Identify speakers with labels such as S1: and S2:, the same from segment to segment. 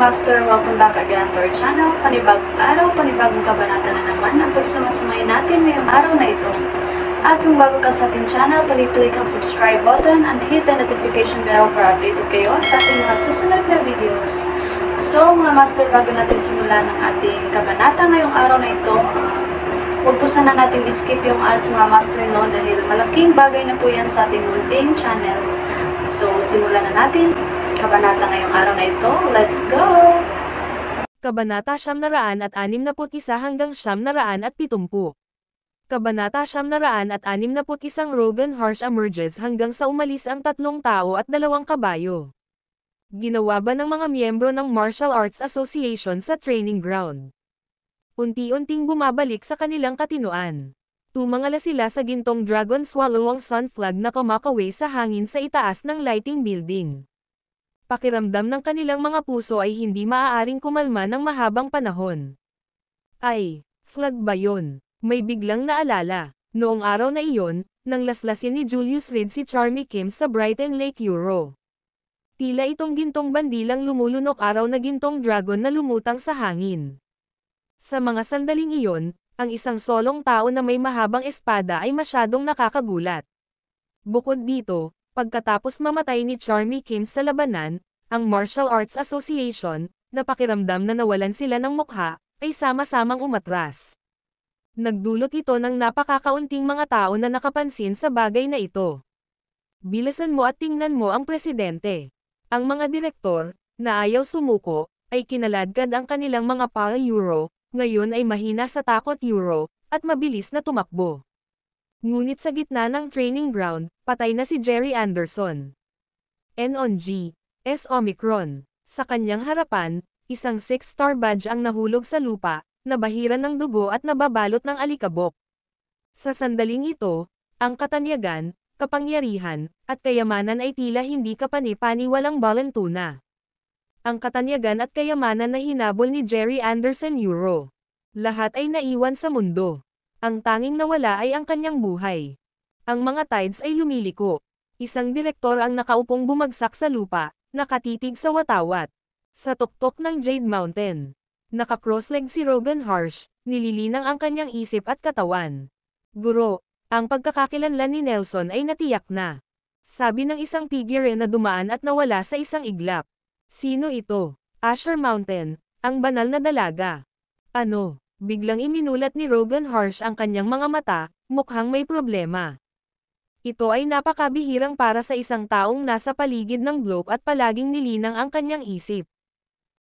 S1: Master, welcome back again to our channel. Panibagong araw, panibagong kabanata na naman ang pagsumasumay natin ngayong araw na ito. At kung bago ka sa ating channel, pag-click ang subscribe button and hit the notification bell para updated kayo sa ating mga susunod na videos. So mga Master, bago natin simulan ang ating kabanata ngayong araw na ito, huwag po sana natin skip yung ads mga Master, no, dahil malaking bagay na po yan sa ating munting channel. So simulan na natin kabanata ngayong araw na ito. Let's go!
S2: Kabanata 761 hanggang 770. Kabanata 761 Rogan Harsh emerges hanggang sa umalis ang 3 tao at 2 kabayo. Ginawa ba ng mga miyembro ng Martial Arts Association sa training ground? Unti-unting bumabalik sa kanilang katinoan. Tumangala sila sa gintong Dragon Swallow ang sun flag na kumakaway sa hangin sa itaas ng lighting building. Pakiramdam ng kanilang mga puso ay hindi maaaring kumalma ng mahabang panahon. Ay, flag ba yun? May biglang naalala. Noong araw na iyon, nang laslasin ni Julius Reed si Charmy Kim sa Brighton Lake Euro. Tila itong gintong bandilang lumulunok araw na gintong dragon na lumutang sa hangin. Sa mga sandaling iyon, ang isang solong tao na may mahabang espada ay masyadong nakakagulat. Bukod dito, pagkatapos mamatay ni Charmy Kim sa labanan, ang Martial Arts Association, na pakiramdam na nawalan sila ng mukha, ay sama-samang umatras. Nagdulot ito ng napakakaunting mga tao na nakapansin sa bagay na ito. Bilasan mo at tingnan mo ang presidente. Ang mga direktor, na ayaw sumuko, ay kinaladkad ang kanilang mga pa-euro, ngayon ay mahina sa takot euro, at mabilis na tumakbo. Ngunit sa gitna ng training ground, patay na si Jerry Anderson. N-on-G, S. Omicron. Sa kanyang harapan, isang 6-star badge ang nahulog sa lupa, nabahiran ng dugo at nababalot ng alikabok. Sa sandaling ito, ang katanyagan, kapangyarihan, at kayamanan ay tila hindi kapani-paniwalang balantuna. Ang katanyagan at kayamanan na hinabol ni Jerry Anderson Euro. Lahat ay naiwan sa mundo. Ang tanging nawala ay ang kanyang buhay. Ang mga tides ay lumiliko. Isang direktor ang nakaupong bumagsak sa lupa, nakatitig sa watawat. Sa tuktok ng Jade Mountain. Naka-crossleg si Rogan Harsh, nililinang ang kanyang isip at katawan. Guro, ang pagkakakilanlan ni Nelson ay natiyak na. Sabi ng isang figure na dumaan at nawala sa isang iglap. Sino ito? Asher Mountain, ang banal na dalaga. Ano? Biglang iminulat ni Rogan Harsh ang kanyang mga mata, mukhang may problema. Ito ay napakabihirang para sa isang taong nasa paligid ng globe at palaging nilinang ang kanyang isip.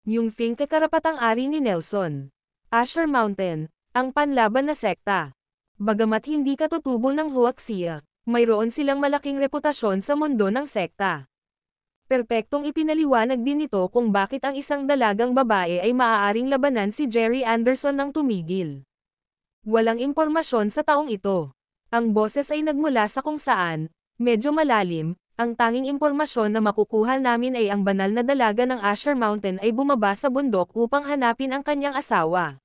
S2: Yung Fing kakarapatang-ari ni Nelson. Asher Mountain, ang panlaban na sekta. Bagamat hindi katutubo ng Huaxia, mayroon silang malaking reputasyon sa mundo ng sekta. Perpektong ipinaliwanag din ito kung bakit ang isang dalagang babae ay maaaring labanan si Jerry Anderson ng tumigil. Walang impormasyon sa taong ito. Ang boses ay nagmula sa kung saan, medyo malalim, ang tanging impormasyon na makukuha namin ay ang banal na dalaga ng Asher Mountain ay bumaba sa bundok upang hanapin ang kanyang asawa.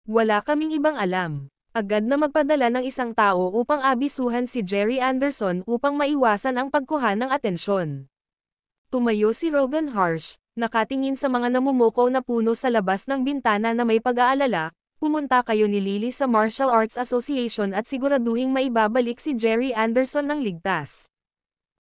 S2: Wala kaming ibang alam. Agad na magpadala ng isang tao upang abisuhan si Jerry Anderson upang maiwasan ang pagkuha ng atensyon. Tumayo si Rogan Harsh, nakatingin sa mga namumukaw na puno sa labas ng bintana na may pag-aalala. Pumunta kayo ni Lily sa Martial Arts Association at siguraduhing maibabalik si Jerry Anderson ng ligtas.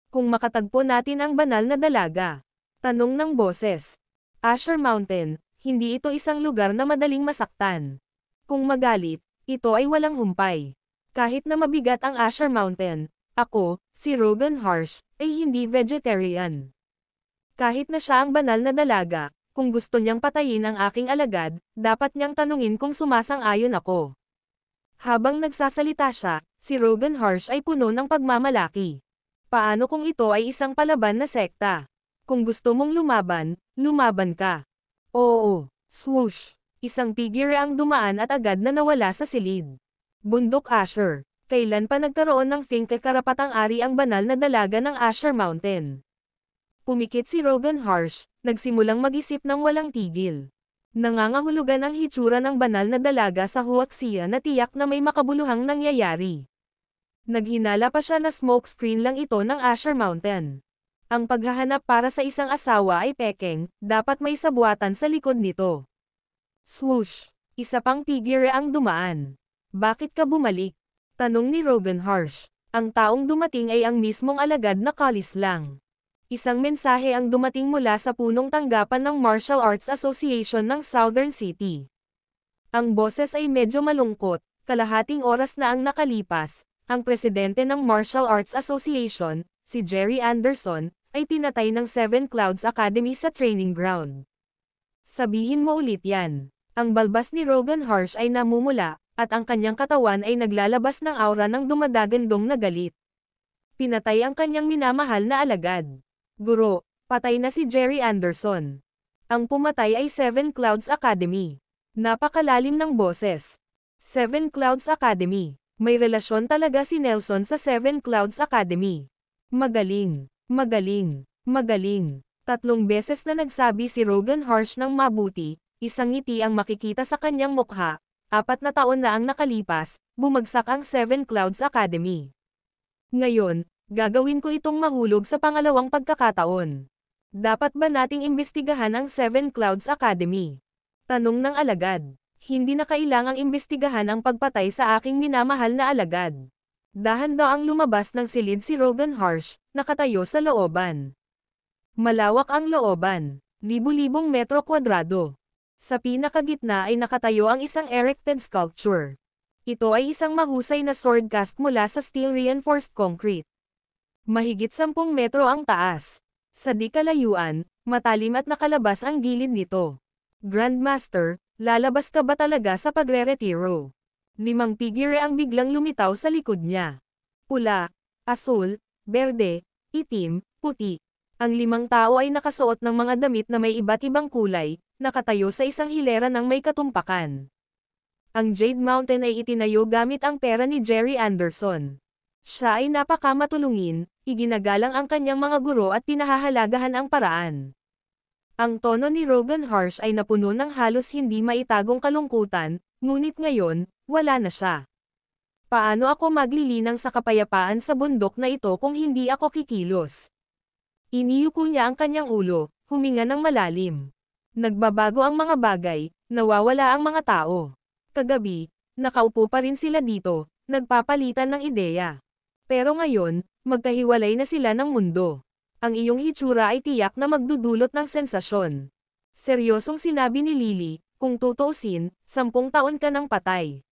S2: Kung makatagpo natin ang banal na dalaga. Tanong ng boses. Asher Mountain, hindi ito isang lugar na madaling masaktan. Kung magalit, ito ay walang humpay. Kahit na mabigat ang Asher Mountain, ako, si Rogan Harsh, ay hindi vegetarian. Kahit na siya ang banal na dalaga, kung gusto niyang patayin ang aking alagad, dapat niyang tanungin kung sumasang-ayon ako. Habang nagsasalita siya, si Rogan Harsh ay puno ng pagmamalaki. Paano kung ito ay isang palaban na sekta? Kung gusto mong lumaban, lumaban ka. Oo, swoosh. Isang figure ang dumaan at agad na nawala sa silid. Bundok Asher. Kailan pa nagkaroon ng Fing kakarapatang-ari ang banal na dalaga ng Asher Mountain? Pumikit si Rogan Harsh, nagsimulang mag-isip ng walang tigil. Nangangahulugan ang hitsura ng banal na dalaga sa Huaxia na tiyak na may makabuluhang nangyayari. Naghinala pa siya na smoke screen lang ito ng Asher Mountain. Ang paghahanap para sa isang asawa ay pekeng, dapat may sabuatan sa likod nito. Swoosh! Isa pang figure ang dumaan. Bakit ka bumalik? Tanong ni Rogan harsh. Ang taong dumating ay ang mismong alagad na Callis lang. Isang mensahe ang dumating mula sa punong tanggapan ng Martial Arts Association ng Southern City. Ang boses ay medyo malungkot, kalahating oras na ang nakalipas, ang presidente ng Martial Arts Association, si Jerry Anderson, ay pinatay ng Seven Clouds Academy sa training ground. Sabihin mo ulit yan. Ang balbas ni Rogan harsh ay namumula, at ang kanyang katawan ay naglalabas ng aura ng dumadagandong na galit. Pinatay ang kanyang minamahal na alagad. Guro, patay na si Jerry Anderson. Ang pumatay ay Seven Clouds Academy. Napakalalim ng boses. Seven Clouds Academy. May relasyon talaga si Nelson sa Seven Clouds Academy. Magaling, magaling, magaling. 3 beses na nagsabi si Rogan harsh ng mabuti, isang ngiti ang makikita sa kanyang mukha. 4 na taon na ang nakalipas, bumagsak ang Seven Clouds Academy. Ngayon, gagawin ko itong mahulog sa pangalawang pagkakataon. Dapat ba nating imbestigahan ang Seven Clouds Academy? Tanong ng alagad. Hindi na kailangang imbestigahan ang pagpatay sa aking minamahal na alagad. Dahan-daang lumabas ng silid si Rogan harsh, nakatayo sa looban. Malawak ang looban, libu-libong metro kwadrado. Sa pinakagitna ay nakatayo ang isang erected sculpture. Ito ay isang mahusay na sword cast mula sa steel-reinforced concrete. Mahigit 10 metro ang taas. Sa di kalayuan, matalim at nakalabas ang gilid nito. Grandmaster, lalabas ka ba talaga sa pagre-retiro? 5 figure ang biglang lumitaw sa likod niya. Pula, asul, berde, itim, puti. Ang 5 tao ay nakasuot ng mga damit na may iba't ibang kulay, nakatayo sa isang hilera ng may katumpakan. Ang Jade Mountain ay itinayo gamit ang pera ni Jerry Anderson. Siya ay napakamatulungin, iginagalang ang kanyang mga guro at pinahahalagahan ang paraan. Ang tono ni Rogan harsh ay napuno ng halos hindi maitagong kalungkutan, ngunit ngayon, wala na siya. Paano ako maglilinang sa kapayapaan sa bundok na ito kung hindi ako kikilos? Iniyuko niya ang kanyang ulo, huminga ng malalim. Nagbabago ang mga bagay, nawawala ang mga tao. Kagabi, nakaupo pa rin sila dito, nagpapalitan ng ideya. Pero ngayon, magkahiwalay na sila ng mundo. Ang iyong hitsura ay tiyak na magdudulot ng sensasyon. Seryosong sinabi ni Lily, kung tutuusin, 10 taon ka nang patay.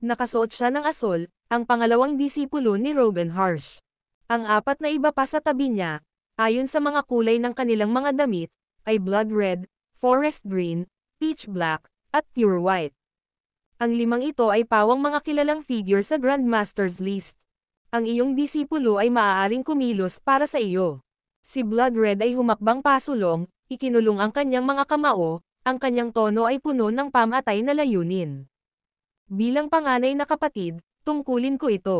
S2: Nakasuot siya ng asol, ang pangalawang disipulo ni Rogan harsh. Ang 4 na iba pa sa tabi niya, ayon sa mga kulay ng kanilang mga damit, ay blood red, forest green, pitch black, at pure white. Ang 5 ito ay pawang mga kilalang figure sa Grandmaster's list. Ang iyong disipulo ay maaaring kumilos para sa iyo. Si Blood Red ay humakbang pasulong, ikinulong ang kanyang mga kamao, ang kanyang tono ay puno ng pamatay na layunin. Bilang panganay na kapatid, tungkulin ko ito.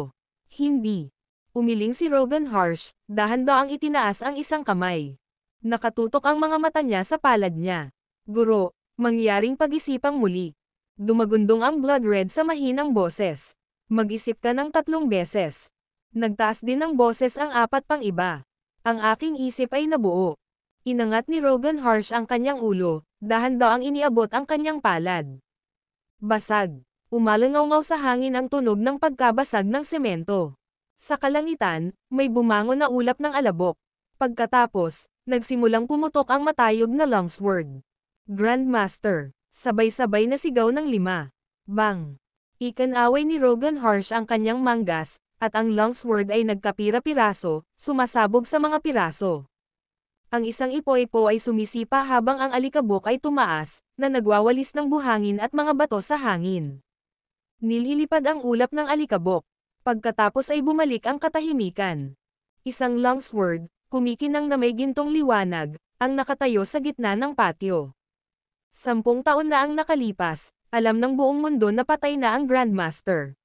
S2: Hindi. Umiling si Rogan harsh, dahan-daang itinaas ang isang kamay. Nakatutok ang mga mata niya sa palad niya. Guro, mangyaring pag-isipang muli. Dumagundong ang Blood Red sa mahinang boses. Mag-isip ka ng 3 beses. Nagtaas din ng boses ang 4 pang iba. Ang aking isip ay nabuo. Inangat ni Rogan harsh ang kanyang ulo, dahan-daang iniabot ang kanyang palad. Basag. Umalangaw-ngaw sa hangin ang tunog ng pagkabasag ng semento. Sa kalangitan, may bumangon na ulap ng alabok. Pagkatapos, nagsimulang pumutok ang matayog na longsword. Grandmaster. Sabay-sabay na sigaw ng 5. Bang! Ikanaway ni Rogan harsh ang kanyang manggas, at ang longsword ay nagkapira-piraso, sumasabog sa mga piraso. Ang isang ipo-ipo ay sumisipa habang ang alikabok ay tumaas, na nagwawalis ng buhangin at mga bato sa hangin. Nililipad ang ulap ng alikabok. Pagkatapos ay bumalik ang katahimikan. Isang longsword, kumikinang na may gintong liwanag, ang nakatayo sa gitna ng patio. 10 taon na ang nakalipas, alam ng buong mundo na patay na ang Grandmaster.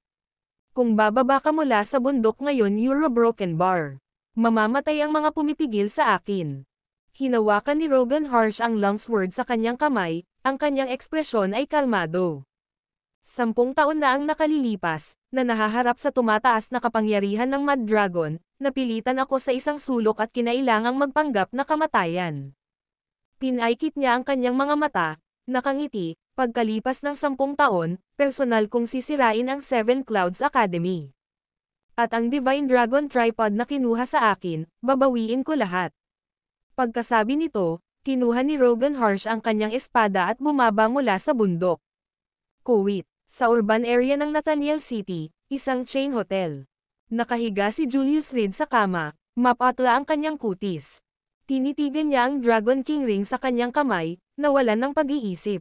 S2: Kung bababa ka mula sa bundok ngayon, you're a broken bar. Mamamatay ang mga pumipigil sa akin. Hinawakan ni Rogan harsh ang longsword sa kanyang kamay, ang kanyang ekspresyon ay kalmado. 10 taon na ang nakalilipas, na nahaharap sa tumataas na kapangyarihan ng Mad Dragon, napilitan ako sa isang sulok at kinailangang magpanggap na kamatayan. Pinaikit niya ang kanyang mga mata, nakangiti, pagkalipas ng 10 taon, personal kong sisirain ang Seven Clouds Academy. At ang Divine Dragon Tripod na kinuha sa akin, babawiin ko lahat. Pagkasabi nito, kinuha ni Rogan Harsh ang kanyang espada at bumaba mula sa bundok. Kuwait, sa urban area ng Nathaniel City, isang chain hotel. Nakahiga si Julius Reed sa kama, mapatla ang kanyang kutis. Tinitigan niya ang Dragon King ring sa kanyang kamay, nawalan ng pag-iisip.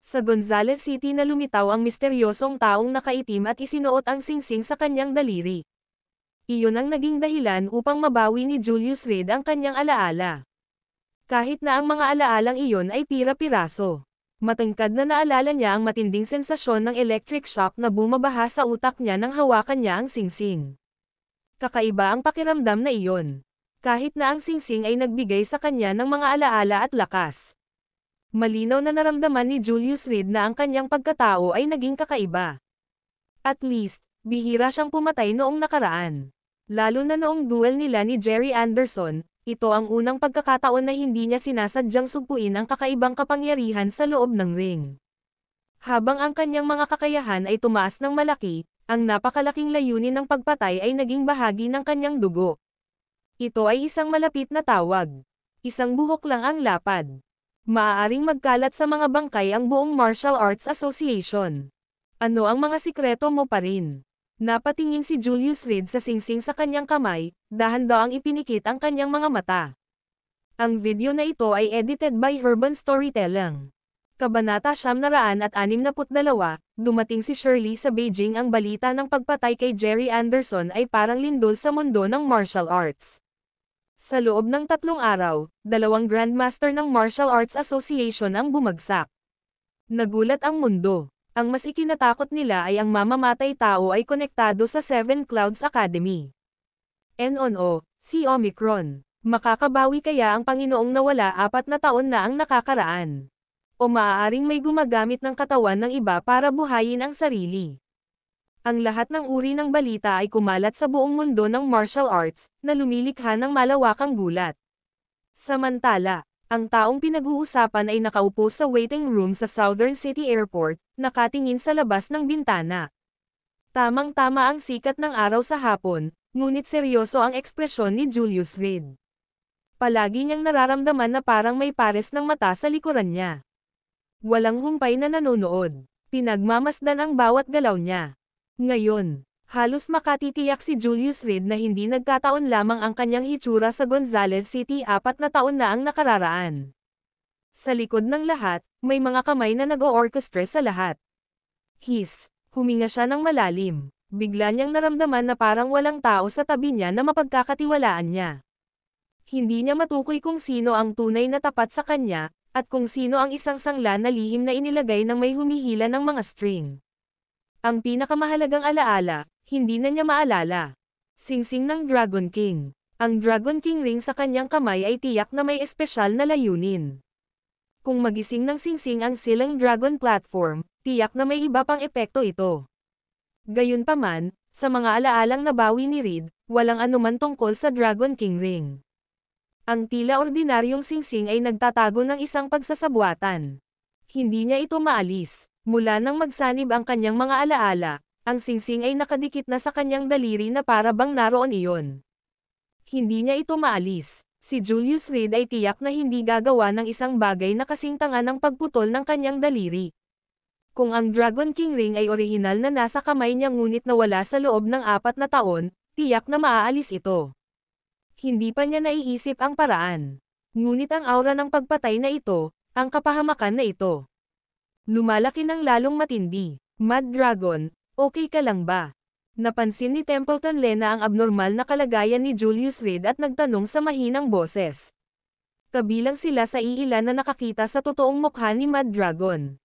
S2: Sa Gonzales City na lumitaw ang misteryosong taong nakaitim at isinuot ang singsing sa kanyang daliri. Iyon ang naging dahilan upang mabawi ni Julius Reed ang kanyang alaala. Kahit na ang mga alaalang iyon ay pira-piraso. Matangkad na naalala niya ang matinding sensasyon ng electric shock na bumabaha sa utak niya nang hawakan niya ang singsing. Kakaiba ang pakiramdam na iyon. Kahit na ang singsing ay nagbigay sa kanya ng mga alaala at lakas. Malinaw na naramdaman ni Julius Reed na ang kanyang pagkatao ay naging kakaiba. At least, bihira siyang pumatay noong nakaraan. Lalo na noong duel nila ni Jerry Anderson, ito ang unang pagkakataon na hindi niya sinasadyang sugpuin ang kakaibang kapangyarihan sa loob ng ring. Habang ang kanyang mga kakayahan ay tumaas ng malaki, ang napakalaking layunin ng pagpatay ay naging bahagi ng kanyang dugo. Ito ay isang malapit na tawag. Isang buhok lang ang lapad. Maaaring magkalat sa mga bangkay ang buong Martial Arts Association. Ano ang mga sikreto mo pa rin? Napatingin si Julius Reed sa singsing sa kanyang kamay, dahan-daang ipinikit ang kanyang mga mata. Ang video na ito ay edited by Urban Storytelling. Kabanata 962, dumating si Shirley sa Beijing. Ang balita ng pagpatay kay Jerry Anderson ay parang lindol sa mundo ng martial arts. Sa loob ng 3 araw, 2 Grandmaster ng Martial Arts Association ang bumagsak. Nagulat ang mundo. Ang mas ikinatakot nila ay ang mamamatay tao ay konektado sa Seven Clouds Academy. NONO, si Omicron. Makakabawi kaya ang Panginoong nawala 4 na taon na ang nakakaraan? O maaaring may gumagamit ng katawan ng iba para buhayin ang sarili? Ang lahat ng uri ng balita ay kumalat sa buong mundo ng martial arts, na lumilikha ng malawakang gulat. Samantala, ang taong pinag-uusapan ay nakaupo sa waiting room sa Southern City Airport, nakatingin sa labas ng bintana. Tamang-tama ang sikat ng araw sa hapon, ngunit seryoso ang ekspresyon ni Julius Reed. Palagi niyang nararamdaman na parang may pares ng mata sa likuran niya. Walang humpay na nanonood. Pinagmamasdan ang bawat galaw niya. Ngayon, halos makatitiyak si Julius Reed na hindi nagkataon lamang ang kanyang hitsura sa Gonzales City 4 na taon na ang nakararaan. Sa likod ng lahat, may mga kamay na nag-o-orchestra sa lahat. Huminga siya ng malalim. Bigla niyang naramdaman na parang walang tao sa tabi niya na mapagkakatiwalaan niya. Hindi niya matukoy kung sino ang tunay na tapat sa kanya, at kung sino ang isang sangla na lihim na inilagay ng may humihila ng mga string. Ang pinakamahalagang alaala, hindi na niya maalala. Singsing ng Dragon King. Ang Dragon King ring sa kanyang kamay ay tiyak na may espesyal na layunin. Kung magising ng singsing ang silang Dragon Platform, tiyak na may iba pang epekto ito. Gayunpaman, sa mga alaalang nabawi ni Reed, walang anuman tungkol sa Dragon King ring. Ang tila ordinaryong singsing ay nagtatago ng isang pagsasabwatan. Hindi niya ito maalis. Mula nang magsanib ang kanyang mga alaala, ang singsing ay nakadikit na sa kanyang daliri na para bang naroon iyon. Hindi niya ito maalis. Si Julius Reed ay tiyak na hindi gagawa ng isang bagay na kasing tanga ng pagputol ng kanyang daliri. Kung ang Dragon King ring ay orihinal na nasa kamay niya ngunit nawala sa loob ng 4 na taon, tiyak na maaalis ito. Hindi pa niya naiisip ang paraan. Ngunit ang aura ng pagpatay na ito, ang kapahamakan na ito. Lumalaki ng lalong matindi. Mad Dragon, okay ka lang ba? Napansin ni Templeton Lena ang abnormal na kalagayan ni Julius Reed at nagtanong sa mahinang boses. Kabilang sila sa iilan na nakakita sa totoong mukha ni Mad Dragon.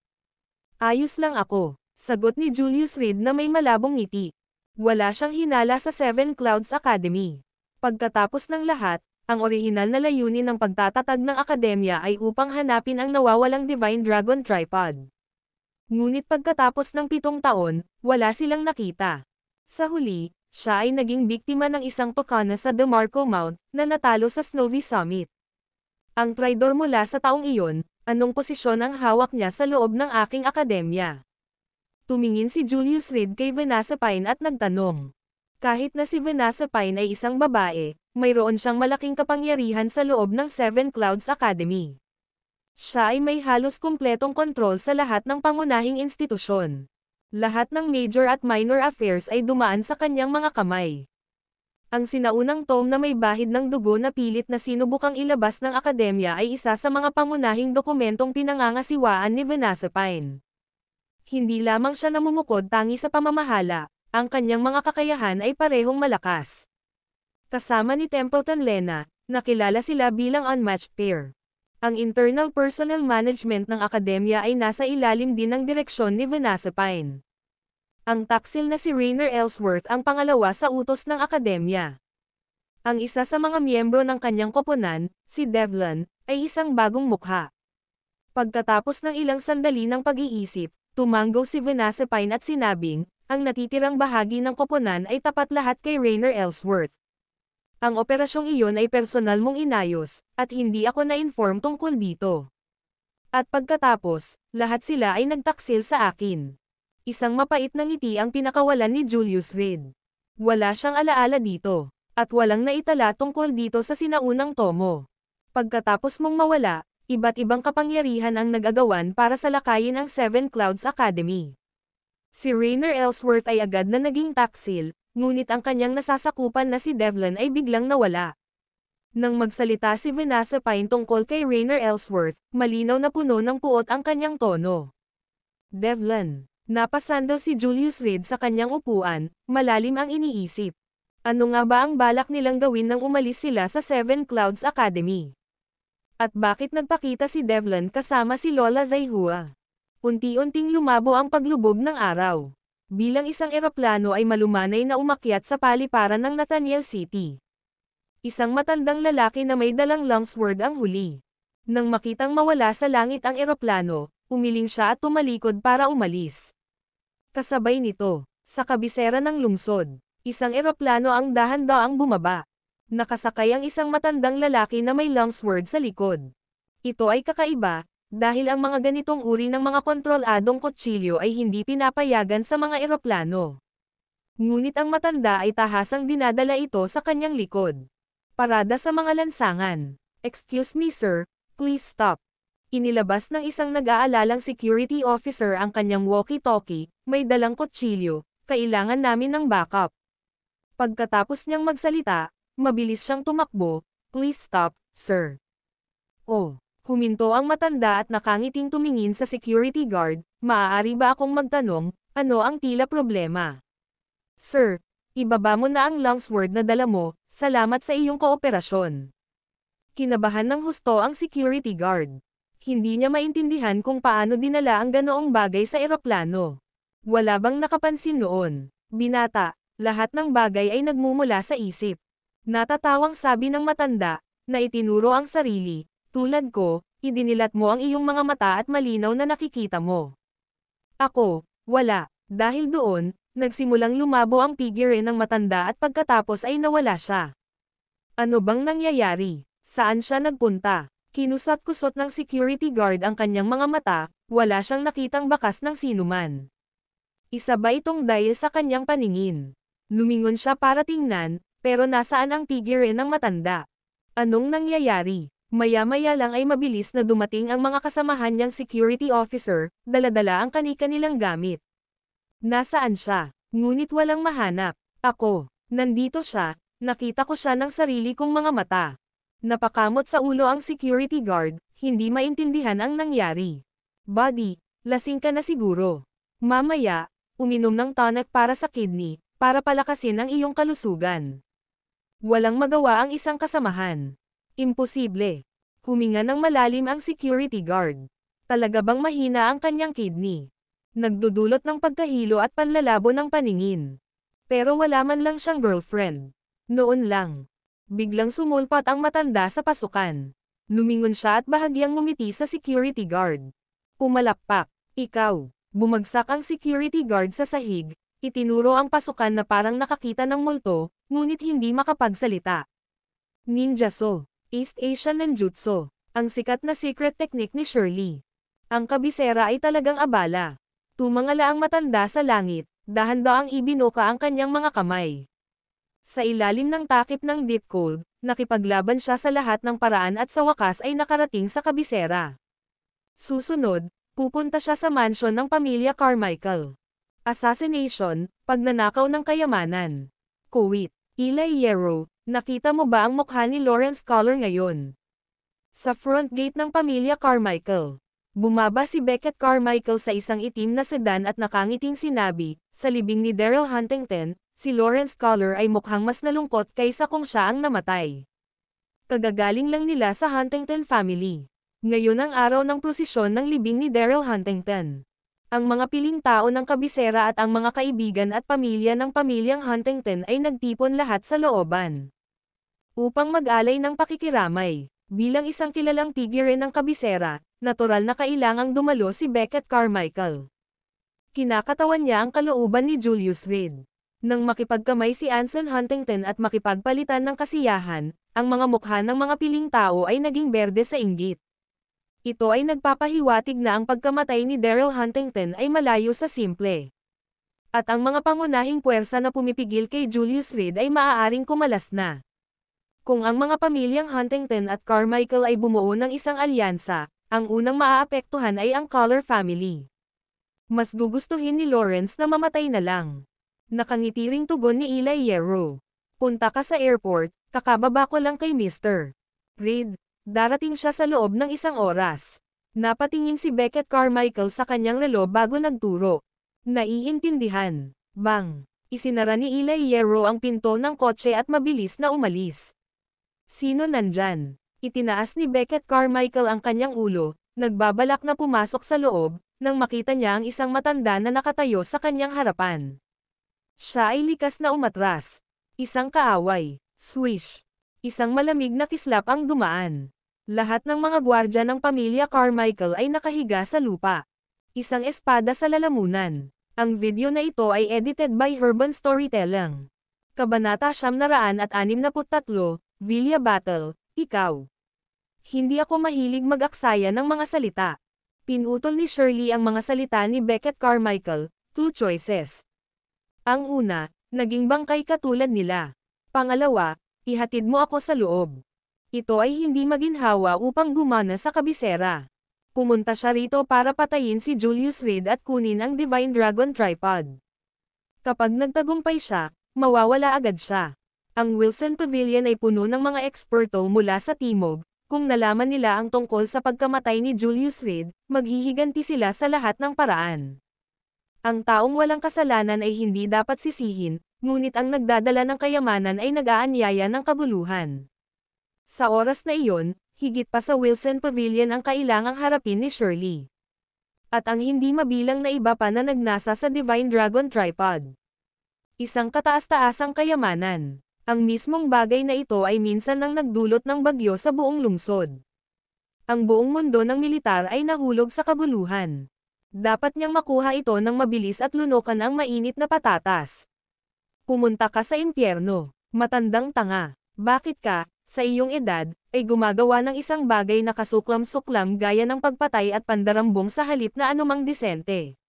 S2: Ayos lang ako, sagot ni Julius Reed na may malabong ngiti. Wala siyang hinala sa Seven Clouds Academy. Pagkatapos ng lahat, ang orihinal na layunin ng pagtatatag ng akademya ay upang hanapin ang nawawalang Divine Dragon Tripod. Ngunit pagkatapos ng 7 taon, wala silang nakita. Sa huli, siya ay naging biktima ng isang tokana sa DeMarco Mount na natalo sa Snowy Summit. Ang traidor mula sa taong iyon, anong posisyon ang hawak niya sa loob ng aking akademya? Tumingin si Julius Reed kay Vanessa Pine at nagtanong. Kahit na si Vanessa Pine ay isang babae, mayroon siyang malaking kapangyarihan sa loob ng Seven Clouds Academy. Siya ay may halos kumpletong kontrol sa lahat ng pangunahing institusyon. Lahat ng major at minor affairs ay dumaan sa kanyang mga kamay. Ang sinaunang tome na may bahid ng dugo na pilit na sinubukang ilabas ng akademya ay isa sa mga pangunahing dokumentong pinangangasiwaan ni Vanessa Pine. Hindi lamang siya namumukod tangi sa pamamahala, ang kanyang mga kakayahan ay parehong malakas. Kasama ni Templeton Lena, nakilala sila bilang unmatched pair. Ang internal personnel management ng akademya ay nasa ilalim din ng direksyon ni Vanessa Pine. Ang taksil na si Rainer Ellsworth ang pangalawa sa utos ng akademya. Ang isa sa mga miyembro ng kanyang koponan, si Devlin, ay isang bagong mukha. Pagkatapos ng ilang sandali ng pag-iisip, tumanggo si Vanessa Pine at sinabing, ang natitirang bahagi ng koponan ay tapat lahat kay Rainer Ellsworth. Ang operasyong iyon ay personal mong inayos, at hindi ako na-inform tungkol dito. At pagkatapos, lahat sila ay nagtaksil sa akin. Isang mapait na ngiti ang pinakawalan ni Julius Reed. Wala siyang alaala dito, at walang naitala tungkol dito sa sinaunang tomo. Pagkatapos mong mawala, iba't ibang kapangyarihan ang nag-agawan para salakayin ang Seven Clouds Academy. Si Rainer Ellsworth ay agad na naging taksil, ngunit ang kanyang nasasakupan na si Devlin ay biglang nawala. Nang magsalita si Vanessa Pine tungkol kay Rainer Ellsworth, malinaw na puno ng puot ang kanyang tono. Devlin. Napasandal si Julius Reed sa kanyang upuan, malalim ang iniisip. Ano nga ba ang balak nilang gawin nang umalis sila sa Seven Clouds Academy? At bakit nagpakita si Devlin kasama si Lola Zaihua? Unti-unting lumabo ang paglubog ng araw. Bilang isang eroplano ay malumanay na umakyat sa paliparan ng Nathaniel City. Isang matandang lalaki na may dalang longsword ang huli. Nang makitang mawala sa langit ang eroplano, umiling siya at tumalikod para umalis. Kasabay nito, sa kabisera ng lungsod, isang eroplano ang dahan-daang bumaba. Nakasakay ang isang matandang lalaki na may longsword sa likod. Ito ay kakaiba, dahil ang mga ganitong uri ng mga kontroladong kutsilyo ay hindi pinapayagan sa mga eroplano. Ngunit ang matanda ay tahasang dinadala ito sa kanyang likod. Parada sa mga lansangan. Excuse me sir, please stop. Inilabas ng isang nag-aalalang security officer ang kanyang walkie-talkie, may dalang kutsilyo, kailangan namin ng backup. Pagkatapos niyang magsalita, mabilis siyang tumakbo, please stop, sir. Oh. Huminto ang matanda at nakangiting tumingin sa security guard, maaari ba akong magtanong, ano ang tila problema? Sir, ibaba mo na ang longsword na dala mo, salamat sa iyong kooperasyon. Kinabahan ng husto ang security guard. Hindi niya maintindihan kung paano dinala ang ganoong bagay sa eroplano. Wala bang nakapansin noon? Binata, lahat ng bagay ay nagmumula sa isip. Natatawang sabi ng matanda, na itinuro ang sarili. Tulad ko, idinilat mo ang iyong mga mata at malinaw na nakikita mo. Ako, wala. Dahil doon, nagsimulang lumabo ang figure ng matanda at pagkatapos ay nawala siya. Ano bang nangyayari? Saan siya nagpunta? Kinusat-kusot ng security guard ang kanyang mga mata, wala siyang nakitang bakas ng sinuman. Isa ba itong dahil sa kanyang paningin? Lumingon siya para tingnan, pero nasaan ang figure ng matanda? Anong nangyayari? Maya-maya lang ay mabilis na dumating ang mga kasamahan niyang security officer, dala-dala ang kani-kanilang gamit. Nasaan siya? Ngunit walang mahanap. Ako, nandito siya, nakita ko siya ng sarili kong mga mata. Napakamot sa ulo ang security guard, hindi maintindihan ang nangyari. Buddy, lasing ka na siguro. Mamaya, uminom ng tonic para sa kidney, para palakasin ang iyong kalusugan. Walang magawa ang isang kasamahan. Imposible. Huminga ng malalim ang security guard. Talaga bang mahina ang kanyang kidney? Nagdudulot ng pagkahilo at panlalabo ng paningin. Pero wala man lang siyang girlfriend. Noon lang. Biglang sumulpat ang matanda sa pasukan. Lumingon siya at bahagyang ngumiti sa security guard. Pumalakpak. Ikaw. Bumagsak ang security guard sa sahig, itinuro ang pasukan na parang nakakita ng multo, ngunit hindi makapagsalita. Ninjutsu, East Asian Ninjutsu, ang sikat na secret technique ni Shirley. Ang kabisera ay talagang abala. Tumangala ang matanda sa langit, dahan-daang ibinuka ang kanyang mga kamay. Sa ilalim ng takip ng deep cold, nakipaglaban siya sa lahat ng paraan at sa wakas ay nakarating sa kabisera. Susunod, pupunta siya sa mansyon ng pamilya Carmichael. Assassination, pagnanakaw ng kayamanan. Kuwit, Eli Hierro, nakita mo ba ang mukha ni Lawrence Collar ngayon? Sa front gate ng pamilya Carmichael. Bumaba si Beckett Carmichael sa isang itim na sedan at nakangiting sinabi, sa libing ni Daryl Huntington, si Lawrence Collar ay mukhang mas nalungkot kaysa kung siya ang namatay. Kagagaling lang nila sa Huntington family. Ngayon ang araw ng prosesyon ng libing ni Daryl Huntington. Ang mga piling tao ng kabisera at ang mga kaibigan at pamilya ng pamilyang Huntington ay nagtipon lahat sa looban. Upang mag-alay ng pakikiramay, bilang isang kilalang figure ng kabisera, natural na kailangang dumalo si Beckett Carmichael. Kinakatawan niya ang kalooban ni Julius Reed. Nang makipagkamay si Anson Huntington at makipagpalitan ng kasiyahan, ang mga mukha ng mga piling tao ay naging berde sa inggit. Ito ay nagpapahiwatig na ang pagkamatay ni Daryl Huntington ay malayo sa simple. At ang mga pangunahing puwersa na pumipigil kay Julius Reed ay maaaring kumalas na. Kung ang mga pamilyang Huntington at Carmichael ay bumuo ng isang alyansa, ang unang maaapektuhan ay ang Collar family. Mas gugustuhin ni Lawrence na mamatay na lang. Nakangitiring tugon ni Eli Hierro. Punta ka sa airport, kakababa ko lang kay Mr. Reed. Darating siya sa loob ng isang oras. Napatingin si Beckett Carmichael sa kanyang relo bago nagturo. Naiintindihan. Bang! Isinara ni Eli Hierro ang pinto ng kotse at mabilis na umalis. Sino nandyan? Itinaas ni Beckett Carmichael ang kanyang ulo, nagbabalak na pumasok sa loob, nang makita niya ang isang matanda na nakatayo sa kanyang harapan. Siya ay likas na umatras. Isang kaaway. Swish! Isang malamig na kislap ang dumaan. Lahat ng mga gwardya ng pamilya Carmichael ay nakahiga sa lupa. Isang espada sa lalamunan. Ang video na ito ay edited by Urban Storytelling. Kabanata 963, Villa Battle, Ikaw. Hindi ako mahilig mag-aksaya ng mga salita. Pinutol ni Shirley ang mga salita ni Beckett Carmichael, 2 choices. Ang una, naging bangkay katulad nila. Pangalawa, ihatid mo ako sa loob. Ito ay hindi maginhawa upang gumana sa kabisera. Pumunta siya rito para patayin si Julius Reed at kunin ang Divine Dragon Tripod. Kapag nagtagumpay siya, mawawala agad siya. Ang Wilson Pavilion ay puno ng mga eksperto mula sa Timog. Kung nalaman nila ang tungkol sa pagkamatay ni Julius Reed, maghihiganti sila sa lahat ng paraan. Ang taong walang kasalanan ay hindi dapat sisihin, ngunit ang nagdadala ng kayamanan ay nag-aanyaya ng kabuluhan. Sa oras na iyon, higit pa sa Wilson Pavilion ang kailangang harapin ni Shirley. At ang hindi mabilang na iba pa na nagnasa sa Divine Dragon Tripod. Isang kataas-taasang kayamanan. Ang mismong bagay na ito ay minsan nang nagdulot ng bagyo sa buong lungsod. Ang buong mundo ng militar ay nahulog sa kabuluhan. Dapat niyang makuha ito ng mabilis at lunukan ang mainit na patatas. Pumunta ka sa impyerno, matandang tanga. Bakit ka, sa iyong edad, ay gumagawa ng isang bagay na kasuklam-suklam gaya ng pagpatay at pandarambong sa halip na anumang disente?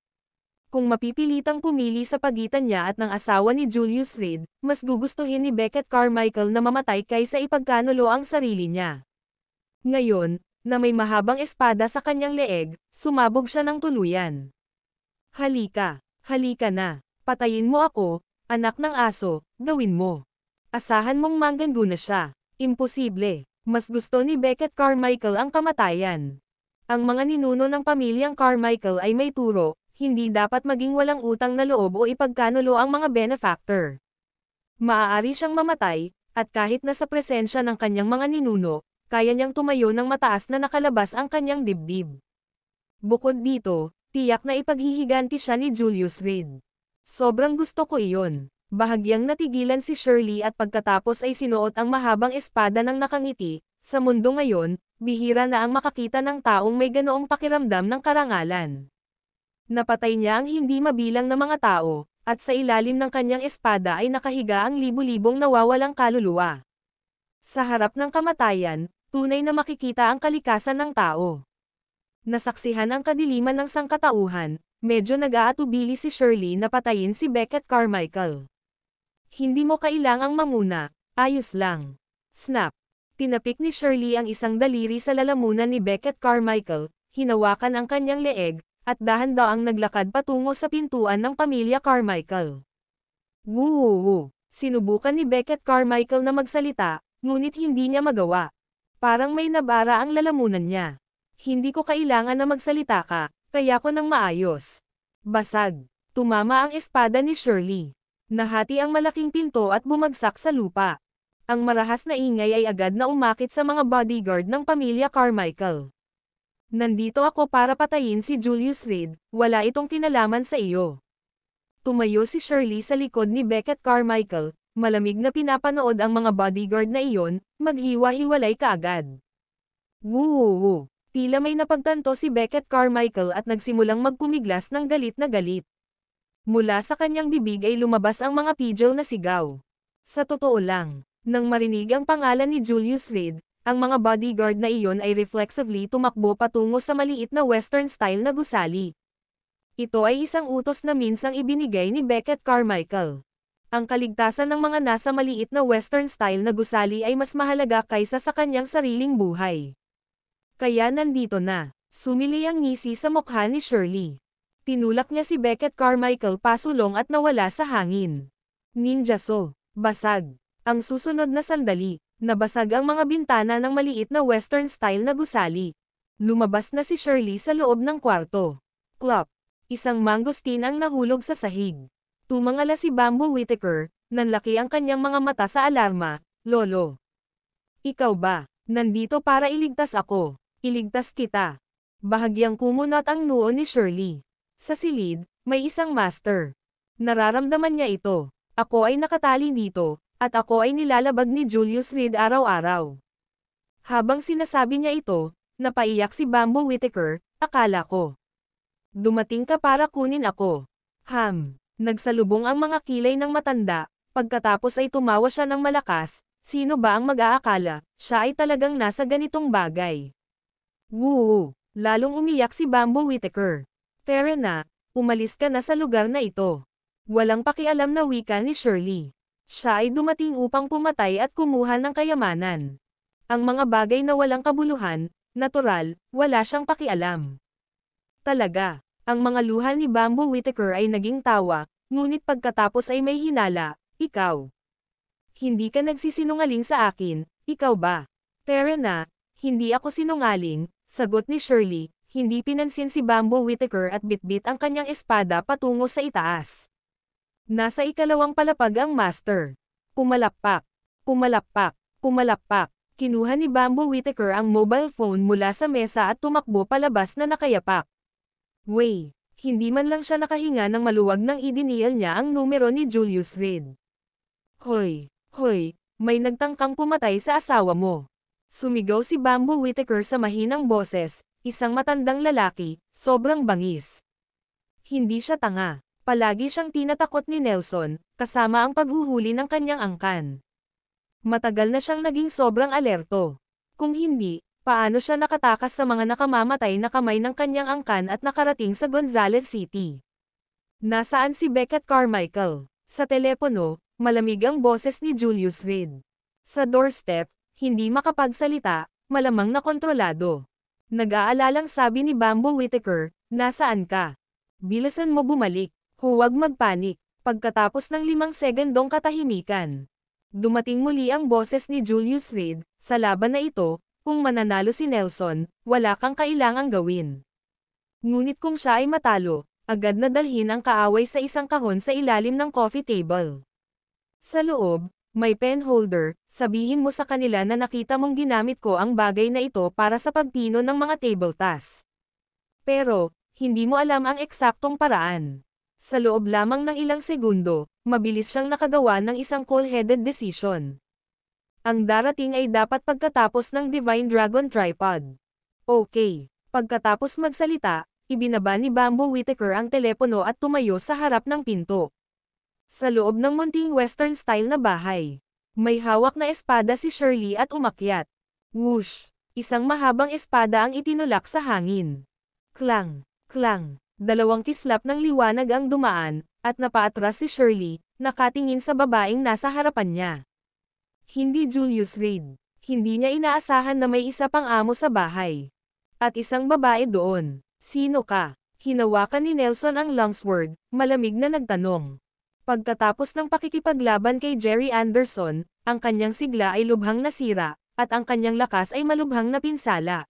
S2: Kung mapipilitang pumili sa pagitan niya at ng asawa ni Julius Reed, mas gugustuhin ni Beckett Carmichael na mamatay kaysa ipagkanulo ang sarili niya. Ngayon, na may mahabang espada sa kanyang leeg, sumabog siya ng tuluyan. Halika na, patayin mo ako, anak ng aso, gawin mo. Asahan mong manggando na siya. Imposible. Mas gusto ni Beckett Carmichael ang kamatayan. Ang mga ninuno ng pamilyang Carmichael ay may turo, hindi dapat maging walang utang na loob o ipagkanulo ang mga benefactor. Maaari siyang mamatay, at kahit nasa presensya ng kanyang mga ninuno, kaya niyang tumayo ng mataas na nakalabas ang kanyang dibdib. Bukod dito, tiyak na ipaghihiganti siya ni Julius Reed. Sobrang gusto ko iyon. Bahagyang natigilan si Shirley at pagkatapos ay sinuot ang mahabang espada ng nakangiti. Sa mundo ngayon, bihira na ang makakita ng taong may ganoong pakiramdam ng karangalan. Napatay niya ang hindi mabilang na mga tao, at sa ilalim ng kanyang espada ay nakahiga ang libu-libong nawawalang kaluluwa. Sa harap ng kamatayan, tunay na makikita ang kalikasan ng tao. Nasaksihan ang kadiliman ng sangkatauhan, medyo nag-aatubili si Shirley na patayin si Beckett Carmichael. Hindi mo kailangang manguna, ayos lang. Snap. Tinapik ni Shirley ang isang daliri sa lalamunan ni Beckett Carmichael, hinawakan ang kanyang leeg, at dahan-daang naglakad patungo sa pintuan ng pamilya Carmichael. Woo! Sinubukan ni Beckett Carmichael na magsalita, ngunit hindi niya magawa. Parang may nabara ang lalamunan niya. Hindi ko kailangan na magsalita ka, kaya ko nang maayos. Basag. Tumama ang espada ni Shirley. Nahati ang malaking pinto at bumagsak sa lupa. Ang marahas na ingay ay agad na umakit sa mga bodyguard ng pamilya Carmichael. Nandito ako para patayin si Julius Reed, wala itong kinalaman sa iyo. Tumayo si Shirley sa likod ni Beckett Carmichael, malamig na pinapanood ang mga bodyguard na iyon, maghiwa-hiwalay kaagad. Woo! Tila may napagtanto si Beckett Carmichael at nagsimulang magpumiglas ng galit na galit. Mula sa kanyang bibig ay lumabas ang mga pidgel na sigaw. Sa totoo lang, nang marinig ang pangalan ni Julius Reed, ang mga bodyguard na iyon ay reflexively tumakbo patungo sa maliit na western-style na gusali. Ito ay isang utos na minsang ibinigay ni Beckett Carmichael. Ang kaligtasan ng mga nasa maliit na western-style na gusali ay mas mahalaga kaysa sa kanyang sariling buhay. Kaya nandito na. Sumili ang ngisi sa mukha ni Shirley. Tinulak niya si Beckett Carmichael pasulong at nawala sa hangin. Ninjaso. Basag. Ang susunod na sandali, nabasag ang mga bintana ng maliit na western-style na gusali. Lumabas na si Shirley sa loob ng kwarto. Plop. Isang mangosteen ang nahulog sa sahig. Tumangala si Bamboo Whittaker, nanlaki ang kanyang mga mata sa alarma. Lolo. Ikaw ba? Nandito para iligtas ako. Iligtas kita. Bahagyang kumunot ang noo ni Shirley. Sa silid, may isang master. Nararamdaman niya ito. Ako ay nakatali dito, at ako ay nilalabag ni Julius Reed araw-araw. Habang sinasabi niya ito, napaiyak si Bamboo Whittaker, akala ko. Dumating ka para kunin ako. Nagsalubong ang mga kilay ng matanda, pagkatapos ay tumawa siya ng malakas. Sino ba ang mag-aakala, siya ay talagang nasa ganitong bagay? Woo! Lalong umiyak si Bamboo Whittaker. Tara na, umalis ka na sa lugar na ito. Walang pakialam na wika ni Shirley. Siya ay dumating upang pumatay at kumuha ng kayamanan. Ang mga bagay na walang kabuluhan, natural, wala siyang pakialam. Talaga, ang mga luha ni Bamboo Whittaker ay naging tawa, ngunit pagkatapos ay may hinala, ikaw. Hindi ka nagsisinungaling sa akin, ikaw ba? Tara na, hindi ako sinungaling, sagot ni Shirley, hindi pinansin si Bamboo Whittaker at bitbit ang kanyang espada patungo sa itaas. Nasa ikalawang palapag ang master. Pumalakpak, pumalakpak, pumalakpak. Kinuha ni Bamboo Whittaker ang mobile phone mula sa mesa at tumakbo palabas na nakayapak. Hindi man lang siya nakahinga ng maluwag nang idinial niya ang numero ni Julius Reed. Hoy, may nagtangkang pumatay sa asawa mo. Sumigaw si Bamboo Whittaker sa mahinang boses, isang matandang lalaki, sobrang bangis. Hindi siya tanga. Palagi siyang tinatakot ni Nelson, kasama ang paghuhuli ng kanyang angkan. Matagal na siyang naging sobrang alerto. Kung hindi, paano siya nakatakas sa mga nakamamatay na kamay ng kanyang angkan at nakarating sa Gonzales City? Nasaan si Beckett Carmichael? Sa telepono, malamig ang boses ni Julius Reed. Sa doorstep, hindi makapagsalita, malamang na kontrolado. Nag-aalalang sabi ni Bamboo Whittaker, nasaan ka? Bilisan mo bumalik. Huwag magpanik. Pagkatapos ng 5 segundong katahimikan, dumating muli ang boses ni Julius Reed, sa laban na ito, kung mananalo si Nelson, wala kang kailangang gawin. Ngunit kung siya ay matalo, agad na dalhin ang kaaway sa isang kahon sa ilalim ng coffee table. Sa loob, may pen holder, sabihin mo sa kanila na nakita mong ginamit ko ang bagay na ito para sa pagpino ng mga table tasks. Pero, hindi mo alam ang eksaktong paraan. Sa loob lamang ng ilang segundo, mabilis siyang nakagawa ng isang cool-headed decision. Ang darating ay dapat pagkatapos ng Divine Dragon Tripod. Okay. Pagkatapos magsalita, ibinaba ni Bamboo Whittaker ang telepono at tumayo sa harap ng pinto. Sa loob ng munting western-style na bahay, may hawak na espada si Shirley at umakyat. Whoosh! Isang mahabang espada ang itinulak sa hangin. Klang! Klang! Dalawang kislap ng liwanag ang dumaan, at napaatras si Shirley, nakatingin sa babaeng nasa harapan niya. Hindi Julius Reed. Hindi niya inaasahan na may isa pang amo sa bahay. At isang babae doon. Sino ka? Hinawakan ni Nelson ang longsword, malamig na nagtanong. Pagkatapos ng pakikipaglaban kay Jerry Anderson, ang kanyang sigla ay lubhang nasira, at ang kanyang lakas ay malubhang napinsala.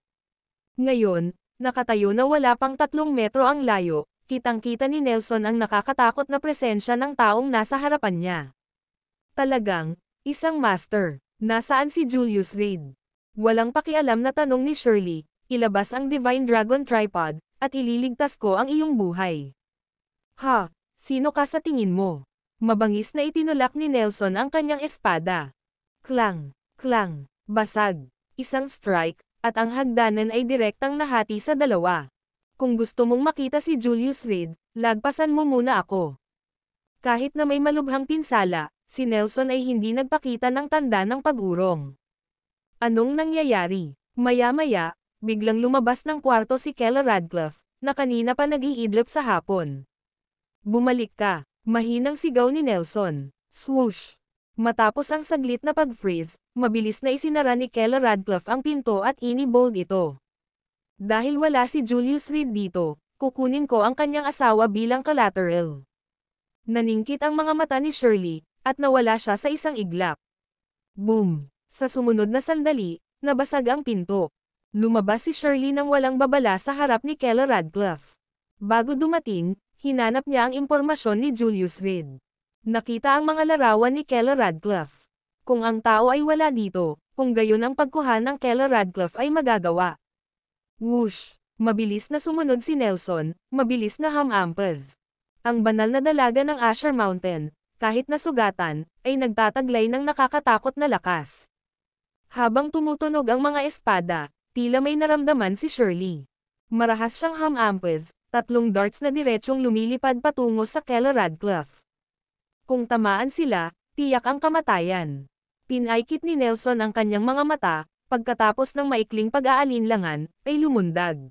S2: Ngayon, nakatayo na wala pang 3 metro ang layo, kitang-kita ni Nelson ang nakakatakot na presensya ng taong nasa harapan niya. Talagang, isang master. Nasaan si Julius Reed? Walang pakialam na tanong ni Shirley, ilabas ang Divine Dragon Tripod, at ililigtas ko ang iyong buhay. Ha? Sino ka sa tingin mo? Mabangis na itinulak ni Nelson ang kanyang espada. Klang! Klang! Basag! Isang strike, at ang hagdanan ay direktang nahati sa dalawa. Kung gusto mong makita si Julius Reed, lagpasan mo muna ako. Kahit na may malubhang pinsala, si Nelson ay hindi nagpakita ng tanda ng pag-urong. Anong nangyayari? Maya-maya, biglang lumabas ng kwarto si Keller Radcliffe, na kanina pa nag-iidlip sa hapon. Bumalik ka! Mahinang sigaw ni Nelson. Swoosh! Matapos ang saglit na pag-freeze, mabilis na isinara ni Keller Radcliffe ang pinto at ini-bolt ito. Dahil wala si Julius Reed dito, kukunin ko ang kanyang asawa bilang collateral. Naningkit ang mga mata ni Shirley, at nawala siya sa isang iglap. Boom! Sa sumunod na sandali, nabasag ang pinto. Lumabas si Shirley nang walang babala sa harap ni Keller Radcliffe. Bago dumating, hinanap niya ang impormasyon ni Julius Reed. Nakita ang mga larawan ni Keller Radcliffe. Kung ang tao ay wala dito, kung gayon ang pagkuha ng Keller Radcliffe ay magagawa. Whoosh! Mabilis na sumunod si Nelson, mabilis na hamampaz. Ang banal na dalaga ng Asher Mountain, kahit nasugatan, ay nagtataglay ng nakakatakot na lakas. Habang tumutunog ang mga espada, tila may naramdaman si Shirley. Marahas siyang hamampaz, 3 darts na diretsyong lumilipad patungo sa Keller Radcliffe. Kung tamaan sila, tiyak ang kamatayan. Pinaikit ni Nelson ang kanyang mga mata, pagkatapos ng maikling pag-aalinlangan, ay lumundag.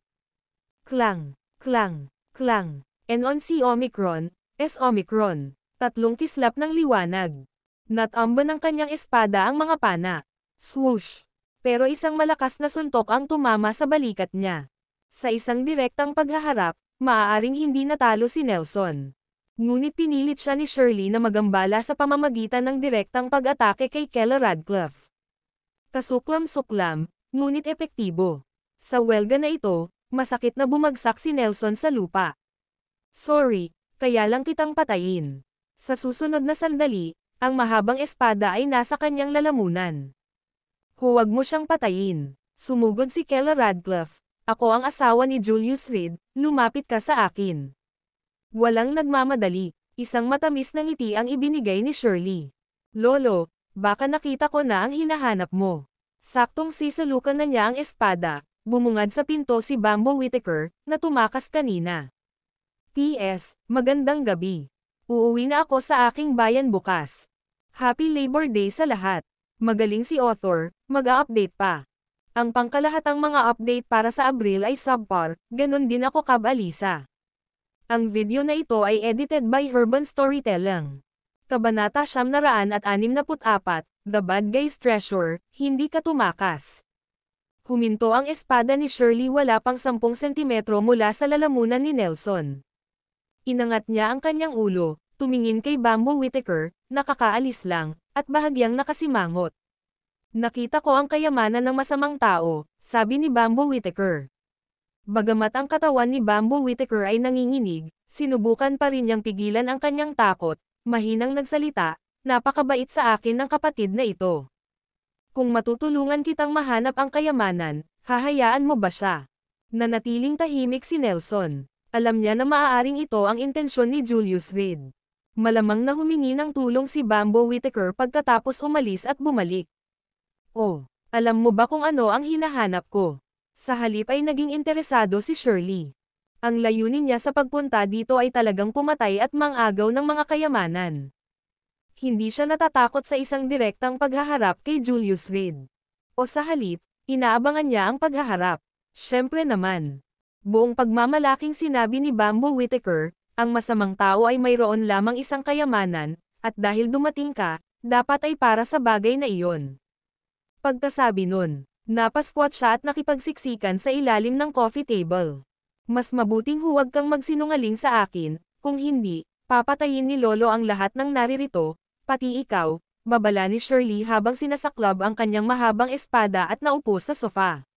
S2: Klang! Klang! Klang! NONC Omicron, S Omicron. 3 kislap ng liwanag. Natambo ng kanyang espada ang mga pana. Swoosh! Pero isang malakas na suntok ang tumama sa balikat niya. Sa isang direktang paghaharap, maaaring hindi natalo si Nelson. Ngunit pinilit siya ni Shirley na magambala sa pamamagitan ng direktang pag-atake kay Keller Radcliffe. Kasuklam-suklam, ngunit epektibo. Sa welga na ito, masakit na bumagsak si Nelson sa lupa. Sorry, kaya lang kitang patayin. Sa susunod na sandali, ang mahabang espada ay nasa kanyang lalamunan. Huwag mo siyang patayin. Sumugod si Keller Radcliffe. Ako ang asawa ni Julius Reed, lumapit ka sa akin. Walang nagmamadali, isang matamis na ngiti ang ibinigay ni Shirley. Lolo, baka nakita ko na ang hinahanap mo. Saktong sisalukan na niya ang espada, bumungad sa pinto si Bamboo Whittaker, na tumakas kanina. P.S. Magandang gabi. Uuwi na ako sa aking bayan bukas. Happy Labor Day sa lahat. Magaling si author, mag-a-update pa. Ang pangkalahatang mga update para sa Abril ay subpar, ganun din ako Alisa. Ang video na ito ay edited by Herban Storytelling. Kabanata 964, The Bad Guy's Treasure, hindi ka tumakas. Huminto ang espada ni Shirley wala pang 10 sentimetro mula sa lalamunan ni Nelson. Inangat niya ang kanyang ulo, tumingin kay Bamboo Whittaker, nakakaalis lang, at bahagyang nakasimangot. Nakita ko ang kayamanan ng masamang tao, sabi ni Bamboo Whittaker. Bagamat ang katawan ni Bamboo Whittaker ay nanginginig, sinubukan pa rin niyang pigilan ang kanyang takot, mahinang nagsalita, napakabait sa akin ng kapatid na ito. Kung matutulungan kitang mahanap ang kayamanan, hahayaan mo ba siya? Nanatiling tahimik si Nelson. Alam niya na maaaring ito ang intensyon ni Julius Reed. Malamang na humingi ng tulong si Bamboo Whittaker pagkatapos umalis at bumalik. Oh, alam mo ba kung ano ang hinahanap ko? Sa halip ay naging interesado si Shirley. Ang layunin niya sa pagpunta dito ay talagang pumatay at mangagaw ng mga kayamanan. Hindi siya natatakot sa isang direktang paghaharap kay Julius Reed. O sa halip, inaabangan niya ang paghaharap. Siyempre naman. Buong pagmamalaking sinabi ni Bamboo Whittaker, ang masamang tao ay mayroon lamang isang kayamanan, at dahil dumating ka, dapat ay para sa bagay na iyon. Pagkasabi nun, napasquat siya at nakipagsiksikan sa ilalim ng coffee table. Mas mabuting huwag kang magsinungaling sa akin, kung hindi, papatayin ni Lolo ang lahat ng naririto, pati ikaw, babala ni Shirley habang sinasaklab ang kanyang mahabang espada at naupo sa sofa.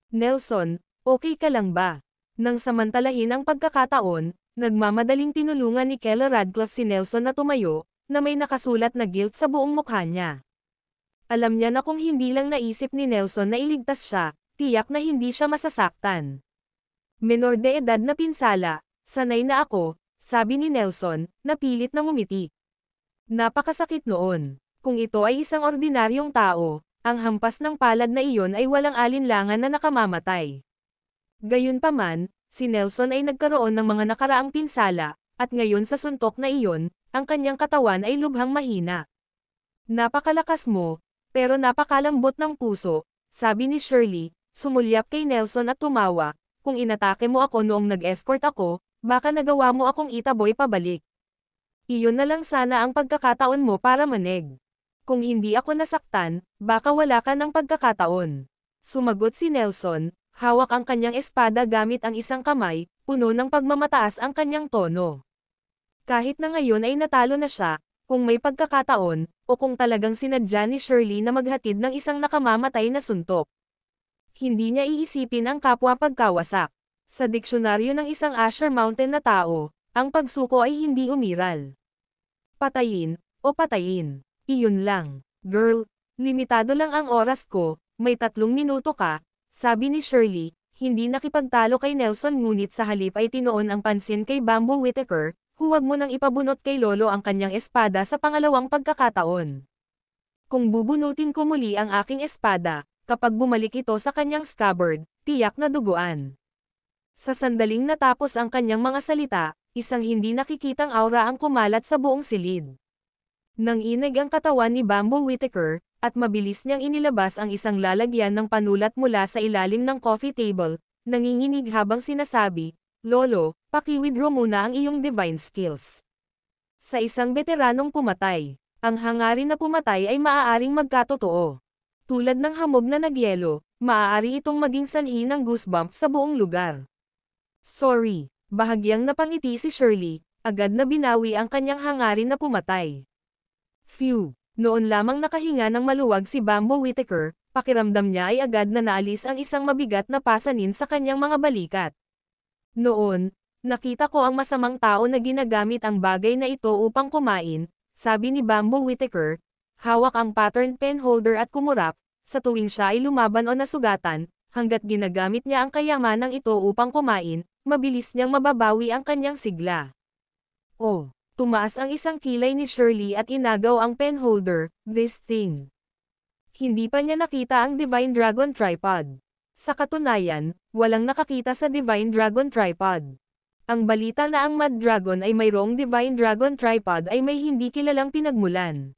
S2: Nelson, okay ka lang ba? Nang samantalahin ang pagkakataon, nagmamadaling tinulungan ni Keller Radcliffe si Nelson na tumayo, na may nakasulat na guilt sa buong mukha niya. Alam niya na kung hindi lang naisip ni Nelson na iligtas siya, tiyak na hindi siya masasaktan. Menor de edad na pinsala, sanay na ako, sabi ni Nelson, na pilit na ngumiti. Napakasakit noon. Kung ito ay isang ordinaryong tao, ang hampas ng palad na iyon ay walang alinlangan na nakamamatay. Gayunpaman, si Nelson ay nagkaroon ng mga nakaraang pinsala, at ngayon sa suntok na iyon, ang kanyang katawan ay lubhang mahina. Napakalakas mo, pero napakalambot ng puso, sabi ni Shirley, sumulyap kay Nelson at tumawa. Kung inatake mo ako noong nag-escort ako, baka nagawa mo akong itaboy pabalik. Iyon na lang sana ang pagkakataon mo para manig. Kung hindi ako nasaktan, baka wala ka ng pagkakataon. Sumagot si Nelson, hawak ang kanyang espada gamit ang isang kamay, puno ng pagmamataas ang kanyang tono. Kahit na ngayon ay natalo na siya, kung may pagkakataon, o kung talagang sinadya ni Shirley na maghatid ng isang nakamamatay na suntok. Hindi niya iisipin ang kapwa pagkawasak. Sa diksyonaryo ng isang Asher Mountain na tao, ang pagsuko ay hindi umiral. Patayin, o patayin. Iyon lang. Girl, limitado lang ang oras ko, may 3 minuto ka, sabi ni Shirley, hindi nakipagtalo kay Nelson ngunit sa halip ay tinoon ang pansin kay Bamboo Whittaker, huwag mo nang ipabunot kay Lolo ang kanyang espada sa pangalawang pagkakataon. Kung bubunutin ko muli ang aking espada, kapag bumalik ito sa kanyang scabbard, tiyak na duguan. Sa sandaling natapos ang kanyang mga salita, isang hindi nakikitang aura ang kumalat sa buong silid. Nanginig ang katawan ni Bamboo Whittaker, at mabilis niyang inilabas ang isang lalagyan ng panulat mula sa ilalim ng coffee table, nanginginig habang sinasabi, Lolo, paki-withdraw muna ang iyong divine skills. Sa isang veteranong pumatay, ang hangarin na pumatay ay maaaring magkatotoo. Tulad ng hamog na nagyelo, maaari itong maging sanhi ng goosebumps sa buong lugar. Sorry, bahagyang napangiti si Shirley, agad na binawi ang kanyang hangarin na pumatay. Phew, noon lamang nakahinga ng maluwag si Bamboo Whittaker, pakiramdam niya ay agad na naalis ang isang mabigat na pasanin sa kanyang mga balikat. Noon, nakita ko ang masamang tao na ginagamit ang bagay na ito upang kumain, sabi ni Bamboo Whittaker. Hawak ang patterned pen holder at kumurap, sa tuwing siya ay lumaban o nasugatan, hanggat ginagamit niya ang kayamanang ito upang kumain, mabilis niyang mababawi ang kanyang sigla. Oh, tumaas ang isang kilay ni Shirley at inagaw ang pen holder, this thing. Hindi pa niya nakita ang Divine Dragon Tripod. Sa katunayan, walang nakakita sa Divine Dragon Tripod. Ang balita na ang Mad Dragon ay mayroong Divine Dragon Tripod ay may hindi kilalang pinagmulan.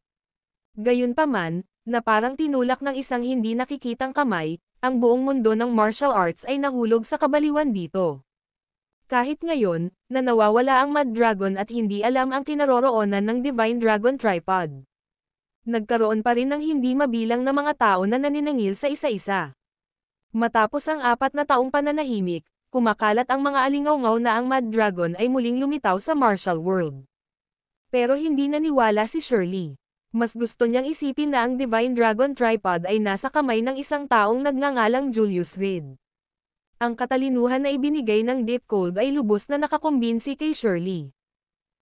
S2: Gayunpaman, na parang tinulak ng isang hindi nakikitang kamay, ang buong mundo ng martial arts ay nahulog sa kabaliwan dito. Kahit ngayon, na nawawala ang Mad Dragon at hindi alam ang kinaroroonan ng Divine Dragon Tripod. Nagkaroon pa rin ng hindi mabilang na mga tao na naniningil sa isa-isa. Matapos ang 4 na taong pananahimik, kumakalat ang mga alingawngaw na ang Mad Dragon ay muling lumitaw sa martial world. Pero hindi naniwala si Shirley. Mas gusto niyang isipin na ang Divine Dragon Tripod ay nasa kamay ng isang taong nagngangalang Julius Reed. Ang katalinuhan na ibinigay ng Deep Cold ay lubos na nakakumbinsi kay Shirley.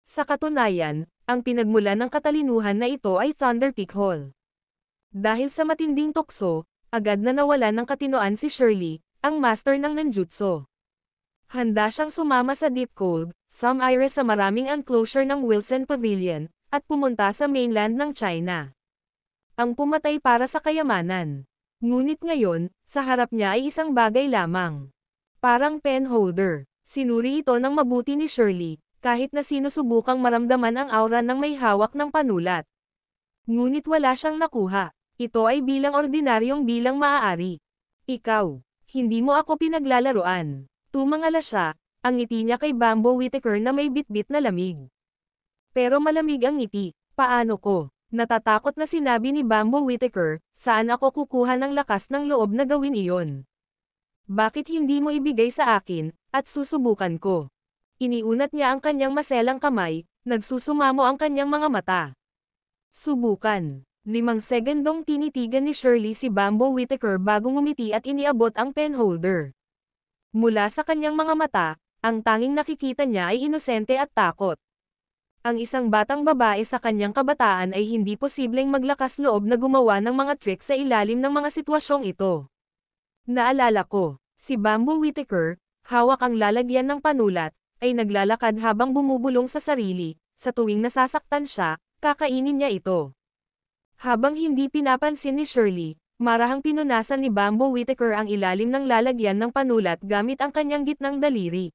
S2: Sa katunayan, ang pinagmulan ng katalinuhan na ito ay Thunder Peak Hall. Dahil sa matinding tukso, agad na nawalan ng katinoan si Shirley, ang master ng ninjutsu. Handa siyang sumama sa Deep Cold, Some Iris sa maraming enclosure ng Wilson Pavilion, at pumunta sa mainland ng China. Ang pumatay para sa kayamanan. Ngunit ngayon, sa harap niya ay isang bagay lamang. Parang pen holder. Sinuri ito ng mabuti ni Shirley, kahit na sinusubukang maramdaman ang aura ng may hawak ng panulat. Ngunit wala siyang nakuha. Ito ay bilang ordinaryong bilang maaari. Ikaw, hindi mo ako pinaglalaruan. Tumangala siya, ang ngiti niya kay Bamboo Whittaker na may bitbit na lamig. Pero malamig ang ngiti. Paano ko? Natatakot na sinabi ni Bamboo Whittaker, saan ako kukuha ng lakas ng loob na gawin iyon? Bakit hindi mo ibigay sa akin, at susubukan ko? Iniunat niya ang kanyang maselang kamay, nagsusumamo ang kanyang mga mata. Subukan. 5 segundong tinitigan ni Shirley si Bamboo Whittaker bago ngumiti at iniabot ang penholder. Mula sa kanyang mga mata, ang tanging nakikita niya ay inosente at takot. Ang isang batang babae sa kanyang kabataan ay hindi posibleng maglakas loob na gumawa ng mga tricks sa ilalim ng mga sitwasyong ito. Naalala ko, si Bamboo Whittaker, hawak ang lalagyan ng panulat, ay naglalakad habang bumubulong sa sarili, sa tuwing nasasaktan siya, kakainin niya ito. Habang hindi pinapansin ni Shirley, marahang pinunasan ni Bamboo Whittaker ang ilalim ng lalagyan ng panulat gamit ang kanyang gitnang daliri.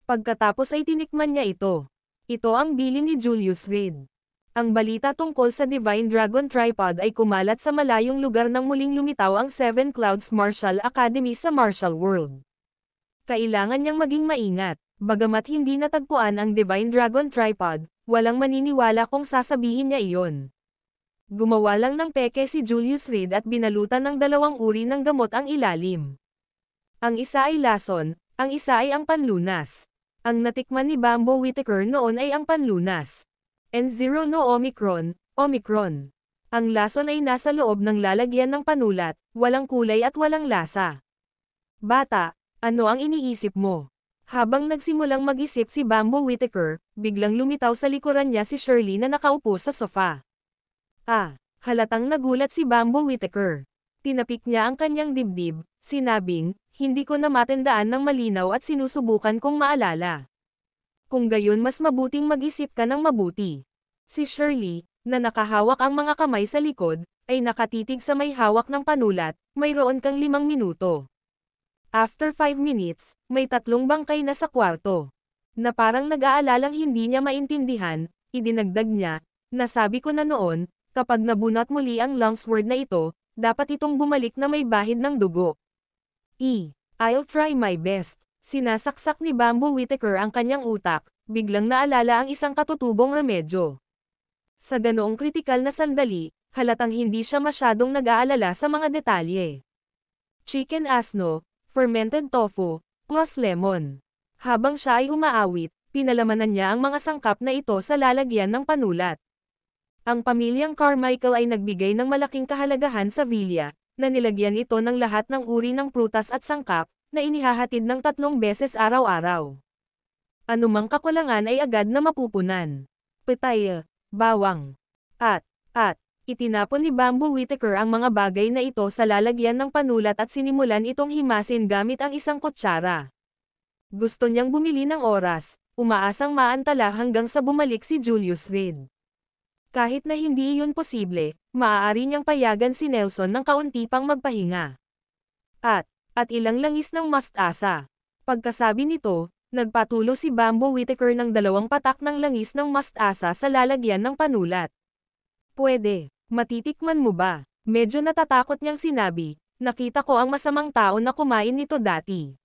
S2: Pagkatapos ay tinikman niya ito. Ito ang bili ni Julius Reed. Ang balita tungkol sa Divine Dragon Tripod ay kumalat sa malayong lugar nang muling lumitaw ang Seven Clouds Martial Academy sa Martial World. Kailangan niyang maging maingat. Bagamat hindi natagpuan ang Divine Dragon Tripod, walang maniniwala kung sasabihin niya iyon. Gumawa lang ng peke si Julius Reed at binalutan ng 2 uri ng gamot ang ilalim. Ang isa ay lason, ang isa ay ang panlunas. Ang natikman ni Bamboo Whittaker noon ay ang panlunas. N0 no Omicron, Omicron. Ang lason ay nasa loob ng lalagyan ng panulat, walang kulay at walang lasa. Bata, ano ang iniisip mo? Habang nagsimulang mag-isip si Bamboo Whittaker, biglang lumitaw sa likuran niya si Shirley na nakaupo sa sofa. Halatang nagulat si Bamboo Whittaker. Tinapik niya ang kanyang dibdib, sinabing, hindi ko na matandaan ng malinaw at sinusubukan kong maalala. Kung gayon mas mabuting mag-isip ka ng mabuti. Si Shirley, na nakahawak ang mga kamay sa likod, ay nakatitig sa may hawak ng panulat, mayroon kang 5 minuto. After 5 minutes, may 3 bangkay na sa kwarto. Na parang nag-aalalang hindi niya maintindihan, idinagdag niya, nasabi ko na noon, kapag nabunot muli ang longsword na ito, dapat itong bumalik na may bahid ng dugo. I'll try my best. Sinasaksak ni Bamboo Whittaker ang kanyang utak, biglang naalala ang isang katutubong remedyo. Sa ganoong kritikal na sandali, halatang hindi siya masyadong nag-aalala sa mga detalye. Chicken asno, fermented tofu, plus lemon. Habang siya ay umaawit, pinalamanan niya ang mga sangkap na ito sa lalagyan ng panulat. Ang pamilyang Carmichael ay nagbigay ng malaking kahalagahan sa Villa, na nilagyan ito ng lahat ng uri ng prutas at sangkap, na inihahatid ng 3 beses araw-araw. Anumang kakulangan ay agad na mapupunan. Petaya, bawang, at itinapon ni Bamboo Whittaker ang mga bagay na ito sa lalagyan ng panulat at sinimulan itong himasin gamit ang isang kutsara. Gusto niyang bumili ng oras, umaasang maantala hanggang sa bumalik si Julius Reed. Kahit na hindi iyon posible, maaari niyang payagan si Nelson ng kaunti pang magpahinga. At ilang langis ng mustasa. Pagkasabi nito, nagpatulo si Bamboo Whittaker ng 2 patak ng langis ng mustasa sa lalagyan ng panulat. Pwede, matitikman mo ba? Medyo natatakot niyang sinabi, nakita ko ang masamang tao na kumain nito dati.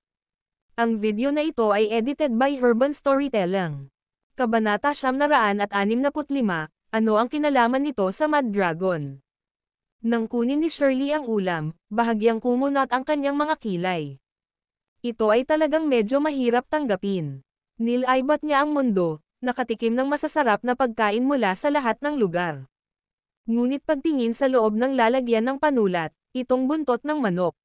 S2: Ang video na ito ay edited by Urban Storytelling. Kabanata 965, ano ang kinalaman nito sa Mad Dragon? Nang kunin ni Shirley ang ulam, bahagyang kumunot ang kanyang mga kilay. Ito ay talagang medyo mahirap tanggapin. Nilaibat niya ang mundo, nakatikim ng masasarap na pagkain mula sa lahat ng lugar. Ngunit pagtingin sa loob ng lalagyan ng panulat, itong buntot ng manok.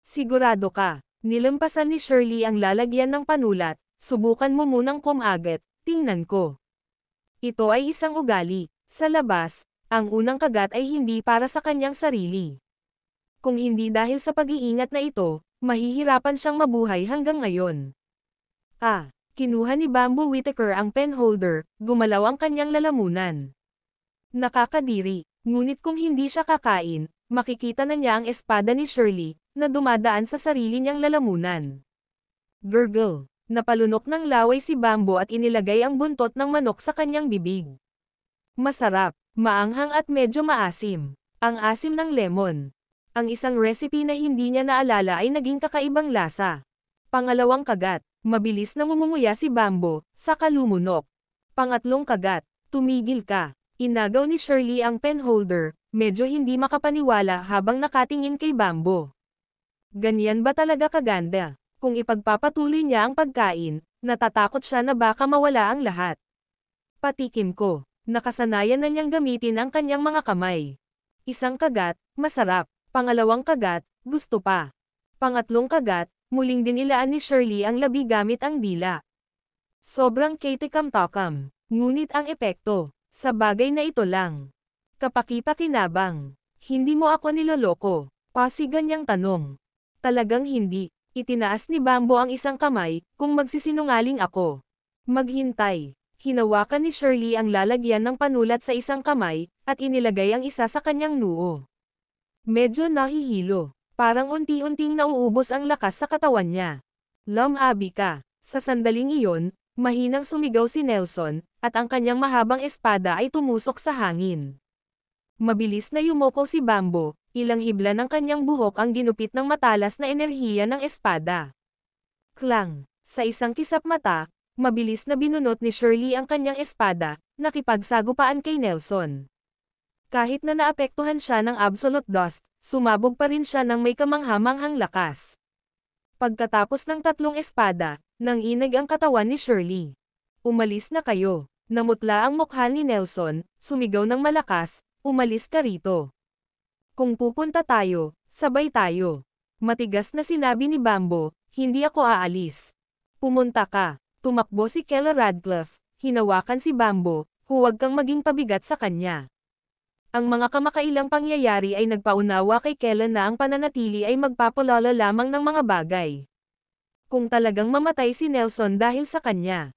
S2: Sigurado ka, nilampasan ni Shirley ang lalagyan ng panulat, subukan mo munang kumagat, tingnan ko. Ito ay isang ugali. Sa labas, ang unang kagat ay hindi para sa kanyang sarili. Kung hindi dahil sa pag-iingat na ito, mahihirapan siyang mabuhay hanggang ngayon. Kinuha ni Bamboo Whittaker ang penholder, gumalaw ang kanyang lalamunan. Nakakadiri, ngunit kung hindi siya kakain, makikita na niya ang espada ni Shirley, na dumadaan sa sarili niyang lalamunan. Gurgle. Napalunok ng laway si Bambo at inilagay ang buntot ng manok sa kanyang bibig. Masarap, maanghang at medyo maasim. Ang asim ng lemon. Ang isang recipe na hindi niya naalala ay naging kakaibang lasa. Pangalawang kagat, mabilis na ngumunguya si Bambo, saka lumunok. Pangatlong kagat, tumigil ka. Inagaw ni Shirley ang penholder, medyo hindi makapaniwala habang nakatingin kay Bambo. Ganyan ba talaga kaganda? Kung ipagpapatuloy niya ang pagkain, natatakot siya na baka mawala ang lahat. Patikim ko, nakasanayan na niyang gamitin ang kanyang mga kamay. Isang kagat, masarap. Pangalawang kagat, gusto pa. Pangatlong kagat, muling dinilaan ni Shirley ang labi gamit ang dila. Sobrang kitikam-takam, ngunit ang epekto, sa bagay na ito lang. Kapaki-pakinabang. Hindi mo ako niloloko, pasigan niyang tanong. Talagang hindi. Itinaas ni Bambo ang isang kamay, kung magsisinungaling ako. Maghintay. Hinawakan ni Shirley ang lalagyan ng panulat sa isang kamay, at inilagay ang isa sa kanyang noo. Medyo nahihilo. Parang unti-unting nauubos ang lakas sa katawan niya. Lumabi ka. Sa sandaling iyon, mahinang sumigaw si Nelson, at ang kanyang mahabang espada ay tumusok sa hangin. Mabilis na yumoko si Bambo, ilang hibla ng kanyang buhok ang ginupit ng matalas na enerhiya ng espada. Klang! Sa isang kisap mata, mabilis na binunot ni Shirley ang kanyang espada, nakipagsagupaan kay Nelson. Kahit na naapektuhan siya ng absolute dust, sumabog pa rin siya ng may kamanghamanghang lakas. Pagkatapos ng tatlong espada, nanginig ang katawan ni Shirley. Umalis na kayo. Namutla ang mukha ni Nelson, sumigaw ng malakas, umalis ka rito. Kung pupunta tayo, sabay tayo. Matigas na sinabi ni Bambo, hindi ako aalis. Pumunta ka. Tumakbo si Kella Radcliffe, hinawakan si Bambo, huwag kang maging pabigat sa kanya. Ang mga kamakailang pangyayari ay nagpaunawa kay Kella na ang pananatili ay magpapalala lamang ng mga bagay. Kung talagang mamatay si Nelson dahil sa kanya,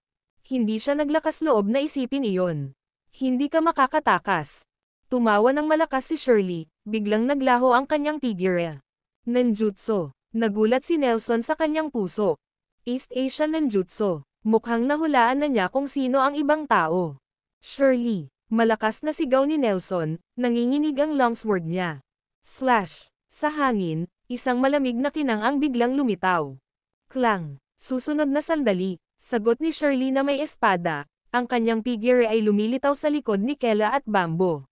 S2: hindi siya naglakas loob na isipin iyon. Hindi ka makakatakas. Tumawa ng malakas si Shirley, biglang naglaho ang kanyang figure. Ninjutsu. Nagulat si Nelson sa kanyang puso. East Asian Ninjutsu. Mukhang nahulaan na niya kung sino ang ibang tao. Shirley. Malakas na sigaw ni Nelson, nanginginig ang longsword niya. Slash. Sa hangin, isang malamig na kinang ang biglang lumitaw. Klang. Susunod na sandali, sagot ni Shirley na may espada, ang kanyang figure ay lumilitaw sa likod ni Kella at Bambo.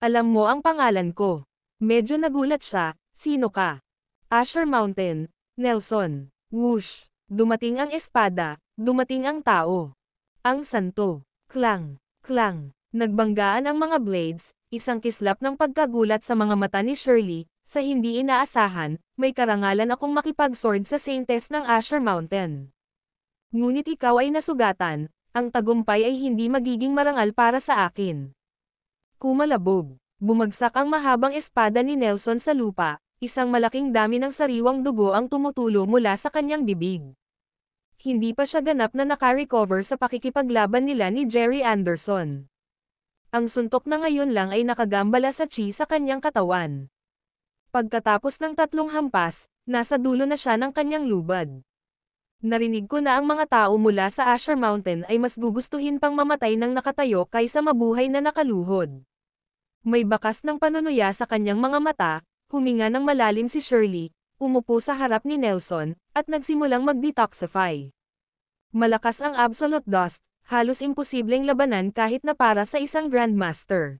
S2: Alam mo ang pangalan ko. Medyo nagulat siya, sino ka? Asher Mountain, Nelson. Whoosh. Dumating ang espada, dumating ang tao. Ang santo. Klang. Klang. Nagbanggaan ang mga blades, isang kislap ng pagkagulat sa mga mata ni Shirley, sa hindi inaasahan, may karangalan akong makipag-sword sa Saintes ng Asher Mountain. Ngunit ikaw ay nasugatan, ang tagumpay ay hindi magiging marangal para sa akin. Kumalabog. Bumagsak ang mahabang espada ni Nelson sa lupa, isang malaking dami ng sariwang dugo ang tumutulo mula sa kanyang bibig. Hindi pa siya ganap na naka-recover sa pakikipaglaban nila ni Jerry Anderson. Ang suntok na ngayon lang ay nakagambala sa chi sa kanyang katawan. Pagkatapos ng tatlong hampas, nasa dulo na siya ng kanyang lubad. Narinig ko na ang mga tao mula sa Asher Mountain ay mas gugustuhin pang mamatay ng nakatayo kaysa mabuhay na nakaluhod. May bakas ng panunuya sa kanyang mga mata, huminga ng malalim si Shirley, umupo sa harap ni Nelson, at nagsimulang mag-detoxify. Malakas ang absolute dust, halos imposibleng labanan kahit na para sa isang grandmaster.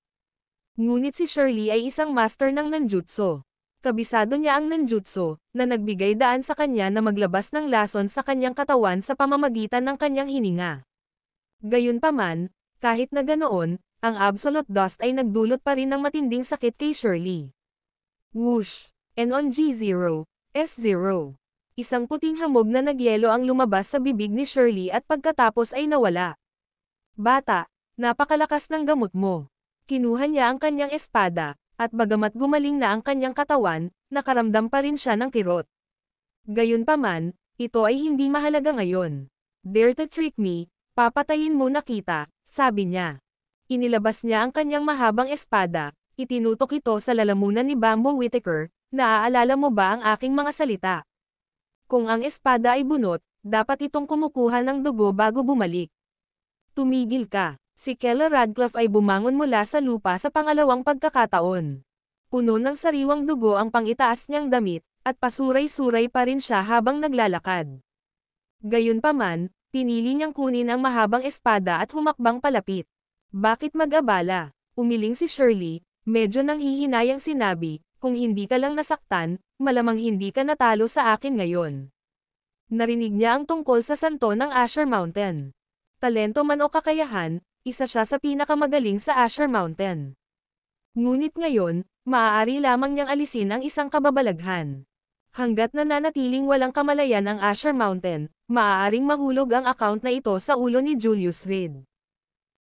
S2: Ngunit si Shirley ay isang master ng ninjutsu. Kabisado niya ang ninjutsu, na nagbigay daan sa kanya na maglabas ng lason sa kanyang katawan sa pamamagitan ng kanyang hininga. Gayunpaman, kahit na ganoon, ang absolute dust ay nagdulot pa rin ng matinding sakit kay Shirley. Whoosh! And on G0, S0. Isang puting hamog na nagyelo ang lumabas sa bibig ni Shirley at pagkatapos ay nawala. Bata, napakalakas ng gamot mo. Kinuha niya ang kanyang espada, at bagamat gumaling na ang kanyang katawan, nakaramdam pa rin siya ng kirot. Gayunpaman, ito ay hindi mahalaga ngayon. Dare to trick me, papatayin mo na kita, sabi niya. Inilabas niya ang kanyang mahabang espada, itinutok ito sa lalamunan ni Bambo Whittaker, naaalala mo ba ang aking mga salita? Kung ang espada ay bunot, Dapat itong kumukuha ng dugo bago bumalik. Tumigil ka. Si Keller Radcliffe ay bumangon mula sa lupa sa pangalawang pagkakataon. Puno ng sariwang dugo ang pangitaas niyang damit, at pasuray-suray pa rin siya habang naglalakad. Gayunpaman, pinili niyang kunin ang mahabang espada at humakbang palapit. Bakit mag-abala? Umiling si Shirley, medyo nanghihinayang sinabi, kung hindi ka lang nasaktan, malamang hindi ka natalo sa akin ngayon. Narinig niya ang tungkol sa santo ng Asher Mountain. Talento man o kakayahan, isa siya sa pinakamagaling sa Asher Mountain. Ngunit ngayon, maaari lamang niyang alisin ang isang kababalaghan. Hanggat nananatiling walang kamalayan ang Asher Mountain, maaaring mahulog ang account na ito sa ulo ni Julius Reed.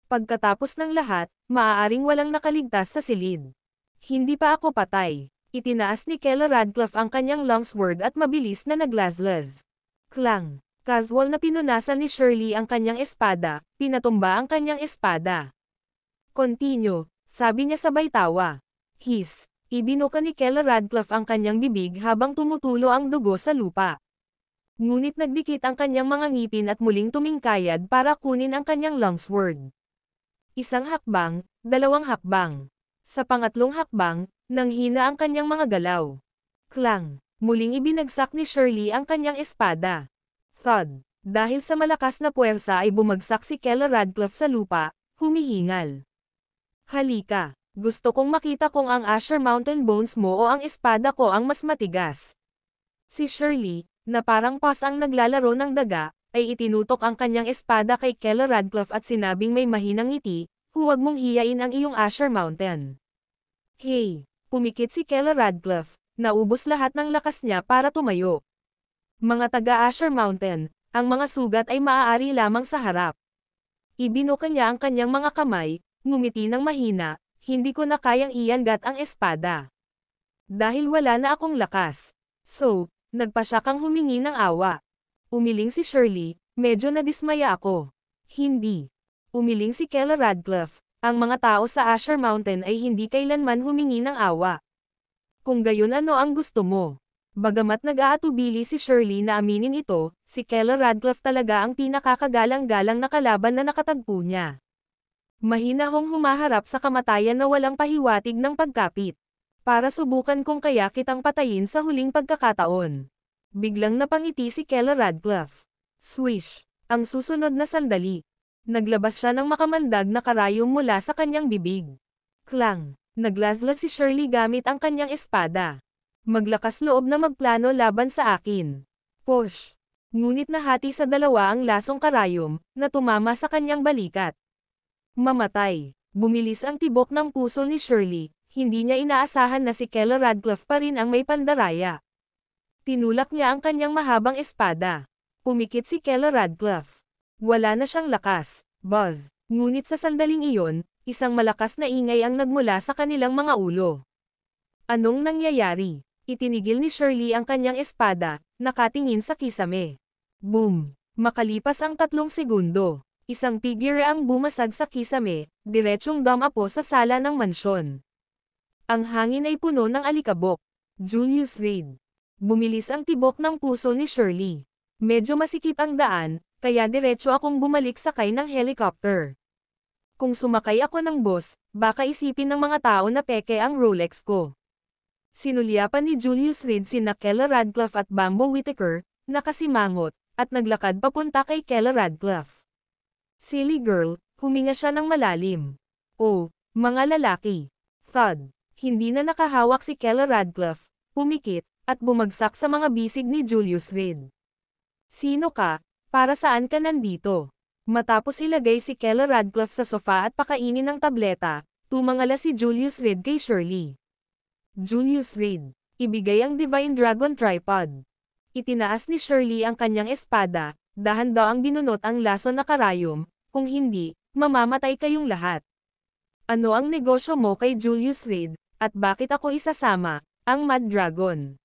S2: Pagkatapos ng lahat, maaaring walang nakaligtas sa silid. Hindi pa ako patay. Itinaas ni Keller Radcliffe ang kanyang longsword at mabilis na naglazlaz. Klang! Casual na pinunasan ni Shirley ang kanyang espada, pinatumba ang kanyang espada. Continue, sabi niya sabay tawa. Hiss! Ibinuka ni Keller Radcliffe ang kanyang bibig habang tumutulo ang dugo sa lupa. Ngunit nagdikit ang kanyang mga ngipin at muling tumingkayad para kunin ang kanyang longsword. Isang hakbang, dalawang hakbang. Sa pangatlong hakbang, nanghina ang kanyang mga galaw. Klang! Muling ibinagsak ni Shirley ang kanyang espada. Thud! Dahil sa malakas na puwersa ay bumagsak si Keller Radcliffe sa lupa, humihingal. Halika! Gusto kong makita kung ang Asher Mountain bones mo o ang espada ko ang mas matigas. Si Shirley, na parang pas ang naglalaro ng daga, ay itinutok ang kanyang espada kay Keller Radcliffe at sinabing may mahinang ngiti, huwag mong hiyain ang iyong Asher Mountain. Hey! Pumikit si Keller Radcliffe, naubos lahat ng lakas niya para tumayo. Mga taga-Asher Mountain, ang mga sugat ay maaari lamang sa harap. Ibinuka niya ang kanyang mga kamay, ngumiti ng mahina, hindi ko na kayang iyangat ang espada. Dahil wala na akong lakas. So, nagpa siya kang humingi ng awa. Umiling si Shirley, medyo nadismaya ako. Hindi. Umiling si Keller Radcliffe, ang mga tao sa Asher Mountain ay hindi kailanman humingi ng awa. Kung gayon ano ang gusto mo? Bagamat nag-aatubili si Shirley na aminin ito, si Keller Radcliffe talaga ang pinakakagalang-galang na kalaban na nakatagpo niya. Mahinahong humaharap sa kamatayan na walang pahiwatig ng pagkapit. Para subukan kung kaya kitang patayin sa huling pagkakataon. Biglang napangiti si Keller Radcliffe. Swish! Ang susunod na sandali. Naglabas siya ng makamandag na karayom mula sa kanyang bibig. Klang! Naglazlas si Shirley gamit ang kanyang espada. Maglakas loob na magplano laban sa akin. Push! Ngunit nahati sa dalawa ang lasong karayom, na tumama sa kanyang balikat. Mamatay. Bumilis ang tibok ng puso ni Shirley, hindi niya inaasahan na si Keller Radcliffe pa rin ang may pandaraya. Tinulak niya ang kanyang mahabang espada. Pumikit si Keller Radcliffe. Wala na siyang lakas. Buzz. Ngunit sa sandaling iyon, isang malakas na ingay ang nagmula sa kanilang mga ulo. Anong nangyayari? Itinigil ni Shirley ang kanyang espada, nakatingin sa kisame. Boom! Makalipas ang 3 segundo. Isang figure ang bumasag sa kisame, diretsyong dumapo sa sala ng mansyon. Ang hangin ay puno ng alikabok. Julius Reed. Bumilis ang tibok ng puso ni Shirley. Medyo masikip ang daan, kaya diretsyo akong bumalik sakay ng helicopter. Kung sumakay ako ng bus, baka isipin ng mga tao na peke ang Rolex ko. Sinulyapan ni Julius Reed sina Keller Radcliffe at Bambo Whittaker, nakasimangot, at naglakad papunta kay Keller Radcliffe. Silly girl, huminga siya ng malalim. Oh, mga lalaki. Thud. Hindi na nakahawak si Keller Radcliffe, pumikit, at bumagsak sa mga bisig ni Julius Reed. Sino ka? Para saan ka nandito? Matapos ilagay si Keller Radcliffe sa sofa at pakainin ng tableta, tumangala si Julius Reed kay Shirley. Julius Reed, ibigay ang Divine Dragon Tripod. Itinaas ni Shirley ang kanyang espada, dahan daw ang binunot ang laso na karayom, kung hindi, mamamatay kayong lahat. Ano ang negosyo mo kay Julius Reed, at bakit ako isasama, ang Mad Dragon?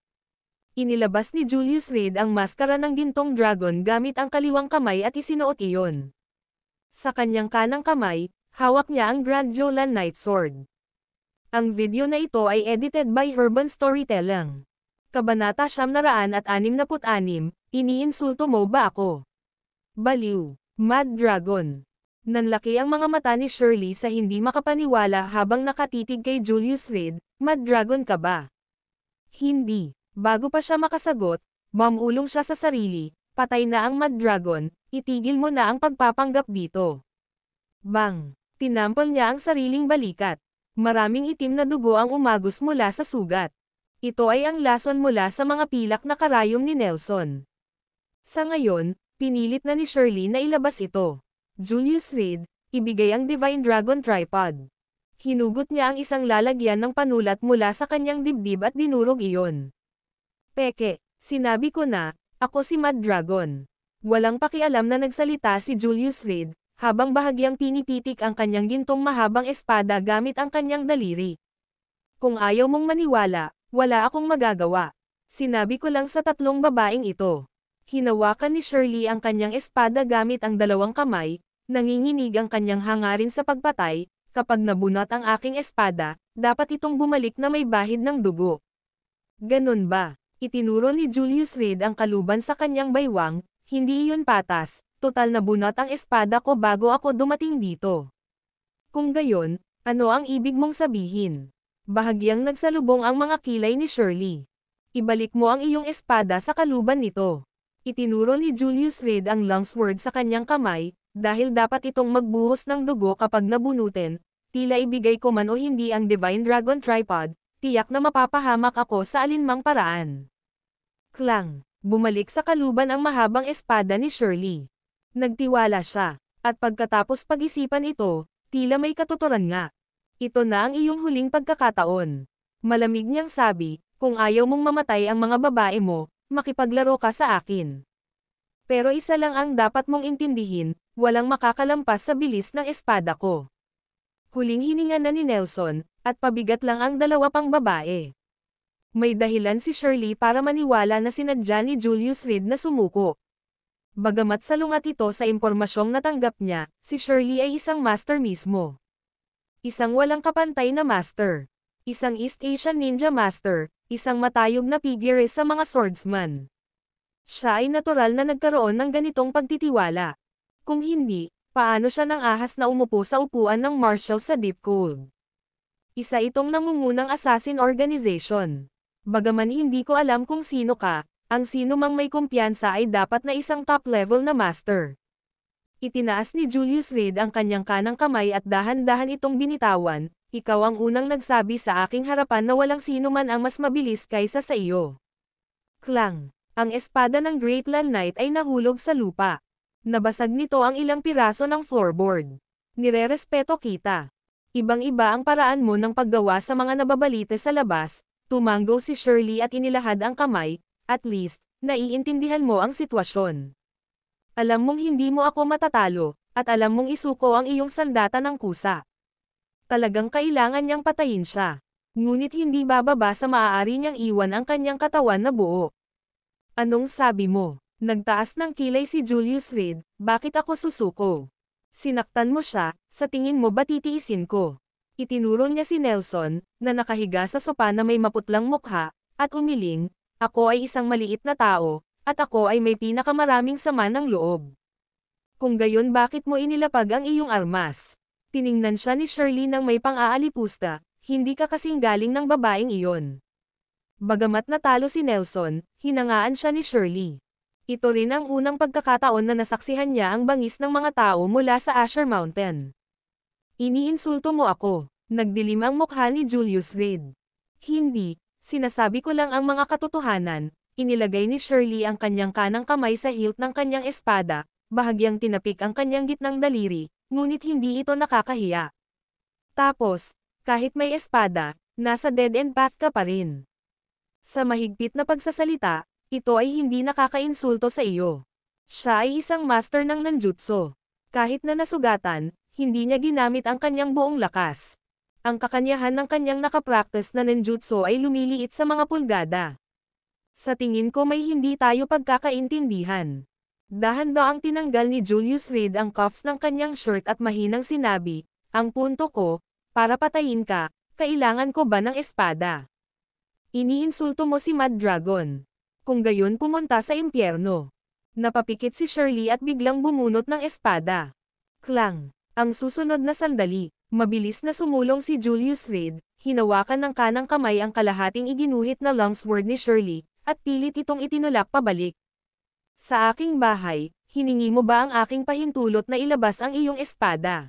S2: Inilabas ni Julius Reed ang maskara ng gintong dragon gamit ang kaliwang kamay at isinuot iyon. Sa kanyang kanang kamay, hawak niya ang Grand Jolan Night Sword. Ang video na ito ay edited by Urban Storytelling. Kabanata 966, iniinsulto mo ba ako? Baliw. Mad Dragon. Nanlaki ang mga mata ni Shirley sa hindi makapaniwala habang nakatitig kay Julius Reed. Mad Dragon ka ba? Hindi. Bago pa siya makasagot, mamulong siya sa sarili. Patay na ang Mad Dragon, itigil mo na ang pagpapanggap dito. Bang! Tinampol niya ang sariling balikat. Maraming itim na dugo ang umagos mula sa sugat. Ito ay ang lason mula sa mga pilak na karayom ni Nelson. Sa ngayon, pinilit na ni Shirley na ilabas ito. Julius Reed, ibigay ang Divine Dragon Tripod. Hinugot niya ang isang lalagyan ng panulat mula sa kanyang dibdib at dinurog iyon. Peke, sinabi ko na, ako si Mad Dragon. Walang pakialam na nagsalita si Julius Reed, habang bahagyang pinipitik ang kanyang gintong mahabang espada gamit ang kanyang daliri. Kung ayaw mong maniwala, wala akong magagawa. Sinabi ko lang sa tatlong babaeng ito. Hinawakan ni Shirley ang kanyang espada gamit ang dalawang kamay, nanginginig ang kanyang hangarin sa pagpatay. Kapag nabunot ang aking espada, dapat itong bumalik na may bahid ng dugo. Ganun ba? Itinuro ni Julius Reed ang kaluban sa kanyang baywang, hindi iyon patas, total na bunot ang espada ko bago ako dumating dito. Kung gayon, ano ang ibig mong sabihin? Bahagyang nagsalubong ang mga kilay ni Shirley. Ibalik mo ang iyong espada sa kaluban nito. Itinuro ni Julius Reed ang longsword sa kanyang kamay, dahil dapat itong magbuhos ng dugo kapag nabunutin, tila ibigay ko man o hindi ang Divine Dragon Tripod, tiyak na mapapahamak ako sa alinmang paraan. Klang! Bumalik sa kaluban ang mahabang espada ni Shirley. Nagtiwala siya, at pagkatapos pag-isipan ito, tila may katuturan nga. Ito na ang iyong huling pagkakataon. Malamig niyang sabi, kung ayaw mong mamatay ang mga babae mo, makipaglaro ka sa akin. Pero isa lang ang dapat mong intindihin, walang makakalampas sa bilis ng espada ko. Huling hininga na ni Nelson, at pabigat lang ang dalawa pang babae. May dahilan si Shirley para maniwala na sinadya ni Julius Reed na sumuko. Bagamat salungat ito sa impormasyong natanggap niya, si Shirley ay isang master mismo. Isang walang kapantay na master. Isang East Asian ninja master, isang matayog na figure sa mga swordsman. Siya ay natural na nagkaroon ng ganitong pagtitiwala. Kung hindi, paano siya nang ahas na umupo sa upuan ng marshal sa Deep Cold? Isa itong nangungunang assassin organization. Bagaman hindi ko alam kung sino ka, ang sino mang may kumpiyansa ay dapat na isang top-level na master. Itinaas ni Julius Reed ang kanyang kanang kamay at dahan-dahan itong binitawan, ikaw ang unang nagsabi sa aking harapan na walang sino man ang mas mabilis kaysa sa iyo. Klang! Ang espada ng Great Land Knight ay nahulog sa lupa. Nabasag nito ang ilang piraso ng floorboard. Nirerespeto kita. Ibang-iba ang paraan mo ng paggawa sa mga nababalite sa labas, tumanggo si Shirley at inilahad ang kamay, at least, naiintindihan mo ang sitwasyon. Alam mong hindi mo ako matatalo, at alam mong isuko ang iyong sandata ng kusa. Talagang kailangan niyang patayin siya. Ngunit hindi bababa sa maaari niyang iwan ang kanyang katawan na buo. Anong sabi mo? Nagtaas ng kilay si Julius Reed, bakit ako susuko? Sinaktan mo siya, sa tingin mo ba titiisin ko? Itinuro niya si Nelson, na nakahiga sa sopa na may maputlang mukha, at umiling, ako ay isang maliit na tao, at ako ay may pinakamaraming sama ng loob. Kung gayon bakit mo inilapag ang iyong armas? Tiningnan siya ni Shirley ng may pang-aalipusta, hindi ka kasing galing ng babaeng iyon. Bagamat natalo si Nelson, hinangaan siya ni Shirley. Ito rin ang unang pagkakataon na nasaksihan niya ang bangis ng mga tao mula sa Asher Mountain. Iniinsulto mo ako, nagdilim ang mukha ni Julius Reed. Hindi, sinasabi ko lang ang mga katotohanan, inilagay ni Shirley ang kanyang kanang kamay sa hilt ng kanyang espada, bahagyang tinapik ang kanyang gitnang daliri, ngunit hindi ito nakakahiya. Tapos, kahit may espada, nasa dead-end path ka pa rin. Sa mahigpit na pagsasalita, ito ay hindi nakakainsulto sa iyo. Siya ay isang master ng nanjutsu. Kahit na nasugatan, hindi niya ginamit ang kanyang buong lakas. Ang kakanyahan ng kanyang nakapractice na nanjutsu ay lumiliit sa mga pulgada. Sa tingin ko may hindi tayo pagkakaintindihan. Dahan-daang tinanggal ni Julius Reed ang cuffs ng kanyang shirt at mahinang sinabi, ang punto ko, para patayin ka, kailangan ko ba ng espada? Iniinsulto mo si Mad Dragon. Kung gayon pumunta sa impyerno. Napapikit si Shirley at biglang bumunot ng espada. Klang! Ang susunod na sandali, mabilis na sumulong si Julius Reed, hinawakan ng kanang kamay ang kalahating iginuhit na longsword ni Shirley, at pilit itong itinulak pabalik. Sa aking bahay, hiningi mo ba ang aking pahintulot na ilabas ang iyong espada?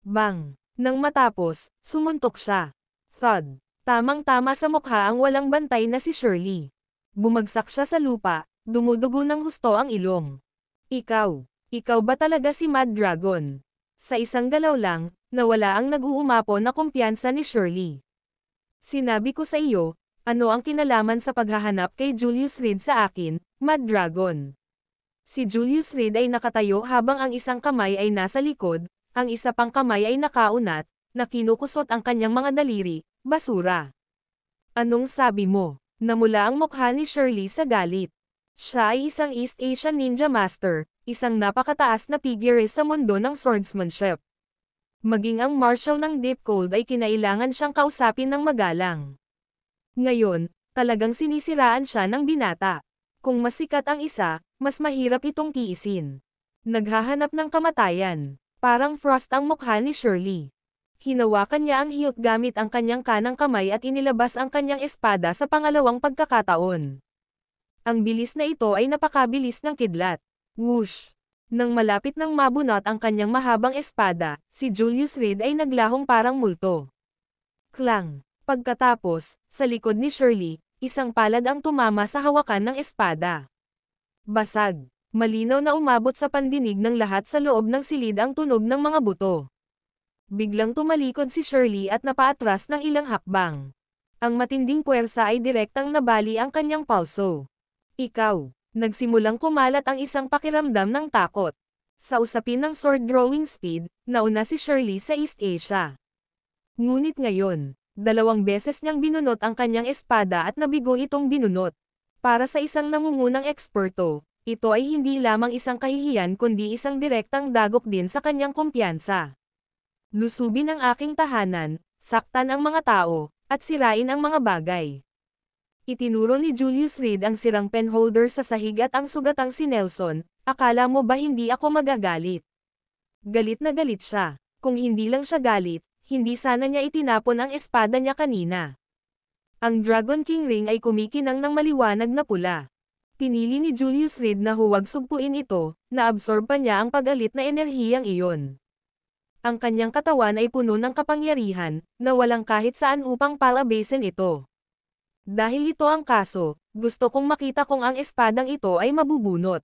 S2: Bang! Nang matapos, sumuntok siya. Thud! Tamang-tama sa mukha ang walang bantay na si Shirley. Bumagsak siya sa lupa, dumudugo ng husto ang ilong. Ikaw ba talaga si Mad Dragon? Sa isang galaw lang, nawala ang nag-uumapo na kumpiyansa ni Shirley. Sinabi ko sa iyo, ano ang kinalaman sa paghahanap kay Julius Reed sa akin, Mad Dragon? Si Julius Reed ay nakatayo habang ang isang kamay ay nasa likod, ang isa pang kamay ay nakaunat, na kinukusot ang kanyang mga daliri, basura. Anong sabi mo? Namula ang mukha ni Shirley sa galit. Siya ay isang East Asian Ninja Master, isang napakataas na figure sa mundo ng swordsmanship. Maging ang marshal ng Deep Cold ay kinailangan siyang kausapin ng magalang. Ngayon, talagang sinisiraan siya ng binata. Kung mas sikat ang isa, mas mahirap itong tiisin. Naghahanap ng kamatayan. Parang Frost ang mukha ni Shirley. Hinawakan niya ang hilt gamit ang kanyang kanang kamay at inilabas ang kanyang espada sa pangalawang pagkakataon. Ang bilis na ito ay napakabilis ng kidlat. Whoosh! Nang malapit nang mabunot ang kanyang mahabang espada, si Julius Reed ay naglahong parang multo. Klang! Pagkatapos, sa likod ni Shirley, isang palad ang tumama sa hawakan ng espada. Basag! Malinaw na umabot sa pandinig ng lahat sa loob ng silid ang tunog ng mga buto. Biglang tumalikod si Shirley at napaatras ng ilang hakbang. Ang matinding puwersa ay direktang nabali ang kanyang pulso. Nagsimulang kumalat ang isang pakiramdam ng takot. Sa usapin ng sword drawing speed, nauna si Shirley sa East Asia. Ngunit ngayon, 2 beses niyang binunot ang kanyang espada at nabigo itong binunot. Para sa isang nangungunang eksperto, ito ay hindi lamang isang kahihiyan kundi isang direktang dagok din sa kanyang kumpiyansa. Lusubin ang aking tahanan, saktan ang mga tao, at sirain ang mga bagay. Itinuro ni Julius Reed ang sirang penholder sa sahig at ang sugatang si Nelson, akala mo ba hindi ako magagalit? Galit na galit siya. Kung hindi lang siya galit, hindi sana niya itinapon ang espada niya kanina. Ang Dragon King Ring ay kumikinang ng maliwanag na pula. Pinili ni Julius Reed na huwag sugpuin ito, na-absorb pa niya ang pagalit na enerhiyang iyon. Ang kanyang katawan ay puno ng kapangyarihan, na walang kahit saan upang palabasin ito. Dahil ito ang kaso, gusto kong makita kung ang espadang ito ay mabubunot.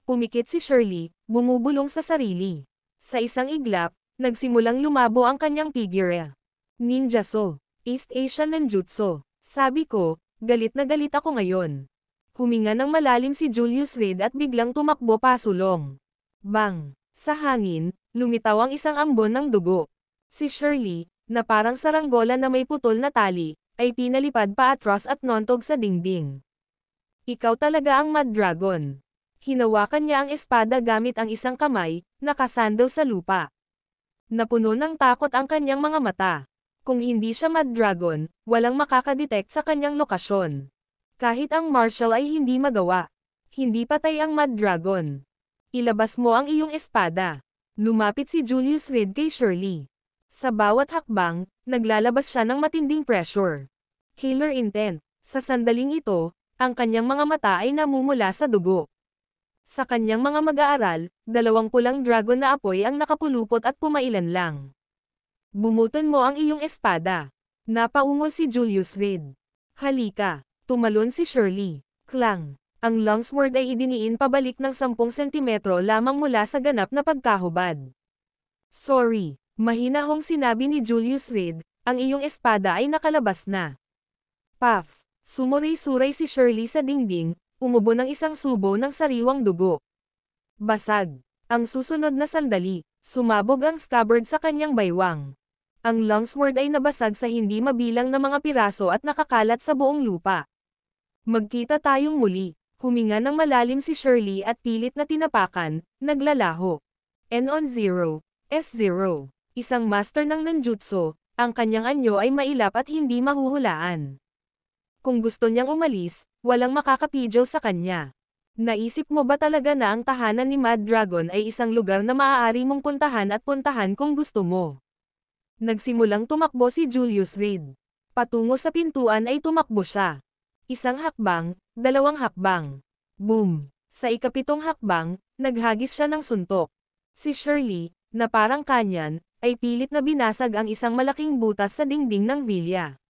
S2: Pumikit si Shirley, bumubulong sa sarili. Sa isang iglap, nagsimulang lumabo ang kanyang figure. Ninjutsu, East Asian Ninjutsu. Sabi ko, galit na galit ako ngayon. Huminga ng malalim si Julius Reed at biglang tumakbo pasulong. Bang! Sa hangin, lumitaw ang isang ambon ng dugo. Si Shirley, na parang saranggola na may putol na tali, ay pinalipad paatras at nontog sa dingding. Ikaw talaga ang Mad Dragon. Hinawakan niya ang espada gamit ang isang kamay, nakasandal sa lupa. Napuno ng takot ang kanyang mga mata. Kung hindi siya Mad Dragon, walang makakadetect sa kanyang lokasyon. Kahit ang marshal ay hindi magawa. Hindi patay ang Mad Dragon. Ilabas mo ang iyong espada. Lumapit si Julius Reed kay Shirley. Sa bawat hakbang, naglalabas siya ng matinding pressure. Killer intent. Sa sandaling ito, ang kanyang mga mata ay namumula sa dugo. Sa kanyang mga mag-aaral, 2 pulang dragon na apoy ang nakapulupot at pumailan lang. Bumuton mo ang iyong espada. Napaungol si Julius Reed. Halika. Tumalon si Shirley. Klang. Ang longsword ay idiniin pabalik ng 10 sentimetro lamang mula sa ganap na pagkahubad. Sorry, mahinahong sinabi ni Julius Reed, ang iyong espada ay nakalabas na. Puff! Sumuray-suray si Shirley sa dingding, umubo ng isang subo ng sariwang dugo. Basag! Ang susunod na sandali, sumabog ang scabbard sa kanyang baywang. Ang longsword ay nabasag sa hindi mabilang na mga piraso at nakakalat sa buong lupa. Magkita tayong muli. Huminga ng malalim si Shirley at pilit na tinapakan, naglalaho. N-0, S0. Isang master ng ninjutsu, ang kanyang anyo ay mailap at hindi mahuhulaan. Kung gusto niyang umalis, walang makakapidyo sa kanya. Naisip mo ba talaga na ang tahanan ni Mad Dragon ay isang lugar na maaari mong puntahan at puntahan kung gusto mo? Nagsimulang tumakbo si Julius Reed. Patungo sa pintuan ay tumakbo siya. Isang hakbang, dalawang hakbang. Boom! Sa ikapitong hakbang, naghagis siya ng suntok. Si Shirley, na parang kanyan, ay pilit na binasag ang isang malaking butas sa dingding ng villa.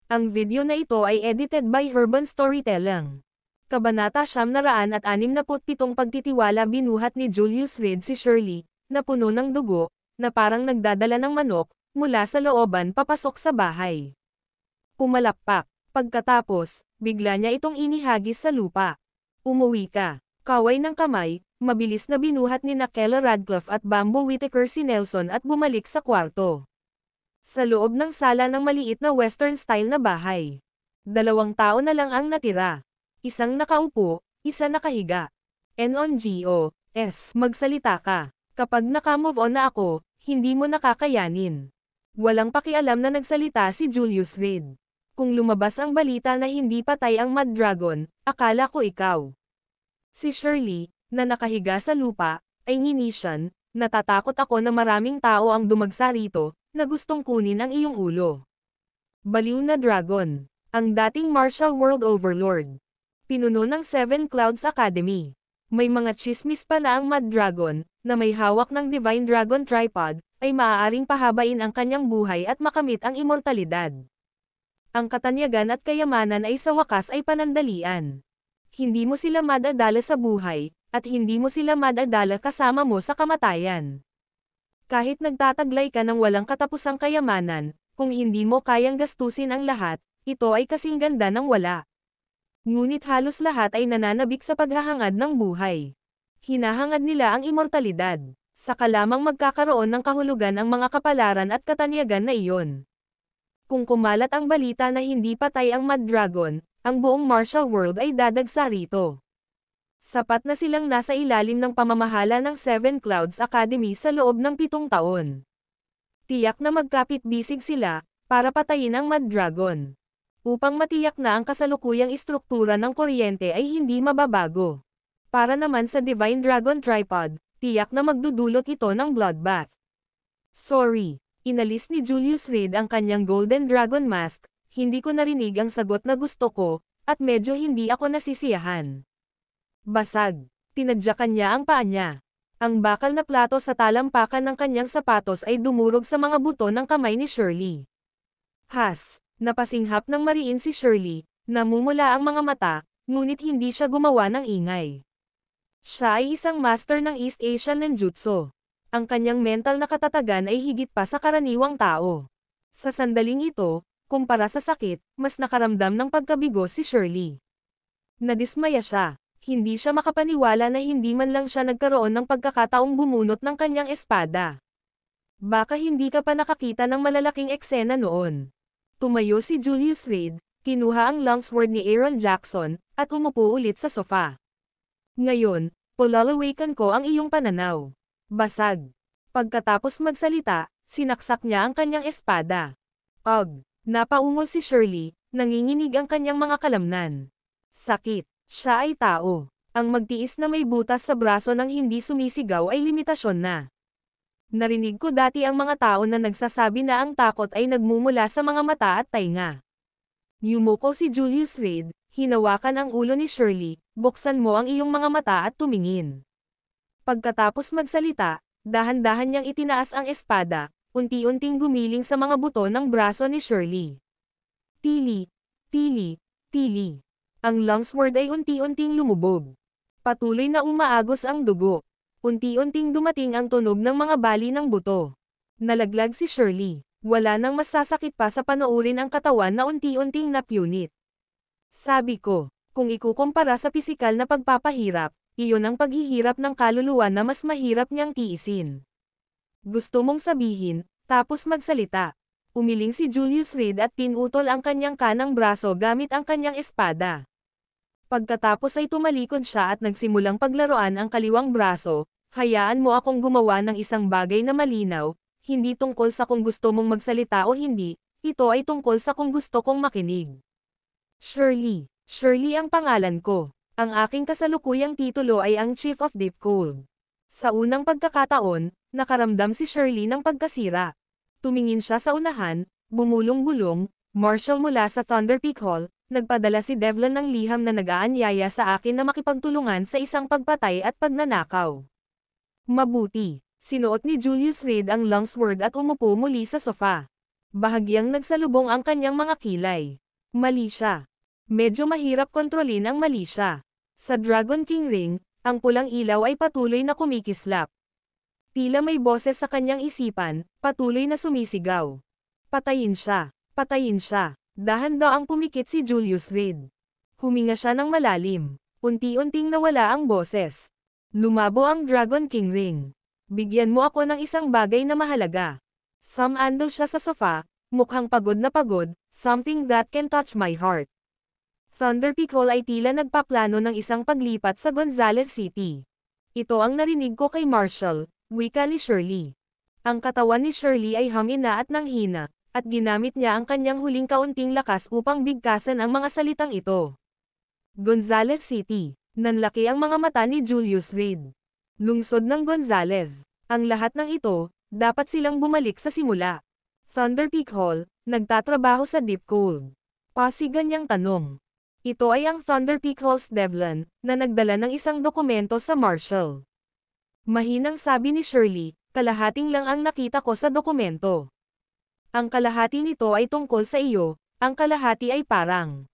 S2: Ang video na ito ay edited by Urban Storytelling. Kabanata 967 pagtitiwala binuhat ni Julius Reed si Shirley, na puno ng dugo, na parang nagdadala ng manok, mula sa looban papasok sa bahay. Pumalakpak. Pagkatapos, bigla niya itong inihagis sa lupa. Umuwi ka. Kaway ng kamay, mabilis na binuhat ni Keller Radcliffe at Bamboo Whittaker si Nelson at bumalik sa kwarto. Sa loob ng sala ng maliit na western-style na bahay. 2 tao na lang ang natira. Isang nakaupo, isa nakahiga. Magsalita ka. Kapag naka-move on na ako, hindi mo nakakayanin. Walang pakialam na nagsalita si Julius Reed. Kung lumabas ang balita na hindi patay ang Mad Dragon, akala ko ikaw. Si Shirley, na nakahiga sa lupa, ay nginisyan, natatakot ako na maraming tao ang dumagsa rito, na gustong kunin ang iyong ulo. Baliw na dragon. Ang dating Martial World Overlord. Pinuno ng Seven Clouds Academy. May mga chismis pa na ang Mad Dragon, na may hawak ng Divine Dragon Tripod, ay maaaring pahabain ang kanyang buhay at makamit ang immortalidad. Ang katanyagan at kayamanan ay sa wakas ay panandalian. Hindi mo sila madadala sa buhay, at hindi mo sila madadala kasama mo sa kamatayan. Kahit nagtataglay ka ng walang katapusang kayamanan, kung hindi mo kayang gastusin ang lahat, ito ay kasing ganda ng wala. Ngunit halos lahat ay nananabik sa paghahangad ng buhay. Hinahangad nila ang immortalidad. Saka lamang magkakaroon ng kahulugan ang mga kapalaran at katanyagan na iyon. Kung kumalat ang balita na hindi patay ang Mad Dragon, ang buong martial world ay dadagsa rito. Sapat na silang nasa ilalim ng pamamahala ng Seven Clouds Academy sa loob ng 7 taon. Tiyak na magkapit-bisig sila, para patayin ang Mad Dragon. Upang matiyak na ang kasalukuyang istruktura ng kuryente ay hindi mababago. Para naman sa Divine Dragon Tripod, tiyak na magdudulot ito ng bloodbath. Sorry, inalis ni Julius Reed ang kanyang Golden Dragon Mask, hindi ko narinig ang sagot na gusto ko, at medyo hindi ako nasisiyahan. Basag. Tinadyakan niya ang paa niya. Ang bakal na plato sa talampakan ng kanyang sapatos ay dumurog sa mga buto ng kamay ni Shirley. Napasinghap ng mariin si Shirley, namumula ang mga mata, ngunit hindi siya gumawa ng ingay. Siya ay isang master ng East Asian Ninjutsu. Ang kanyang mental na katatagan ay higit pa sa karaniwang tao. Sa sandaling ito, kumpara sa sakit, mas nakaramdam ng pagkabigo si Shirley. Nadismaya siya. Hindi siya makapaniwala na hindi man lang siya nagkaroon ng pagkakataong bumunot ng kanyang espada. Baka hindi ka pa nakakita ng malalaking eksena noon. Tumayo si Julius Reed, kinuha ang longsword ni Aaron Jackson, at umupo ulit sa sofa. Ngayon, polalawakan ko ang iyong pananaw. Basag. Pagkatapos magsalita, sinaksak niya ang kanyang espada. Napaungol si Shirley, nanginginig ang kanyang mga kalamnan. Sakit. Siya ay tao. Ang magtiis na may butas sa braso ng hindi sumisigaw ay limitasyon na. Narinig ko dati ang mga tao na nagsasabi na ang takot ay nagmumula sa mga mata at tainga. Yumuko si Julius Reed, hinawakan ang ulo ni Shirley, buksan mo ang iyong mga mata at tumingin. Pagkatapos magsalita, dahan-dahan niyang itinaas ang espada, unti-unting gumiling sa mga buto ng braso ni Shirley. Tili, tili, tili. Ang longsword ay unti-unting lumubog. Patuloy na umaagos ang dugo. Unti-unting dumating ang tunog ng mga bali ng buto. Nalaglag si Shirley. Wala nang masasakit pa sa panoorin ang katawan na unti-unting napunit. Sabi ko, kung ikukumpara sa pisikal na pagpapahirap, iyon ang paghihirap ng kaluluwa na mas mahirap niyang tiisin. Gusto mong sabihin, tapos magsalita. Umiling si Julius Reed at pinutol ang kanyang kanang braso gamit ang kanyang espada. Pagkatapos ay tumalikod siya at nagsimulang paglaruan ang kaliwang braso. Hayaan mo akong gumawa ng isang bagay na malinaw, hindi tungkol sa kung gusto mong magsalita o hindi, ito ay tungkol sa kung gusto kong makinig. Shirley. Shirley ang pangalan ko. Ang aking kasalukuyang titulo ay ang Chief of Deep Cold. Sa unang pagkakataon, nakaramdam si Shirley ng pagkasira. Tumingin siya sa unahan, bumulong-bulong, Marshal mula sa Thunder Peak Hall, nagpadala si Devlin ng liham na nag-aanyaya sa akin na makipagtulungan sa isang pagpatay at pagnanakaw. Mabuti. Sinuot ni Julius Reed ang longsword at umupo muli sa sofa. Bahagyang nagsalubong ang kanyang mga kilay. Mali siya. Medyo mahirap kontrolin ang mali siya. Sa Dragon King Ring, ang pulang ilaw ay patuloy na kumikislap. Tila may boses sa kanyang isipan, patuloy na sumisigaw. Patayin siya. Patayin siya. Dahan-daang pumikit si Julius Reed. Huminga siya ng malalim. Unti-unting nawala ang boses. Lumabo ang Dragon King Ring. Bigyan mo ako ng isang bagay na mahalaga. Sumandal siya sa sofa, mukhang pagod na pagod, something that can touch my heart. Thunder Peak Hall ay tila nagpaplano ng isang paglipat sa Gonzales City. Ito ang narinig ko kay Marshall, wika ni Shirley. Ang katawan ni Shirley ay hamina at nanghina, at ginamit niya ang kanyang huling kaunting lakas upang bigkasan ang mga salitang ito. Gonzales City. Nanlaki ang mga mata ni Julius Reed. Lungsod ng Gonzales. Ang lahat ng ito, dapat silang bumalik sa simula. Thunder Peak Hall, nagtatrabaho sa Deep Cold. Pasigan niyang tanong. Ito ay ang Thunder Peak Hall's Devlin, na nagdala ng isang dokumento sa Marshall. Mahinang sabi ni Shirley, kalahating lang ang nakita ko sa dokumento. Ang kalahati nito ay tungkol sa iyo, ang kalahati ay parang.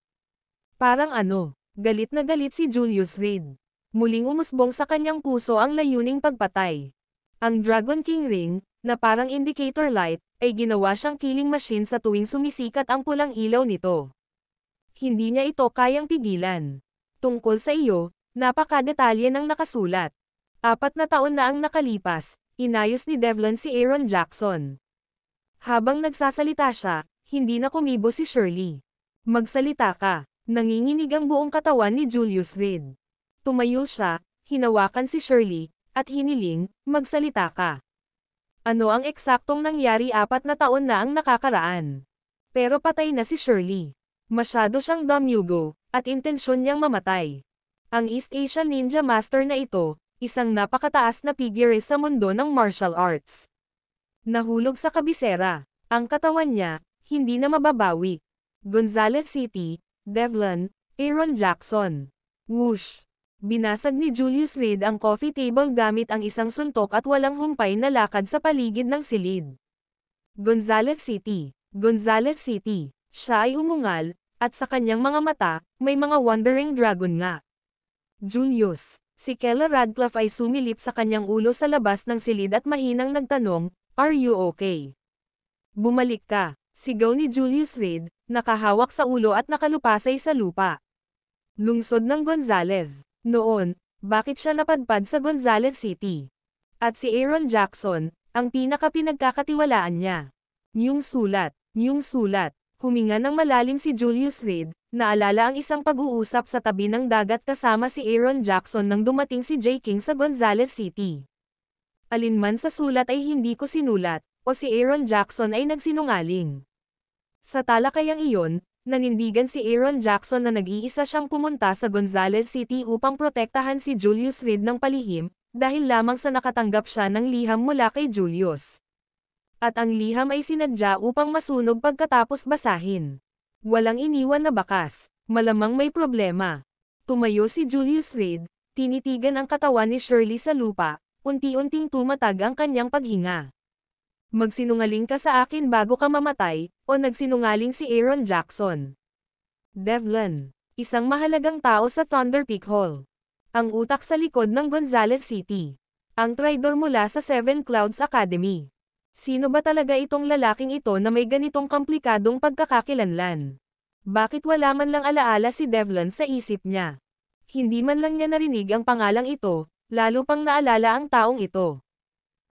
S2: Parang ano? Galit na galit si Julius Reed. Muling umusbong sa kanyang puso ang layuning pagpatay. Ang Dragon King Ring, na parang indicator light, ay ginawa siyang killing machine sa tuwing sumisikat ang pulang ilaw nito. Hindi niya ito kayang pigilan. Tungkol sa iyo, napakadetalye ng nakasulat. 4 na taon na ang nakalipas, inayos ni Devlin si Aaron Jackson. Habang nagsasalita siya, hindi na kumibo si Shirley. Magsalita ka. Nanginginig ang buong katawan ni Julius Reed. Tumayo siya, hinawakan si Shirley, at hiniling, magsalita ka. Ano ang eksaktong nangyari 4 na taon na ang nakakaraan? Pero patay na si Shirley. Masyado siyang damyugo, at intensyon niyang mamatay. Ang East Asian Ninja Master na ito, isang napakataas na figure sa mundo ng martial arts. Nahulog sa kabisera. Ang katawan niya, hindi na mababawi. Gonzales City, Devlin, Aaron Jackson. Whoosh! Binasag ni Julius Reed ang coffee table gamit ang isang suntok at walang humpay na lakad sa paligid ng silid. Gonzales City. Gonzales City. Siya ay umungal, at sa kanyang mga mata, may mga wandering dragon nga. Julius. Si Kella Radcliffe ay sumilip sa kanyang ulo sa labas ng silid at mahinang nagtanong, "Are you okay?" Bumalik ka. Sigaw ni Julius Reed, nakahawak sa ulo at nakalupasay sa lupa. Lungsod ng Gonzales. Noon, bakit siya napadpad sa Gonzales City? At si Aaron Jackson, ang pinaka-pinagkakatiwalaan niya. Yung sulat. Huminga ng malalim si Julius Reed, naalala ang isang pag-uusap sa tabi ng dagat kasama si Aaron Jackson nang dumating si Jay King sa Gonzales City. Alinman sa sulat ay hindi ko sinulat, o si Aaron Jackson ay nagsinungaling. Sa talakayang iyon, nanindigan si Aaron Jackson na nag-iisa siyang pumunta sa Gonzales City upang protektahan si Julius Reed ng palihim, dahil lamang sa nakatanggap siya ng liham mula kay Julius. At ang liham ay sinadya upang masunog pagkatapos basahin. Walang iniwan na bakas, malamang may problema. Tumayo si Julius Reed, tinitigan ang katawan ni Shirley sa lupa, unti-unting tumatag ang kanyang paghinga. Magsinungaling ka sa akin bago ka mamatay, o nagsinungaling si Aaron Jackson. Devlin, isang mahalagang tao sa Thunder Peak Hall. Ang utak sa likod ng Gonzales City. Ang traidor mula sa Seven Clouds Academy. Sino ba talaga itong lalaking ito na may ganitong komplikadong pagkakakilanlan? Bakit wala man lang alaala si Devlin sa isip niya? Hindi man lang niya narinig ang pangalang ito, lalo pang naalala ang taong ito.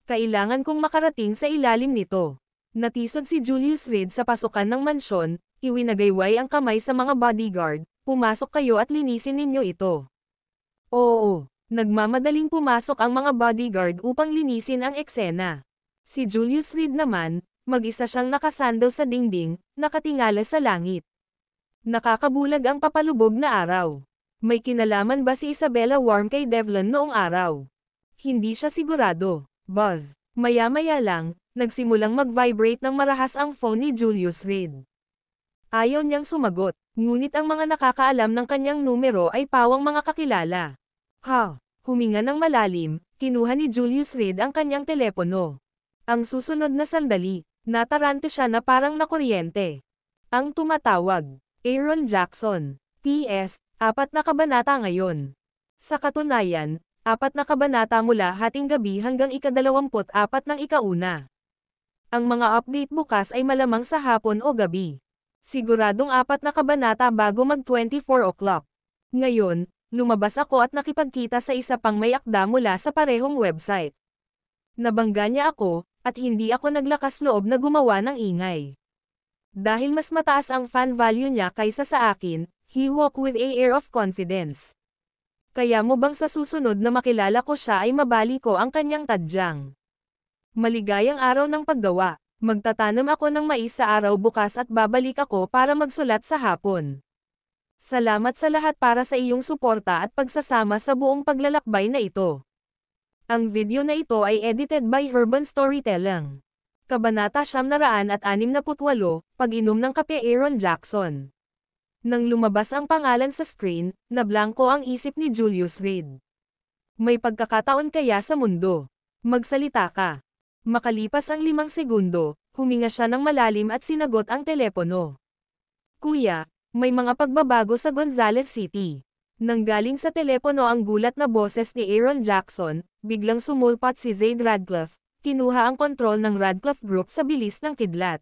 S2: Kailangan kong makarating sa ilalim nito. Natisod si Julius Reed sa pasukan ng mansyon, iwinagayway ang kamay sa mga bodyguard, pumasok kayo at linisin ninyo ito. Oo, nagmamadaling pumasok ang mga bodyguard upang linisin ang eksena. Si Julius Reed naman, mag-isa siyang nakasandal sa dingding, nakatingala sa langit. Nakakabulag ang papalubog na araw. May kinalaman ba si Isabella Warm kay Devlin noong araw? Hindi siya sigurado. Buzz. Maya-maya lang, nagsimulang mag-vibrate ng marahas ang phone ni Julius Reed. Ayaw niyang sumagot, ngunit ang mga nakakaalam ng kanyang numero ay pawang mga kakilala. Huminga ng malalim, kinuha ni Julius Reed ang kanyang telepono. Ang susunod na sandali, natarante siya na parang nakuryente. Ang tumatawag, Aaron Jackson. PS, 4 na kabanata ngayon. Sa katunayan, 4 na kabanata mula hating gabi hanggang ika-24 ng ika-1. Ang mga update bukas ay malamang sa hapon o gabi. Siguradong 4 na kabanata bago mag 24 o'clock. Ngayon, lumabas ako at nakipagkita sa isa pang may akda mula sa parehong website. Nabangga niya ako, at hindi ako naglakas loob na gumawa ng ingay. Dahil mas mataas ang fan value niya kaysa sa akin, he walked with a air of confidence. Kaya mo bang sa susunod na makilala ko siya ay mabali ko ang kanyang tadyang? Maligayang araw ng paggawa. Magtatanim ako ng mais sa araw bukas at babalik ako para magsulat sa hapon. Salamat sa lahat para sa iyong suporta at pagsasama sa buong paglalakbay na ito. Ang video na ito ay edited by Urban Storytelling. Kabanata 968, Pag-inom ng kape Aaron Jackson. Nang lumabas ang pangalan sa screen, nablangko ang isip ni Julius Reed. May pagkakataon kaya sa mundo? Magsalita ka. Makalipas ang 5 segundo, huminga siya ng malalim at sinagot ang telepono. Kuya, may mga pagbabago sa Gonzales City. Nanggaling sa telepono ang gulat na boses ni Aaron Jackson, biglang sumulpat si Zaid Radcliffe, kinuha ang kontrol ng Radcliffe Group sa bilis ng kidlat.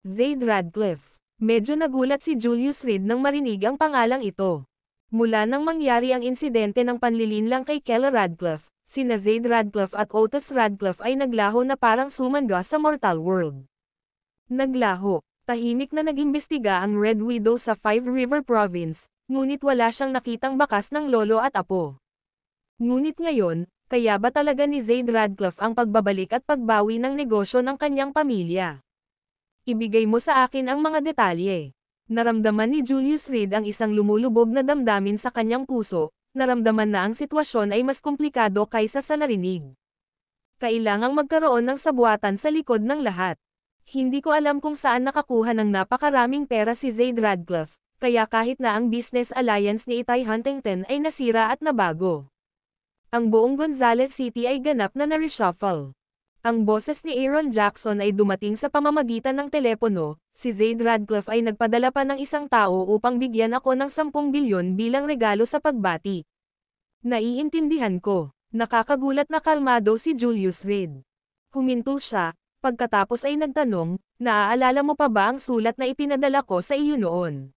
S2: Zaid Radcliffe. Medyo nagulat si Julius Reed nang marinig ang pangalang ito. Mula nang mangyari ang insidente ng panlilinlang kay Kella Radcliffe, sina Zaid Radcliffe at Otis Radcliffe ay naglaho na parang sumangga sa mortal world. Naglaho, tahimik na nag-imbestiga ang Red Widow sa Five River Province, ngunit wala siyang nakitang bakas ng lolo at apo. Ngunit ngayon, kaya ba talaga ni Zaid Radcliffe ang pagbabalik at pagbawi ng negosyo ng kanyang pamilya? Ibigay mo sa akin ang mga detalye. Naramdaman ni Julius Reed ang isang lumulubog na damdamin sa kanyang puso. Naramdaman na ang sitwasyon ay mas komplikado kaysa sa narinig. Kailangang magkaroon ng sabuatan sa likod ng lahat. Hindi ko alam kung saan nakakuha ng napakaraming pera si Zaid Radcliffe, kaya kahit na ang business alliance ni Itay Huntington ay nasira at nabago. Ang buong Gonzales City ay ganap na na-reshuffle. Ang boses ni Aaron Jackson ay dumating sa pamamagitan ng telepono. Si Zaid Radcliffe ay nagpadala pa ng isang tao upang bigyan ako ng 10 bilyon bilang regalo sa pagbati. Naiintindihan ko. Nakakagulat na kalmado si Julius Reed. Huminto siya, pagkatapos ay nagtanong, naaalala mo pa ba ang sulat na ipinadala ko sa iyo noon?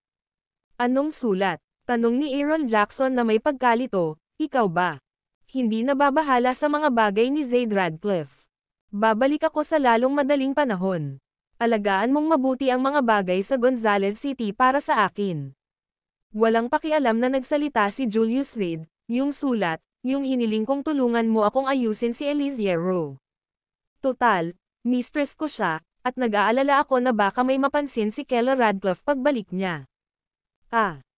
S2: Anong sulat? Tanong ni Aaron Jackson na may pagkalito, ikaw ba? Hindi nababahala sa mga bagay ni Zaid Radcliffe. Babalik ako sa lalong madaling panahon. Alagaan mong mabuti ang mga bagay sa Gonzales City para sa akin. Walang pakialam na nagsalita si Julius Reed, yung sulat, yung hiniling kong tulungan mo akong ayusin si Eliziero. Total, mistress ko siya, at nag-aalala ako na baka may mapansin si Kella Radcliffe pagbalik niya.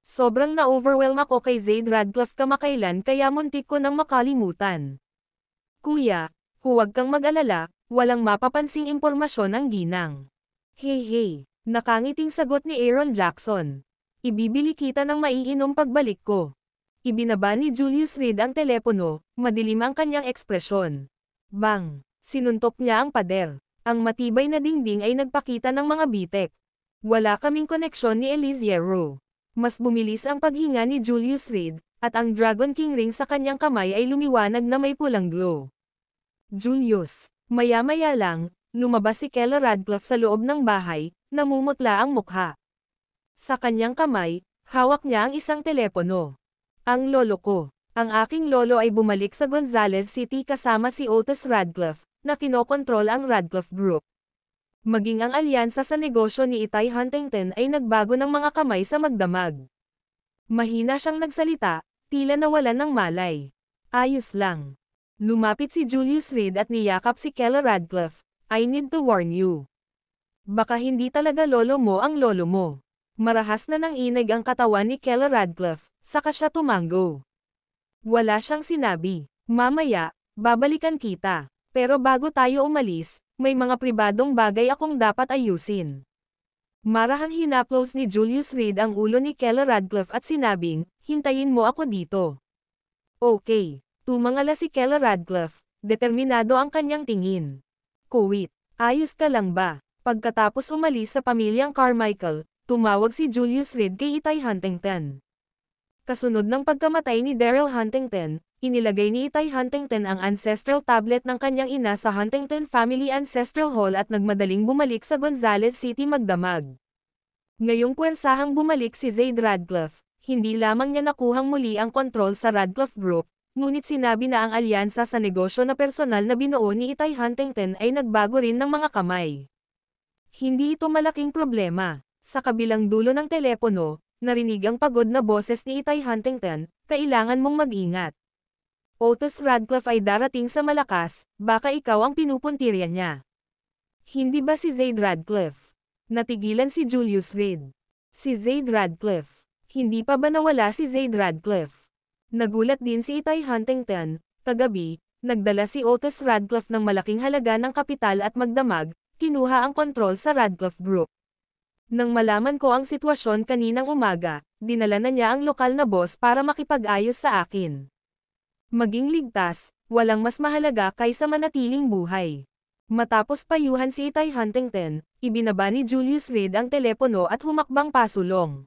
S2: Sobrang na-overwhelm ako kay Zaid Radcliffe kamakailan kaya muntik ko nang makalimutan. Kuya, huwag kang mag-alala. Walang mapapansing impormasyon ang ginang. Hey, nakangiting sagot ni Aaron Jackson. Ibibili kita ng maiinom pagbalik ko. Ibinaba ni Julius Reed ang telepono, madilim ang kanyang ekspresyon. Bang! Sinuntok niya ang pader. Ang matibay na dingding ay nagpakita ng mga bitek. Wala kaming koneksyon ni Eliziero. Mas bumilis ang paghinga ni Julius Reed, at ang Dragon King ring sa kanyang kamay ay lumiwanag na may pulang glow. Julius. Maya-maya lang, lumabas si Kella Radcliffe sa loob ng bahay, namumutla ang mukha. Sa kanyang kamay, hawak niya ang isang telepono. Ang lolo ko. Ang aking lolo ay bumalik sa Gonzales City kasama si Otis Radcliffe, na kinokontrol ang Radcliffe Group. Maging ang alyansa sa negosyo ni Itay Huntington ay nagbago ng mga kamay sa magdamag. Mahina siyang nagsalita, tila nawalan ng malay. Ayos lang. Lumapit si Julius Reed at niyakap si Kella Radcliffe. I need to warn you. Baka hindi talaga lolo mo ang lolo mo. Marahas na nanginig ang katawan ni Keller Radcliffe, saka siya tumango. Wala siyang sinabi. Mamaya, babalikan kita. Pero bago tayo umalis, may mga pribadong bagay akong dapat ayusin. Marahang hinaplos ni Julius Reed ang ulo ni Keller Radcliffe at sinabing, hintayin mo ako dito. Okay. Tumangala si Keller Radcliffe, determinado ang kanyang tingin. Kuwit, ayos ka lang ba? Pagkatapos umalis sa pamilyang Carmichael, tumawag si Julius Reed kay Itay Huntington. Kasunod ng pagkamatay ni Daryl Huntington, inilagay ni Itay Huntington ang ancestral tablet ng kanyang ina sa Huntington Family Ancestral Hall at nagmadaling bumalik sa Gonzales City magdamag. Ngayong puwersahang bumalik si Zaid Radcliffe, hindi lamang niya nakuhang muli ang kontrol sa Radcliffe Group, ngunit sinabi na ang alyansa sa negosyo na personal na binuo ni Itay Huntington ay nagbago rin ng mga kamay. Hindi ito malaking problema. Sa kabilang dulo ng telepono, narinig ang pagod na boses ni Itay Huntington, kailangan mong mag-ingat. Otis Radcliffe ay darating sa malakas, baka ikaw ang pinupuntirya niya. Hindi ba si Zaid Radcliffe? Natigilan si Julius Reed. Si Zaid Radcliffe. Hindi pa ba nawala si Zaid Radcliffe? Nagulat din si Itay Huntington. Kagabi, nagdala si Otis Radcliffe ng malaking halaga ng kapital at magdamag, kinuha ang kontrol sa Radcliffe Group. Nang malaman ko ang sitwasyon kaninang umaga, dinala na niya ang lokal na boss para makipag-ayos sa akin. Maging ligtas, walang mas mahalaga kaysa manatiling buhay. Matapos payuhan si Itay Huntington, ibinaba ni Julius Reed ang telepono at humakbang pasulong.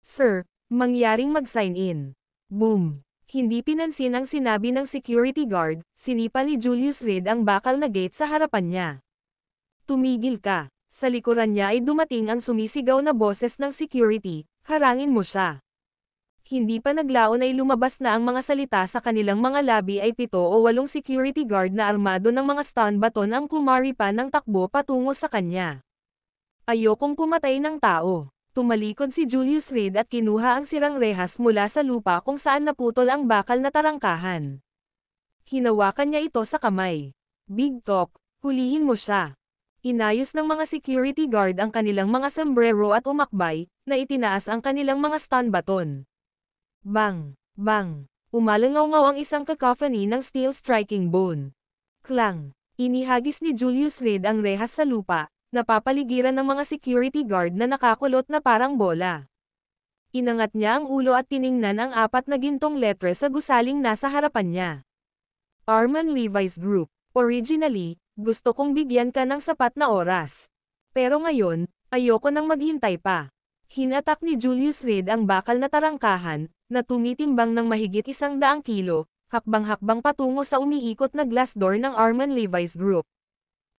S2: Sir, mangyaring mag-sign in. Boom! Hindi pinansin ang sinabi ng security guard, sinipa ni Julius Reed ang bakal na gate sa harapan niya. Tumigil ka. Sa likuran niya ay dumating ang sumisigaw na boses ng security, harangin mo siya. Hindi pa naglaon ay lumabas na ang mga salita sa kanilang mga labi ay 7 o 8 security guard na armado ng mga stun baton ang kumari pa ng takbo patungo sa kanya. Ayokong pumatay ng tao. Tumalikod si Julius Reed at kinuha ang sirang rehas mula sa lupa kung saan naputol ang bakal na tarangkahan. Hinawakan niya ito sa kamay. Big talk, hulihin mo siya. Inayos ng mga security guard ang kanilang mga sombrero at umakbay, na itinaas ang kanilang mga stun baton. Bang! Bang! Umalangaw-ngaw ang isang cacophony ng steel striking bone. Klang! Inihagis ni Julius Reed ang rehas sa lupa, napapaligiran ng mga security guard na nakakulot na parang bola. Inangat niya ang ulo at tiningnan ang 4 na gintong letres sa gusaling nasa harapan niya. Arman Levi's Group. Originally, gusto kong bigyan ka ng sapat na oras. Pero ngayon, ayoko nang maghintay pa. Hinatak ni Julius Reed ang bakal na tarangkahan, na tumitimbang ng mahigit 100 kilo, hakbang-hakbang patungo sa umiikot na glass door ng Arman Levi's Group.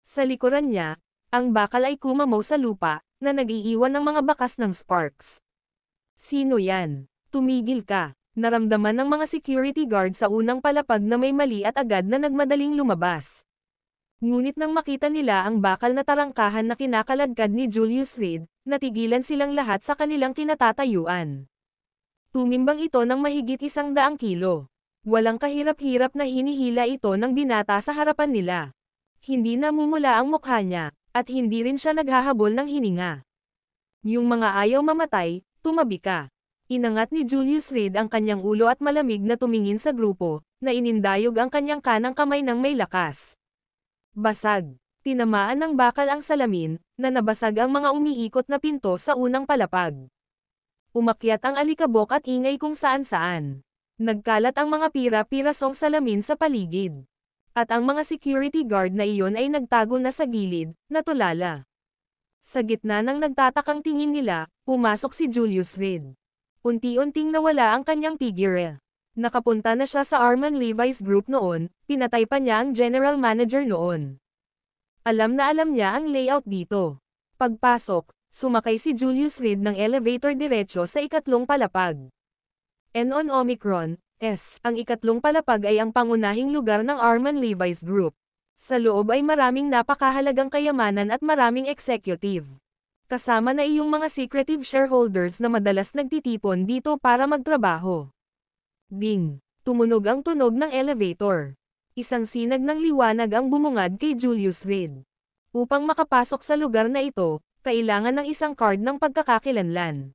S2: Sa likuran niya, ang bakal ay kumamaw sa lupa, na nag-iiwan ng mga bakas ng sparks. Sino yan? Tumigil ka. Naramdaman ng mga security guard sa unang palapag na may mali at agad na nagmadaling lumabas. Ngunit nang makita nila ang bakal na tarangkahan na kinakaladkad ni Julius Reed, natigilan silang lahat sa kanilang kinatatayuan. Tumimbang ito ng mahigit 100 kilo. Walang kahirap-hirap na hinihila ito ng binata sa harapan nila. Hindi namumula ang mukha niya, at hindi rin siya naghahabol ng hininga. Yung mga ayaw mamatay, tumabi ka. Inangat ni Julius Reed ang kanyang ulo at malamig na tumingin sa grupo, na inindayog ang kanyang kanang kamay ng may lakas. Basag. Tinamaan ng bakal ang salamin, na nabasag ang mga umiikot na pinto sa unang palapag. Umakyat ang alikabok at ingay kung saan-saan. Nagkalat ang mga pira-pirasong salamin sa paligid. At ang mga security guard na iyon ay nagtago na sa gilid, na tulala. Sa gitna ng nagtatakang tingin nila, pumasok si Julius Reed. Unti-unting nawala ang kanyang figure. Nakapunta na siya sa Arman Levi's Group noon, pinatay pa niya ang general manager noon. Alam na alam niya ang layout dito. Pagpasok, sumakay si Julius Reed ng elevator diretso sa ikatlong palapag. On Omicron, ang ikatlong palapag ay ang pangunahing lugar ng Arman Levi's Group. Sa loob ay maraming napakahalagang kayamanan at maraming executive. Kasama na iyong mga secretive shareholders na madalas nagtitipon dito para magtrabaho. Ding! Tumunog ang tunog ng elevator. Isang sinag ng liwanag ang bumungad kay Julius Reed. Upang makapasok sa lugar na ito, Kailangan ng isang card ng pagkakakilanlan.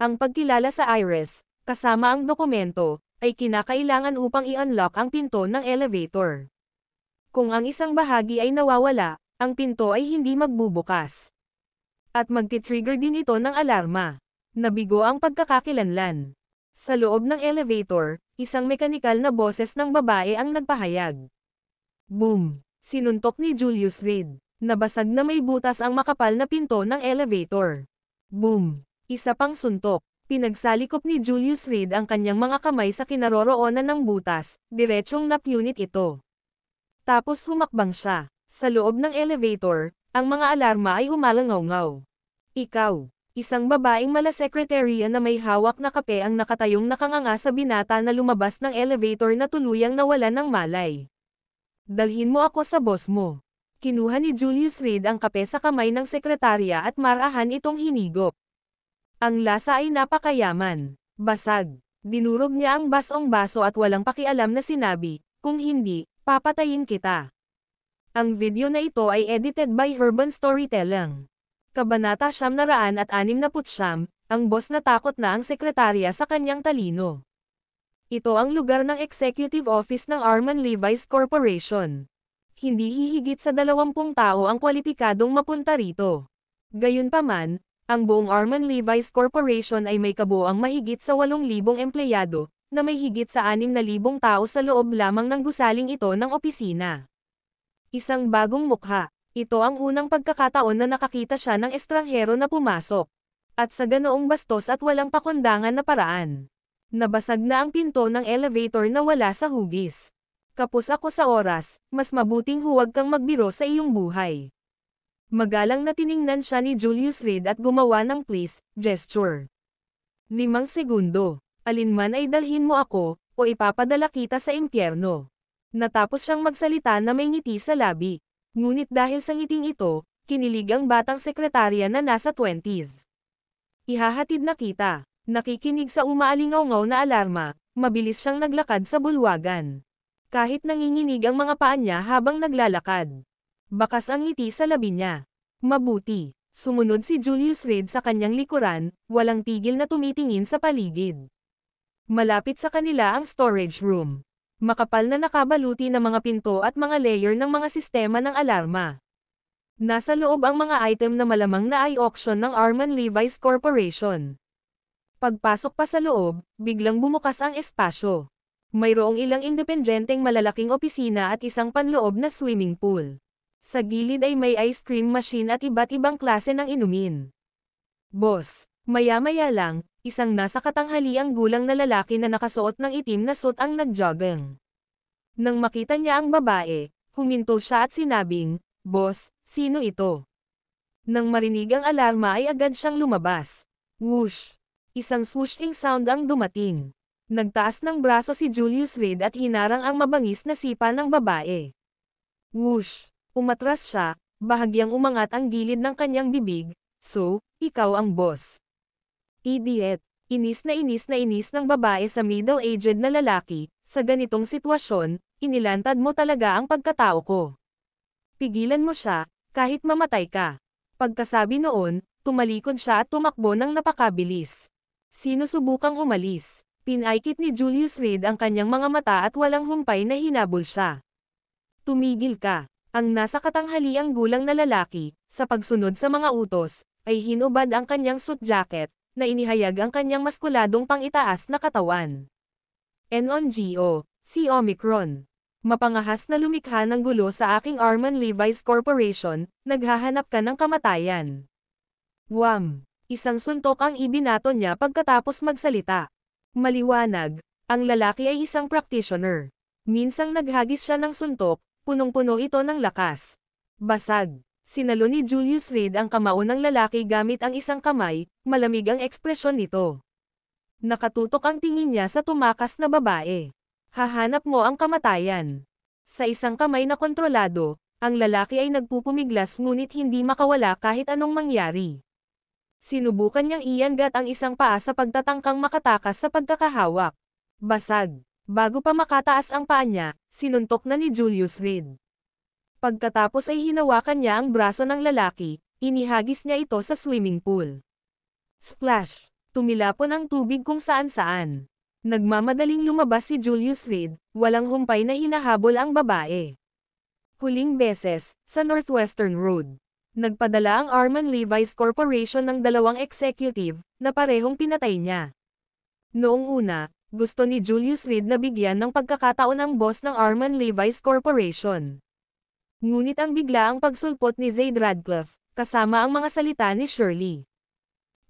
S2: Ang pagkilala sa iris, kasama ang dokumento, ay kinakailangan upang i-unlock ang pinto ng elevator. Kung ang isang bahagi ay nawawala, ang pinto ay hindi magbubukas. At magti-trigger din ito ng alarma. Nabigo ang pagkakakilanlan. Sa loob ng elevator, isang mekanikal na boses ng babae ang nagpahayag. Boom! Sinuntok ni Julius Reed. Nabasag na may butas ang makapal na pinto ng elevator. Boom! Isa pang suntok. Pinagsalikop ni Julius Reed ang kanyang mga kamay sa kinaroroonan ng butas, diretsyong napunit ito. Tapos humakbang siya. Sa loob ng elevator, ang mga alarma ay umalangaw-ngaw. Ikaw, isang babaeng malasekretarya na may hawak na kape ang nakatayong nakanganga sa binata na lumabas ng elevator na tuluyang nawalan ng malay. Dalhin mo ako sa boss mo. Kinuha ni Julius Reed ang kape sa kamay ng sekretarya at marahan itong hinigop. Ang lasa ay napakayaman. Basag. Dinurog niya ang basong baso at walang pakialam na sinabi, kung hindi, papatayin kita. Ang video na ito ay edited by Urban Storytelling. Kabanata 969, ang boss natakot na ang sekretarya sa kanyang talino. Ito ang lugar ng executive office ng Arman Levi's Corporation. Hindi hihigit sa 20 tao ang kwalipikadong mapunta rito. Gayunpaman, ang buong Arman Levi's Corporation ay may kabuuang mahigit sa 8,000 empleyado, na may higit sa 6,000 tao sa loob lamang ng gusaling ito ng opisina. Isang bagong mukha. Ito ang unang pagkakataon na nakakita siya ng estranghero na pumasok. At sa ganoong bastos at walang pakundangan na paraan. Nabasag na ang pinto ng elevator na wala sa hugis. Kapos ako sa oras, mas mabuting huwag kang magbiro sa iyong buhay. Magalang na tiningnan siya ni Julius Reed at gumawa ng please gesture. 5 segundo. Alinman ay dalhin mo ako, o ipapadala kita sa impyerno. Natapos siyang magsalita na may ngiti sa labi. Ngunit dahil sa ngiting ito, kinilig ang batang sekretarya na nasa 20s. Ihahatid na kita. Nakikinig sa umaalingaw-ngaw na alarma, mabilis siyang naglakad sa bulwagan. Kahit nanginginig ang mga paa niya habang naglalakad. Bakas ang ngiti sa labi niya. Mabuti. Sumunod si Julius Reed sa kanyang likuran, walang tigil na tumitingin sa paligid. Malapit sa kanila ang storage room. Makapal na nakabaluti na mga pinto at mga layer ng mga sistema ng alarma. Nasa loob ang mga item na malamang na ay auction ng Arman Levi's Corporation. Pagpasok pa sa loob, biglang bumukas ang espasyo. Mayroong ilang independenteng malalaking opisina at isang panloob na swimming pool. Sa gilid ay may ice cream machine at iba't ibang klase ng inumin. Boss, maya-maya lang, isang nasa katanghaliang gulang na lalaki na nakasuot ng itim na suit ang nagjogging. Nang makita niya ang babae, huminto siya at sinabing, "Boss, sino ito?" Nang marinig ang alarma ay agad siyang lumabas. Whoosh! Isang swooshing sound ang dumating. Nagtaas ng braso si Julius Reed at hinarang ang mabangis na sipa ng babae. Whoosh! Umatras siya, bahagyang umangat ang gilid ng kanyang bibig, "So, ikaw ang boss." Idiot! Inis na inis ng babae sa middle-aged na lalaki, "Sa ganitong sitwasyon, inilantad mo talaga ang pagkatao ko. Pigilan mo siya, kahit mamatay ka." Pagkasabi noon, tumalikod siya at tumakbo ng napakabilis. Sinusubukang umalis. Pinaikit ni Julius Reed ang kanyang mga mata at walang humpay na hinabol siya. "Tumigil ka." Ang nasa katanghaliang gulang na lalaki, sa pagsunod sa mga utos, ay hinubad ang kanyang suit jacket, na inihayag ang kanyang maskuladong pang-itaas na katawan. "NONGO, si Omicron. Mapangahas na lumikha ng gulo sa aking Arman Levi's Corporation, naghahanap ka ng kamatayan." Wham! Isang suntok ang ibinato niya pagkatapos magsalita. Maliwanag, ang lalaki ay isang practitioner. Minsang naghagis siya ng suntok, punong-puno ito ng lakas. Basag. Sinalo ni Julius Reed ang kamao ng lalaki gamit ang isang kamay, malamig ang ekspresyon nito. Nakatutok ang tingin niya sa tumakas na babae. "Hahanap mo ang kamatayan." Sa isang kamay na kontrolado, ang lalaki ay nagpupumiglas ngunit hindi makawala kahit anong mangyari. Sinubukan niyang iangat ang isang paa sa pagtatangkang makatakas sa pagkakahawak. Basag. Bago pa makataas ang paa niya, sinuntok na ni Julius Reed. Pagkatapos ay hinawakan niya ang braso ng lalaki, Inihagis niya ito sa swimming pool. Splash! Tumilapon ang tubig kung saan-saan. Nagmamadaling lumabas si Julius Reed, walang humpay na hinahabol ang babae. Huling beses, sa Northwestern Road. Nagpadala ang Arman Levi's Corporation ng 2 executive, na parehong pinatay niya. Noong una, gusto ni Julius Reed na bigyan ng pagkakataon ang boss ng Arman Levi's Corporation. Ngunit ang biglaang pagsulpot ni Zaid Radcliffe, kasama ang mga salita ni Shirley.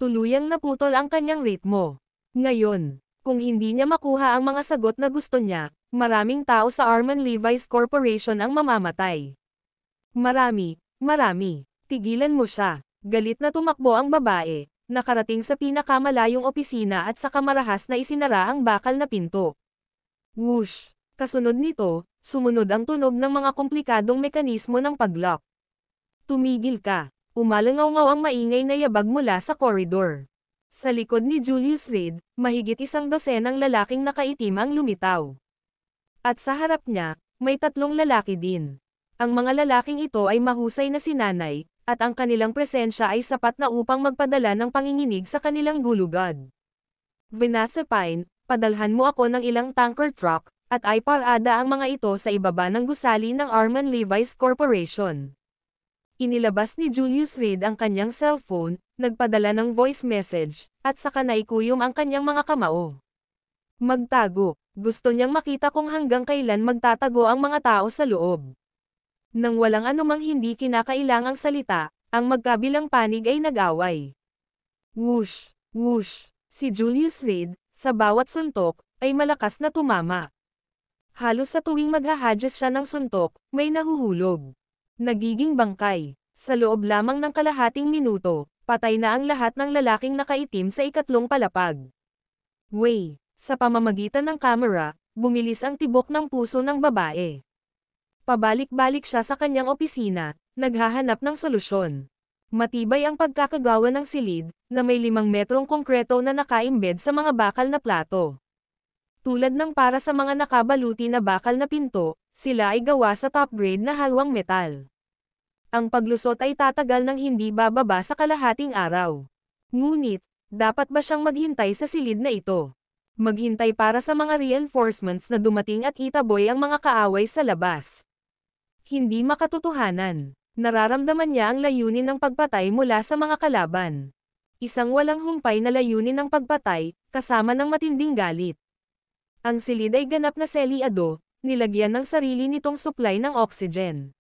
S2: Tuluyang naputol ang kanyang ritmo. Ngayon, kung hindi niya makuha ang mga sagot na gusto niya, maraming tao sa Arman Levi's Corporation ang mamamatay. Marami. Tigilan mo siya. Galit na tumakbo ang babae, nakarating sa pinakamalayong opisina at sa kamarahas na isinara ang bakal na pinto. Whoosh! Kasunod nito, sumunod ang tunog ng mga komplikadong mekanismo ng paglock. Tumigil ka. Umalangaw-ngaw ang maingay na yabag mula sa koridor. Sa likod ni Julius Reed, mahigit 100 lalaking nakaitim ang lumitaw. At sa harap niya, may 3 lalaki din. Ang mga lalaking ito ay mahusay na sinanay, at ang kanilang presensya ay sapat na upang magpadala ng panginginig sa kanilang gulugod. Vanessa Pine, padalhan mo ako ng ilang tanker truck, at ay parada ang mga ito sa ibaba ng gusali ng Arman Levi's Corporation. Inilabas ni Julius Reed ang kanyang cellphone, nagpadala ng voice message, at saka naikuyom ang kanyang mga kamao. Magtago. Gusto niyang makita kung hanggang kailan magtatago ang mga tao sa loob. Nang walang anumang hindi kinakailangang salita, ang magkabilang panig ay nag-away. Whoosh! Whoosh! Si Julius Reed, sa bawat suntok, ay malakas na tumama. Halos sa tuwing maghahadges siya ng suntok, may nahuhulog. Nagiging bangkay. Sa loob lamang ng kalahating minuto, patay na ang lahat ng lalaking nakaitim sa ikatlong palapag. Way! Sa pamamagitan ng kamera, bumilis ang tibok ng puso ng babae. Pabalik-balik siya sa kanyang opisina, naghahanap ng solusyon. Matibay ang pagkakagawa ng silid, na may 5 metrong konkreto na nakaimbed sa mga bakal na plato. Tulad ng para sa mga nakabaluti na bakal na pinto, sila ay gawa sa top-grade na halwang metal. Ang paglusot ay tatagal ng hindi bababa sa kalahating araw. Ngunit, dapat ba siyang maghintay sa silid na ito? Maghintay para sa mga reinforcements na dumating at itaboy ang mga kaaway sa labas. Hindi makatotohanan. Nararamdaman niya ang layunin ng pagpatay mula sa mga kalaban. Isang walang humpay na layunin ng pagpatay, kasama ng matinding galit. Ang silid ay ganap na selyado, nilagyan ng sarili nitong supply ng oxygen.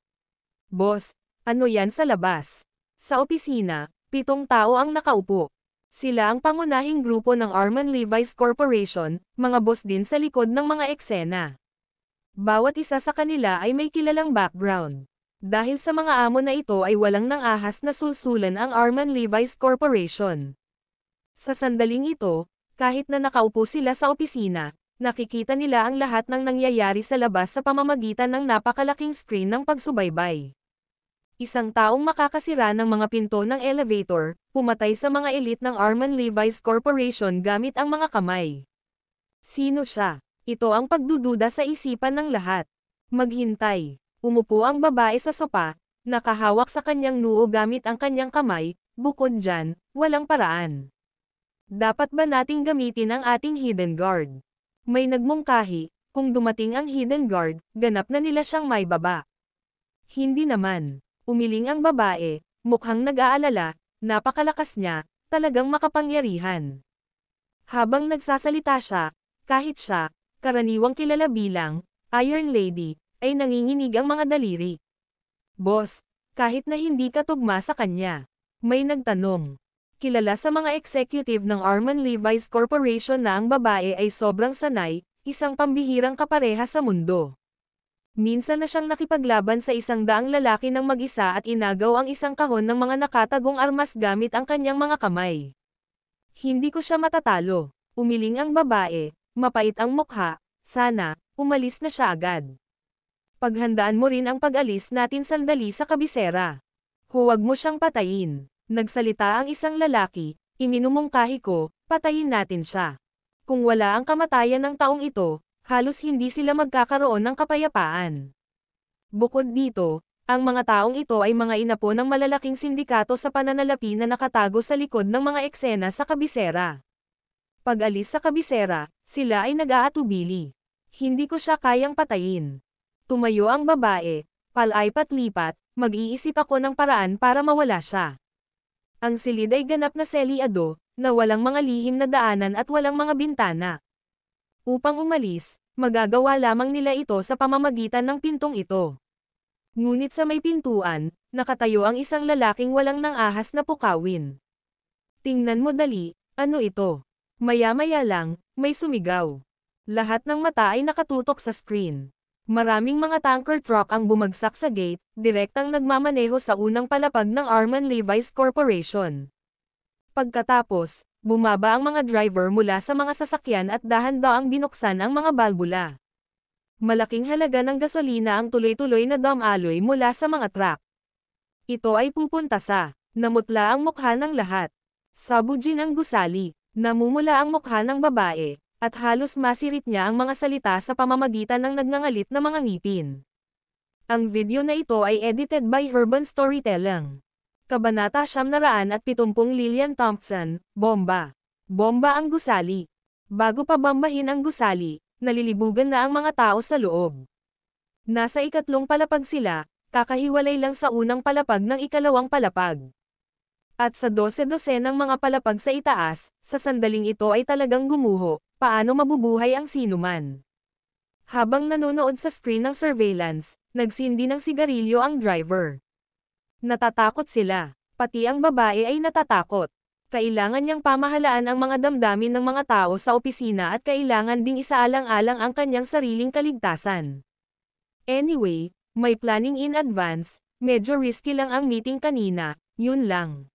S2: Boss, ano yan sa labas? Sa opisina, 7 tao ang nakaupo. Sila ang pangunahing grupo ng Arman Levi's Corporation, mga boss din sa likod ng mga eksena. Bawat isa sa kanila ay may kilalang background. Dahil sa mga amo na ito ay walang nang ahas na sulsulan ang Arman Levi's Corporation. Sa sandaling ito, kahit na nakaupo sila sa opisina, nakikita nila ang lahat ng nangyayari sa labas sa pamamagitan ng napakalaking screen ng pagsubaybay. Isang taong makakasira ng mga pinto ng elevator, pumatay sa mga elite ng Arman Levi's Corporation gamit ang mga kamay. Sino siya? Ito ang pagdududa sa isipan ng lahat. Maghintay. Umupo ang babae sa sopa, nakahawak sa kanyang noo gamit ang kanyang kamay, bukod dyan, walang paraan. Dapat ba nating gamitin ang ating hidden guard? May nagmungkahi, kung dumating ang hidden guard, ganap na nila siyang may baba. Hindi naman. Umiling ang babae, mukhang nag-aalala, napakalakas niya, talagang makapangyarihan. Habang nagsasalita siya, kahit siya, karaniwang kilala bilang Iron Lady, ay nanginginig ang mga daliri. Boss, kahit na hindi ka tugma sa kanya. May nagtanong. Kilala sa mga executive ng Arman Levi's Corporation na ang babae ay sobrang sanay, isang pambihirang kapareha sa mundo. Minsan na siyang nakipaglaban sa 100 lalaki ng mag-isa at inagaw ang isang kahon ng mga nakatagong armas gamit ang kanyang mga kamay. Hindi ko siya matatalo. Umiling ang babae, mapait ang mukha, sana, umalis na siya agad. Paghandaan mo rin ang pag-alis natin sandali sa kabisera. Huwag mo siyang patayin. Nagsalita ang isang lalaki, iminumungkahi ko, patayin natin siya. Kung wala ang kamatayan ng taong ito, halos hindi sila magkakaroon ng kapayapaan. Bukod dito, Ang mga taong ito ay mga inapo ng malalaking sindikato sa pananalapi na nakatago sa likod ng mga eksena sa kabisera. Pag-alis sa kabisera, sila ay nag-aatubili. Hindi ko siya kayang patayin. Tumayo ang babae, palay-pat-lipat, mag-iisip ako ng paraan para mawala siya. Ang silid ay ganap na selyado, na walang mga lihim na daanan at walang mga bintana. Upang umalis, magagawa lamang nila ito sa pamamagitan ng pintong ito. Ngunit sa may pintuan, nakatayo ang isang lalaking walang nang ahas na pukawin. Tingnan mo dali, ano ito? Maya-maya lang, may sumigaw. Lahat ng mata ay nakatutok sa screen. Maraming mga tanker truck ang bumagsak sa gate, direktang nagmamaneho sa unang palapag ng Arman Levi's Corporation. Pagkatapos, bumaba ang mga driver mula sa mga sasakyan at dahan-daang binuksan ang mga balbula. Malaking halaga ng gasolina ang tuloy-tuloy na dumaloy mula sa mga truck. Ito ay pupunta sa, namutla ang mukha ng lahat. Sabujin ang gusali, namumula ang mukha ng babae, at halos masirit niya ang mga salita sa pamamagitan ng nagngangalit na mga ngipin. Ang video na ito ay edited by Urban Storytelling. Kabanata 970 Lillian Thompson, Bomba. Bomba ang gusali. Bago pa bombahin ang gusali, nalilibugan na ang mga tao sa loob. Nasa ikatlong palapag sila, kakahiwalay lang sa unang palapag ng ikalawang palapag. At sa 12-12 ng mga palapag sa itaas, sa sandaling ito ay talagang gumuho, paano mabubuhay ang sinuman. Habang nanonood sa screen ng surveillance, nagsindi ng sigarilyo ang driver. Natatakot sila, pati ang babae ay natatakot. Kailangan niyang pamahalaan ang mga damdamin ng mga tao sa opisina at kailangan ding isaalang-alang ang kanyang sariling kaligtasan. Anyway, may planning in advance, medyo risky lang ang meeting kanina, yun lang.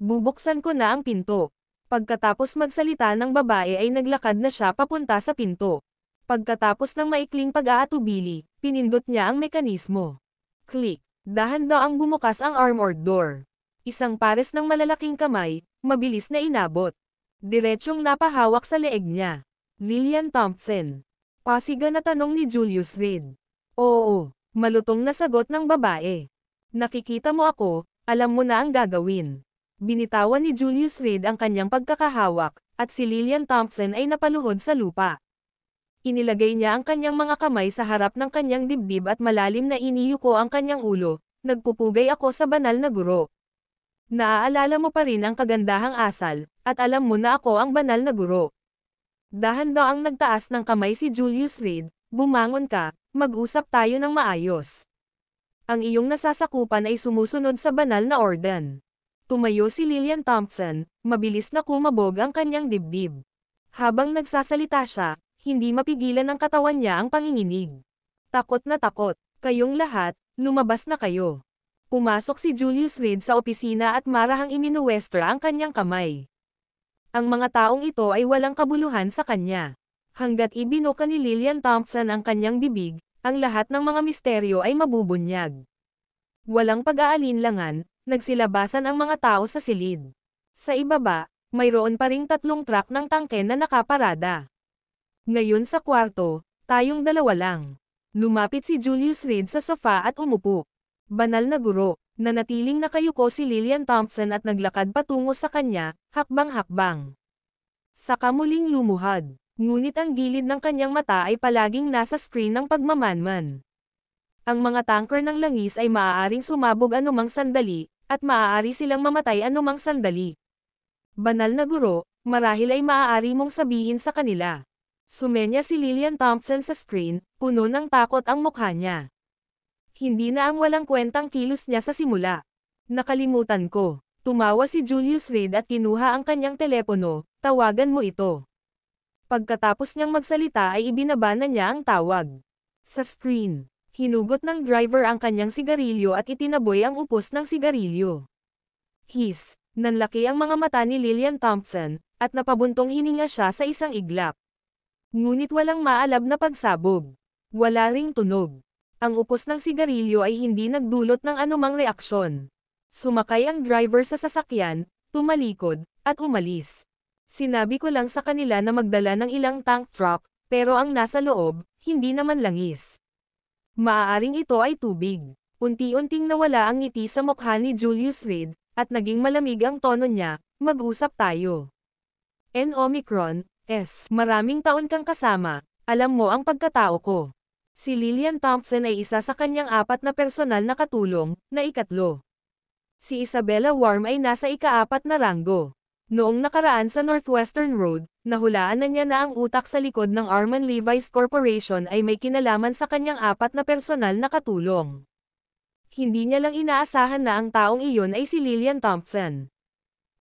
S2: Bubuksan ko na ang pinto. Pagkatapos magsalita ng babae ay naglakad na siya papunta sa pinto. Pagkatapos ng maikling pag-aatubili, pinindot niya ang mekanismo. Click. Dahan-daang bumukas ang armored door. Isang pares ng malalaking kamay, mabilis na inabot. Diretsyong napahawak sa leeg niya. Lillian Thompson. Pasiga na tanong ni Julius Reed. Oo, malutong na sagot ng babae. Nakikita mo ako, alam mo na ang gagawin. Binitawan ni Julius Reed ang kanyang pagkakahawak, at si Lillian Thompson ay napaluhod sa lupa. Inilagay niya ang kanyang mga kamay sa harap ng kanyang dibdib at malalim na iniyuko ang kanyang ulo. Nagpupugay ako sa banal na guro. Naaalala mo pa rin ang kagandahang asal, at alam mo na ako ang banal na guro. Dahan-daang nagtaas ng kamay si Julius Reed, bumangon ka, mag-usap tayo ng maayos. Ang iyong nasasakupan ay sumusunod sa banal na ordan. Tumayo si Lillian Thompson, mabilis na kumabog ang kanyang dibdib. Habang nagsasalita siya, hindi mapigilan ng katawan niya ang panginginig. Takot na takot, kayong lahat, lumabas na kayo. Pumasok si Julius Reed sa opisina at marahang iminuwestra ang kanyang kamay. Ang mga taong ito ay walang kabuluhan sa kanya. Hanggat ibinuka ni Lillian Thompson ang kanyang bibig, ang lahat ng mga misteryo ay mabubunyag. Walang pag-aalinlangan, nagsilabasan ang mga tao sa silid. Sa ibaba, mayroon pa ring 3 truck ng tangke na nakaparada. Ngayon sa kwarto, tayong dalawa lang. Lumapit si Julius Reed sa sofa at umupo. Banal na guro, nanatiling nakayuko si Lillian Thompson at naglakad patungo sa kanya, hakbang-hakbang. Saka muling lumuhad, ngunit ang gilid ng kanyang mata ay palaging nasa screen ng pagmamanman. Ang mga tanker ng langis ay maaaring sumabog anumang sandali, at maaari silang mamatay anumang sandali. Banal na guro, marahil ay maaari mong sabihin sa kanila. Sumenya si Lillian Thompson sa screen, puno ng takot ang mukha niya. Hindi na ang walang kwentang kilos niya sa simula. Nakalimutan ko. Tumawa si Julius Reed at kinuha ang kanyang telepono, tawagan mo ito. Pagkatapos niyang magsalita ay ibinaba na niya ang tawag. Sa screen, hinugot ng driver ang kanyang sigarilyo at itinaboy ang upos ng sigarilyo. His, nanlaki ang mga mata ni Lillian Thompson, at napabuntong hininga siya sa isang iglap. Ngunit walang maalab na pagsabog. Wala ring tunog. Ang upos ng sigarilyo ay hindi nagdulot ng anumang reaksyon. Sumakay ang driver sa sasakyan, tumalikod, at umalis. Sinabi ko lang sa kanila na magdala ng ilang tank truck, pero ang nasa loob, hindi naman langis. Maaaring ito ay tubig. Unti-unting nawala ang ngiti sa mukha ni Julius Reed, at naging malamig ang tono niya, mag-usap tayo. Omicron, maraming taon kang kasama, alam mo ang pagkatao ko. Si Lillian Thompson ay isa sa kanyang 4 na personal na katulong, na ikatlo. Si Isabella Warm ay nasa ika-4 na ranggo. Noong nakaraan sa Northwestern Road, nahulaan na niya na ang utak sa likod ng Arman Levi's Corporation ay may kinalaman sa kanyang 4 na personal na katulong. Hindi niya lang inaasahan na ang taong iyon ay si Lillian Thompson.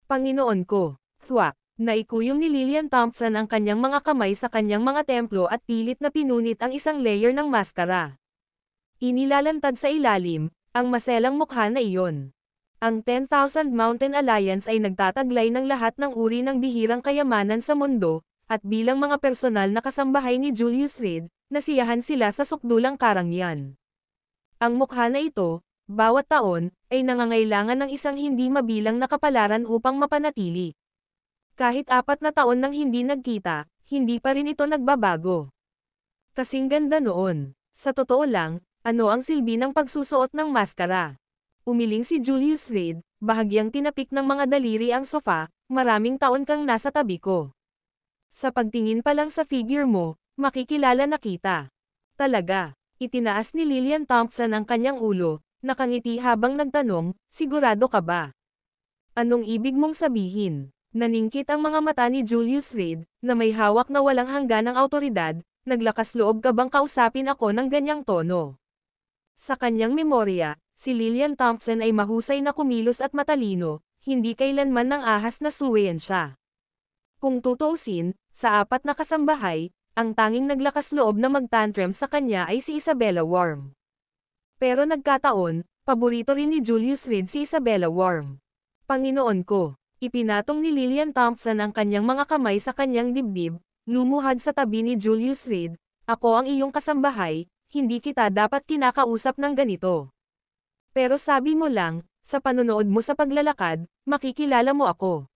S2: Panginoon ko, thwak, naikuyom ni Lillian Thompson ang kanyang mga kamay sa kanyang mga templo at pilit na pinunit ang isang layer ng maskara. Inilalantad sa ilalim, ang maselang mukha na iyon. Ang 10,000 Mountain Alliance ay nagtataglay ng lahat ng uri ng bihirang kayamanan sa mundo, at bilang mga personal na kasambahay ni Julius Reed, nasiyahan sila sa sukdulang karangyaan. Ang mukha na ito, bawat taon, ay nangangailangan ng isang hindi mabilang na kapalaran upang mapanatili. Kahit 4 na taon nang hindi nagkita, hindi pa rin ito nagbabago. Kasing ganda noon. Sa totoo lang, ano ang silbi ng pagsusuot ng maskara? Umiling si Julius Reed, bahagyang tinapik ng mga daliri ang sofa, maraming taon kang nasa tabi ko. Sa pagtingin pa lang sa figure mo, makikilala na kita. Talaga. Itinaas ni Lillian Thompson ang kanyang ulo, nakangiti habang nagtanong, sigurado ka ba? Anong ibig mong sabihin? Naningkit ang mga mata ni Julius Reed, na may hawak na walang hangganang awtoridad, naglakas loob ka bang kausapin ako ng ganyang tono? Sa kanyang memorya, si Lillian Thompson ay mahusay na kumilos at matalino, hindi kailanman ng ahas na suwayan siya. Kung tutuusin, sa 4 na kasambahay, ang tanging naglakas loob na magtantrum sa kanya ay si Isabella Warm. Pero nagkataon, paborito rin ni Julius Reed si Isabella Warm. Panginoon ko, ipinatong ni Lillian Thompson ang kanyang mga kamay sa kanyang dibdib, lumuhad sa tabi ni Julius Reed, ako ang iyong kasambahay, hindi kita dapat kinakausap ng ganito. Pero sabi mo lang, sa panonood mo sa paglalakad, makikilala mo ako.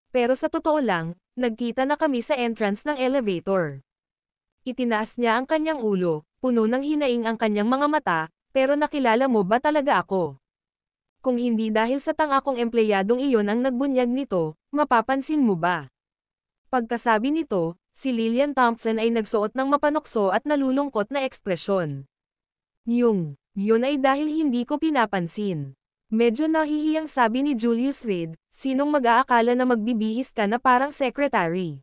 S2: Pero sa totoo lang, nagkita na kami sa entrance ng elevator. Itinaas niya ang kanyang ulo, puno ng hinaing ang kanyang mga mata, pero nakilala mo ba talaga ako? Kung hindi dahil sa tanga kong empleyadong iyon ang nagbunyag nito, mapapansin mo ba? Pagkasabi nito, si Lillian Thompson ay nagsuot ng mapanokso at nalulungkot na ekspresyon. Yun ay dahil hindi ko pinapansin. Medyo nahihiyang sabi ni Julius Reed, sinong mag-aakala na magbibihis ka na parang secretary?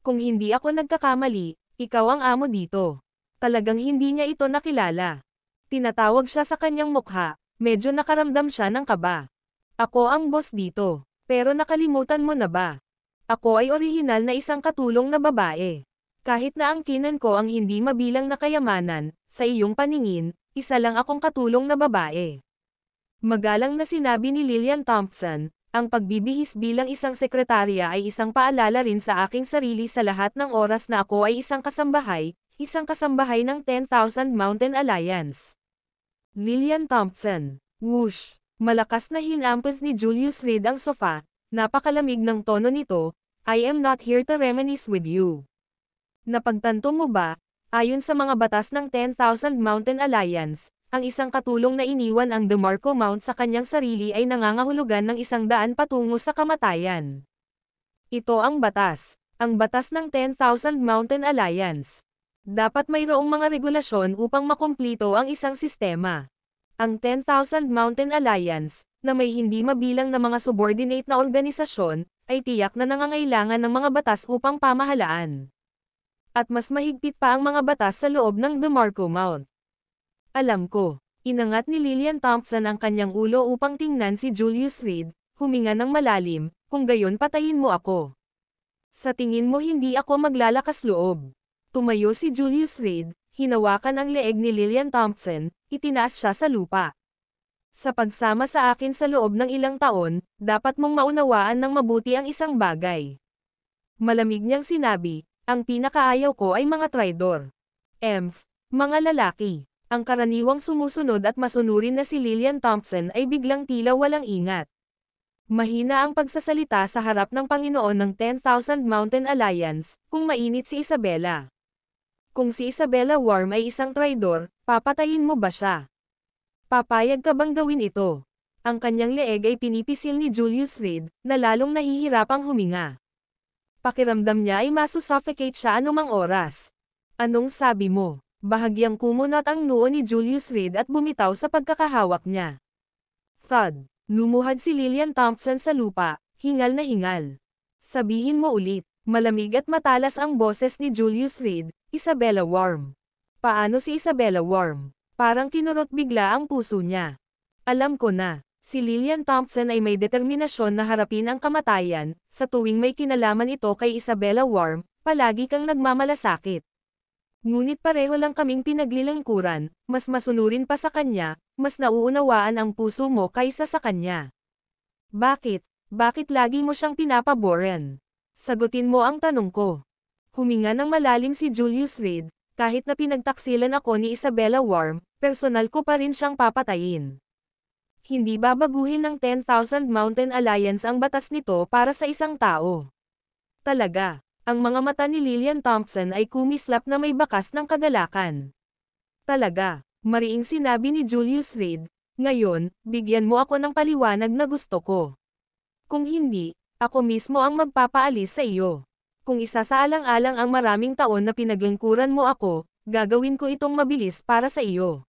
S2: Kung hindi ako nagkakamali, ikaw ang amo dito. Talagang hindi niya ito nakilala. Tinatawag siya sa kanyang mukha, medyo nakaramdam siya ng kaba. Ako ang boss dito, pero nakalimutan mo na ba? Ako ay orihinal na isang katulong na babae. Kahit na angkinan ko ang hindi mabilang na kayamanan, sa iyong paningin, isa lang akong katulong na babae. Magalang na sinabi ni Lillian Thompson, ang pagbibihis bilang isang sekretarya ay isang paalala rin sa aking sarili sa lahat ng oras na ako ay isang kasambahay ng 10,000 Mountain Alliance. Lillian Thompson. Whoosh! Malakas na hinampas ni Julius Reed ang sofa, napakalamig ng tono nito, I am not here to reminisce with you. Napagtanto mo ba, ayon sa mga batas ng 10,000 Mountain Alliance, ang isang katulong na iniwan ang DeMarco Mount sa kanyang sarili ay nangangahulugan ng 100 patungo sa kamatayan. Ito ang batas ng 10,000 Mountain Alliance. Dapat mayroong mga regulasyon upang makumplito ang isang sistema. Ang 10,000 Mountain Alliance, na may hindi mabilang na mga subordinate na organisasyon, ay tiyak na nangangailangan ng mga batas upang pamahalaan. At mas mahigpit pa ang mga batas sa loob ng DeMarco Mount. Alam ko, inangat ni Lillian Thompson ang kanyang ulo upang tingnan si Julius Reed, huminga ng malalim, kung gayon patayin mo ako. Sa tingin mo hindi ako maglalakas loob. Tumayo si Julius Reed, hinawakan ang leeg ni Lillian Thompson, itinaas siya sa lupa. Sa pagsama sa akin sa loob ng ilang taon, dapat mong maunawaan ng mabuti ang isang bagay. Malamig niyang sinabi, ang pinakaayaw ko ay mga traidor. Mga lalaki. Ang karaniwang sumusunod at masunurin na si Lillian Thompson ay biglang tila walang ingat. Mahina ang pagsasalita sa harap ng Panginoon ng 10,000 Mountain Alliance, kung mainit si Isabella. Kung si Isabella Warm ay isang traidor, papatayin mo ba siya? Papayag ka bang gawin ito? Ang kanyang leeg ay pinipisil ni Julius Reed, na lalong nahihirapang huminga. Pakiramdam niya ay masusuffocate siya anumang oras. Anong sabi mo? Bahagyang kumunot ang noo ni Julius Reed at bumitaw sa pagkakahawak niya. Thud. Lumuhad si Lillian Thompson sa lupa, hingal na hingal. Sabihin mo ulit. Malamig at matalas ang boses ni Julius Reed, Isabella Worm. Paano si Isabella Worm? Parang kinurot bigla ang puso niya. Alam ko na. Si Lillian Thompson ay may determinasyon na harapin ang kamatayan, sa tuwing may kinalaman ito kay Isabella Worm, palagi kang nagmamalasakit. Ngunit pareho lang kaming pinaglilingkuran, mas masunurin pa sa kanya, mas nauunawaan ang puso mo kaysa sa kanya. Bakit? Bakit lagi mo siyang pinapaboran? Sagutin mo ang tanong ko. Huminga ng malalim si Julius Reed, kahit na pinagtaksilan ako ni Isabella Worm, personal ko pa rin siyang papatayin. Hindi babaguhin ng 10,000 Mountain Alliance ang batas nito para sa isang tao. Talaga, ang mga mata ni Lillian Thompson ay kumislap na may bakas ng kagalakan. Talaga, mariing sinabi ni Julius Reed, ngayon, bigyan mo ako ng paliwanag na gusto ko. Kung hindi, ako mismo ang magpapaalis sa iyo. Kung isasaalang-alang ang maraming taon na pinaglingkuran mo ako, gagawin ko itong mabilis para sa iyo.